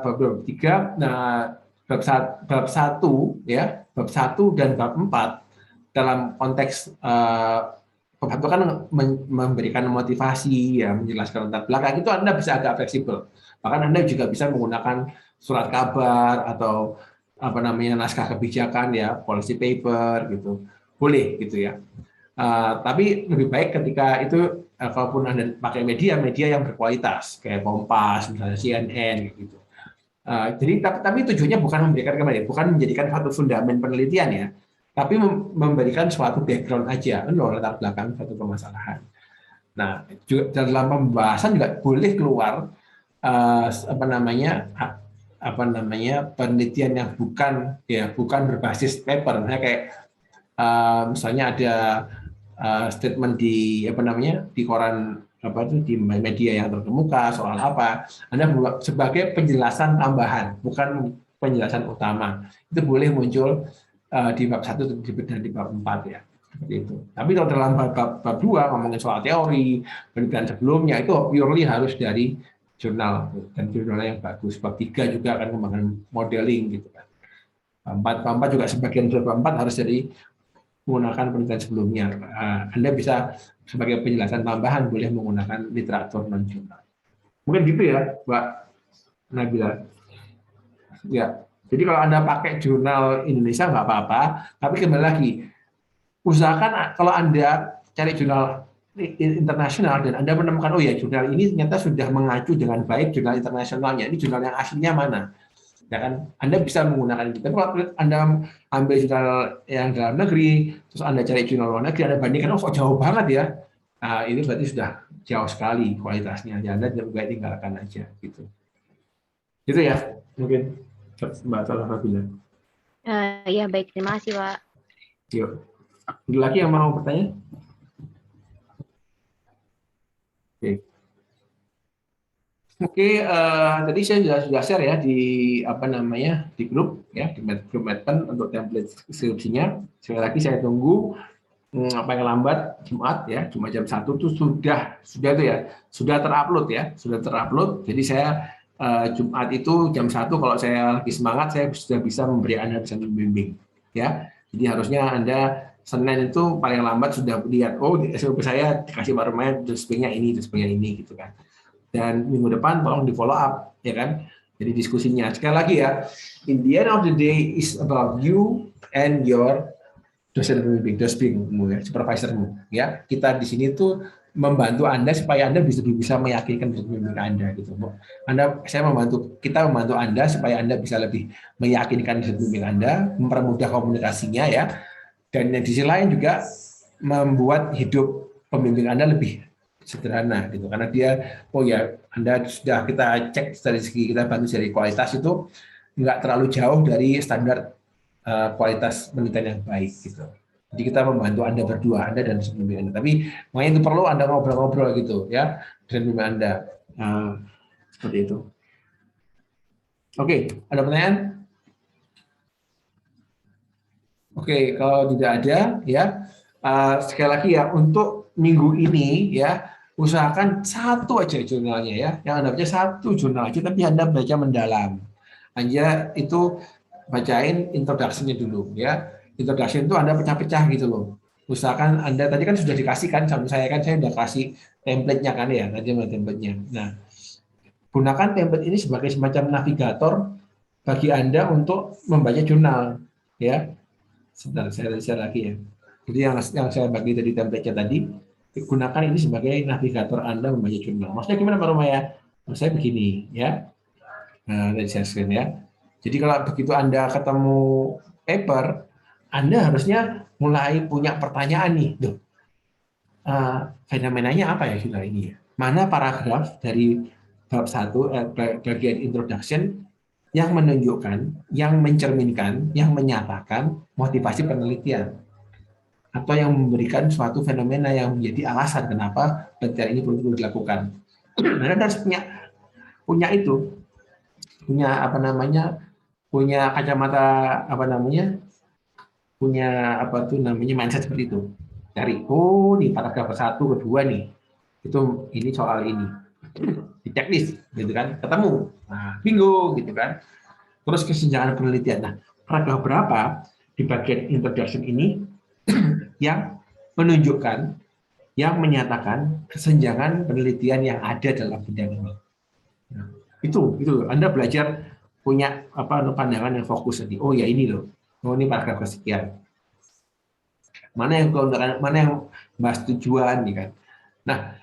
Bab 2, bab 3, nah, bab 1, ya, bab 1 dan bab 4 dalam konteks pembantu kan memberikan motivasi, ya, menjelaskan latar belakang, itu Anda bisa agak fleksibel. Bahkan Anda juga bisa menggunakan surat kabar atau naskah kebijakan, ya, policy paper gitu, boleh gitu ya. Tapi lebih baik ketika itu kalaupun Anda pakai media yang berkualitas kayak Kompas, misalnya CNN gitu. Jadi tapi tujuannya bukan memberikan bukan menjadikan suatu fundamen penelitian, ya, tapi memberikan suatu background aja, latar belakang suatu permasalahan. Nah, juga dalam pembahasan juga boleh keluar penelitian yang bukan berbasis paper, misalnya kayak misalnya ada statement di di koran di media yang terkemuka soal apa, Anda sebagai penjelasan tambahan, bukan penjelasan utama, itu boleh muncul di bab 1 dan di bab 4, ya, seperti itu. Tapi kalau dalam bab 2 ngomongin soal teori, penelitian sebelumnya, itu purely harus dari jurnal, dan jurnalnya yang bagus. Bab 3 juga akan mengembangkan modeling gitu kan. Bab 4 juga sebagian bab 4 harus dari menggunakan penelitian sebelumnya. Anda bisa sebagai penjelasan tambahan boleh menggunakan literatur non jurnal. Mungkin gitu ya, Mbak Nabila. Ya. Jadi kalau Anda pakai jurnal Indonesia nggak apa-apa, tapi kembali lagi, usahakan kalau Anda cari jurnal internasional dan Anda menemukan, oh ya, jurnal ini ternyata sudah mengacu dengan baik jurnal internasionalnya, ini jurnal yang aslinya mana, ya kan? Anda bisa menggunakan itu. Tapi kalau Anda ambil jurnal yang dalam negeri, terus Anda cari jurnal luar negeri, Anda bandingkan, oh kok jauh banget ya, nah, ini berarti sudah jauh sekali kualitasnya, jadi Anda juga tinggalkan aja gitu. Gitu ya, mungkin Mbak Salafabila. Ya, baik, terima kasih, Pak. Yuk. Ada lagi yang mau bertanya? Oke, tadi saya sudah share ya di di grup, ya, di grup Medpen untuk template skripsinya. Sekali lagi saya tunggu paling lambat Jumat, ya, Jumat jam 1 itu sudah itu ya, sudah terupload ya, sudah terupload. Jadi saya Jumat itu jam 1 kalau saya lagi semangat, saya sudah bisa memberi Anda bisa membimbing, ya. Jadi harusnya Anda Senin itu paling lambat sudah lihat, oh, di SOP saya dikasih barometer, dosbingnya ini gitu kan. Dan minggu depan tolong di follow up, ya kan. Jadi diskusinya sekali lagi ya, in the end of the day is about you and your dosen pembimbing, ya, supervisormu, ya. Kita di sini tuh membantu Anda supaya Anda bisa meyakinkan dosen pembimbing Anda gitu. Kita membantu Anda supaya Anda bisa lebih meyakinkan dosen pembimbing Anda, mempermudah komunikasinya, ya. Dan di sisi lain juga membuat hidup pembimbing Anda lebih sederhana gitu, karena dia, oh ya, Anda sudah kita cek dari segi, kita bantu dari kualitas itu nggak terlalu jauh dari standar kualitas penelitian yang baik gitu. Jadi kita membantu Anda berdua, Anda dan pembimbing Anda. Tapi makanya itu perlu Anda ngobrol-ngobrol gitu ya dengan pembimbing Anda. Seperti itu. Oke, ada pertanyaan? Oke, kalau tidak ada, ya, sekali lagi ya, untuk minggu ini ya, usahakan satu aja jurnalnya, ya, yang Anda baca satu jurnal aja, tapi Anda baca mendalam. Anda itu bacain introduction-nya dulu, ya. Introduction itu Anda pecah-pecah gitu loh. Usahakan Anda tadi kan sudah dikasihkan sama saya kan, saya sudah kasih template-nya kan ya, tadi ada template-nya. Nah, gunakan template ini sebagai semacam navigator bagi Anda untuk membaca jurnal, ya. Sebentar, saya share lagi ya. Jadi yang saya bagi dari template-nya tadi, gunakan ini sebagai navigator Anda membaca jurnal. Maksudnya gimana Pak Romaya? Maksudnya begini, ya. Nah, dari share screen ya. Jadi kalau begitu Anda ketemu paper, Anda harusnya mulai punya pertanyaan nih, loh, fenomenanya apa ya jurnal ini? Mana paragraf dari bab 1 bagian introduction yang menunjukkan, yang mencerminkan, yang menyatakan motivasi penelitian, atau yang memberikan suatu fenomena yang menjadi alasan kenapa penelitian ini perlu dilakukan. Nah, Anda harus punya itu, punya kacamata punya mindset seperti itu. Cari, oh, nih paragraf 1, kedua nih, ini soal ini. Di checklist gitu kan, ketemu, nah, bingung gitu kan. Terus kesenjangan penelitian, nah, paragraf berapa di bagian introduction ini yang menunjukkan yang menyatakan kesenjangan penelitian yang ada dalam bidang ini. Nah, itu Anda belajar punya pandangan yang fokus tadi. Oh ya ini loh. Oh ini paragraf kesekian. Mana yang keuntungan, mana yang bahas tujuan, nih kan. Nah,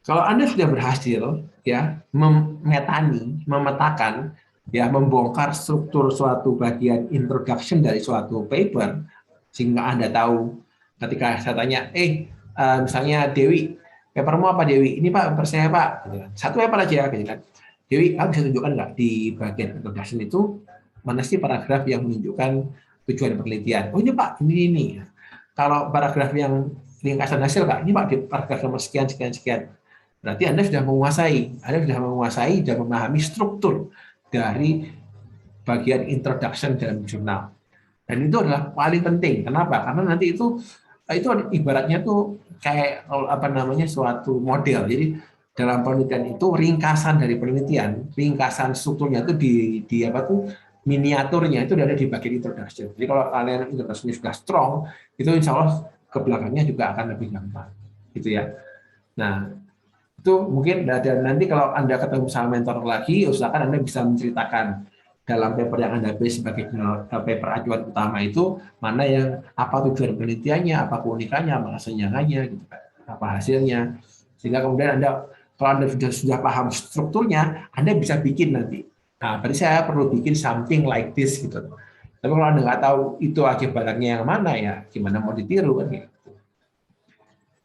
kalau Anda sudah berhasil ya memetakan, ya membongkar struktur suatu bagian introduction dari suatu paper, sehingga Anda tahu ketika saya tanya, misalnya Dewi, papermu apa Dewi? Ini Pak, paper saya Pak. Satu paper aja, gitu kan. Dewi, kamu bisa tunjukkan nggak di bagian introduction itu mana sih paragraf yang menunjukkan tujuan penelitian? Oh ini Pak, ini. Kalau paragraf yang ringkasan hasil Pak, ini Pak di paragraf nomor sekian. Berarti Anda sudah menguasai dan memahami struktur dari bagian introduction dalam jurnal. Dan itu adalah paling penting. Kenapa? Karena nanti itu ibaratnya tuh kayak suatu model. Jadi dalam penelitian itu ringkasan dari penelitian, ringkasan strukturnya itu di miniaturnya itu ada di bagian introduction. Jadi kalau kalian introduction sudah strong, itu insya Allah ke belakangnya juga akan lebih gampang, gitu ya. Nah, itu mungkin nanti kalau Anda ketemu sama mentor lagi, usahakan Anda bisa menceritakan dalam paper yang Anda pilih sebagai paper acuan utama itu mana yang apa tujuan penelitiannya, apa keunikannya, apa kesenjangannya, gitu kan, apa hasilnya, sehingga kemudian kalau Anda sudah paham strukturnya, Anda bisa bikin nanti. Nah, berarti saya perlu bikin something like this gitu. Tapi kalau Anda nggak tahu itu akibatnya yang mana, ya gimana mau ditiru kan gitu.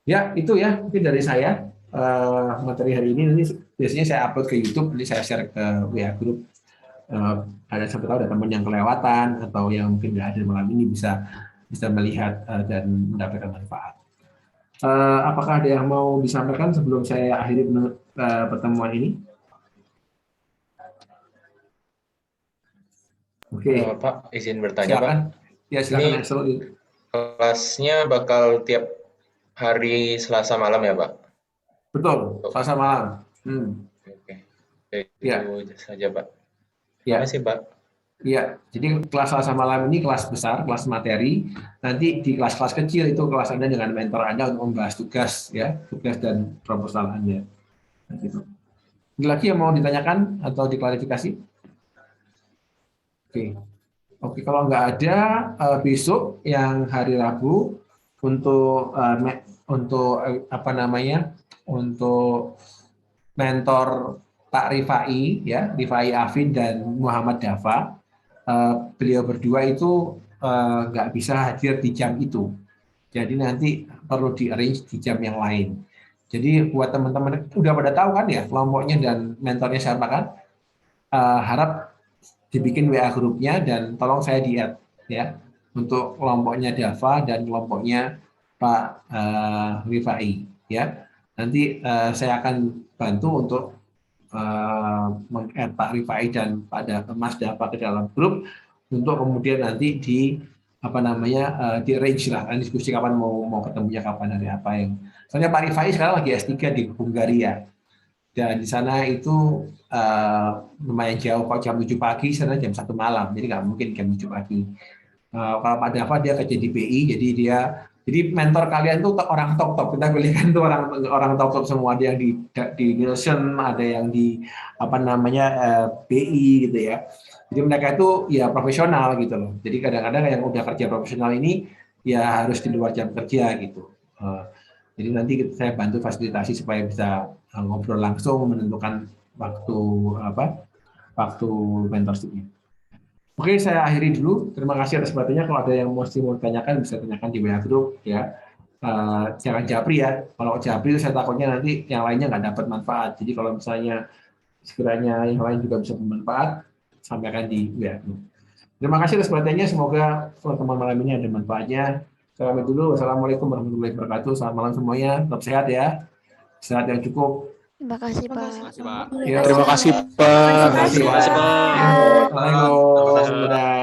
Ya, itu ya mungkin dari saya materi hari ini. Nanti biasanya saya upload ke YouTube, nanti saya share ke WA group. Ada siapa tahu ada teman yang kelewatan atau yang mungkin nggak hadir malam ini bisa melihat dan mendapatkan manfaat. Apakah ada yang mau disampaikan sebelum saya akhiri pertemuan ini? Oke. Pak, izin bertanya, silakan. Pak. Ya, silakan. Ini kelasnya bakal tiap hari Selasa malam ya, Pak? Betul, Selasa malam. Oke. Itu saja, Pak. Ya. Terima kasih, Pak. Iya, jadi kelas Selasa malam ini kelas besar, kelas materi. Nanti di kelas-kelas kecil itu kelas Anda dengan mentor Anda untuk membahas tugas dan proposal Anda. Nah, gitu. Ada lagi yang mau ditanyakan atau diklarifikasi? Oke, kalau nggak ada, besok yang hari Rabu untuk mentor Pak Rifai, ya, Rifai Afin dan Muhammad Dafa, beliau berdua itu nggak bisa hadir di jam itu. Jadi nanti perlu di-arrange di jam yang lain. Jadi buat teman-teman, udah pada tahu kan ya kelompoknya dan mentornya siapa kan? Harap dibikin WA grupnya dan tolong saya di-add ya untuk kelompoknya Dafa dan kelompoknya Pak Rifai ya. Nanti saya akan bantu untuk meng-add Pak Rifai dan Mas Dafa ke dalam grup untuk kemudian nanti di di-arrange lah, diskusi kapan mau ketemunya kapan, hari apa yang. Soalnya Pak Rifai sekarang lagi S3 di Hungaria. Dan di sana itu lumayan jauh, kalau jam 7 pagi, sana jam 1 malam, jadi nggak mungkin jam 7 pagi. Kalau Pak Dafa dia kerja di BI, jadi mentor kalian tuh orang top-top, kita pilihkan tuh orang top-top semua, ada yang di Nielsen, ada yang di BI gitu ya. Jadi mereka itu ya profesional gitu loh. Jadi kadang-kadang yang udah kerja profesional ini ya harus di luar jam kerja gitu. Jadi nanti saya bantu fasilitasi supaya bisa ngobrol langsung, menentukan waktu mentorshipnya. Oke, saya akhiri dulu. Terima kasih atas perhatiannya. Kalau ada yang mau ditanyakan, bisa tanyakan di WA Group ya. Jangan japri ya. Kalau japri saya takutnya nanti yang lainnya nggak dapat manfaat. Jadi kalau misalnya sekiranya yang lain juga bisa bermanfaat, sampaikan di WA Group. Terima kasih atas perhatiannya. Semoga teman malam ini ada manfaatnya. Saya pamit dulu. Wassalamualaikum warahmatullahi wabarakatuh. Selamat malam semuanya. Tetap sehat ya. Sehat yang cukup. Terima kasih, Pak. Terima kasih, Pak. Terima kasih, Pak. Assalamualaikum.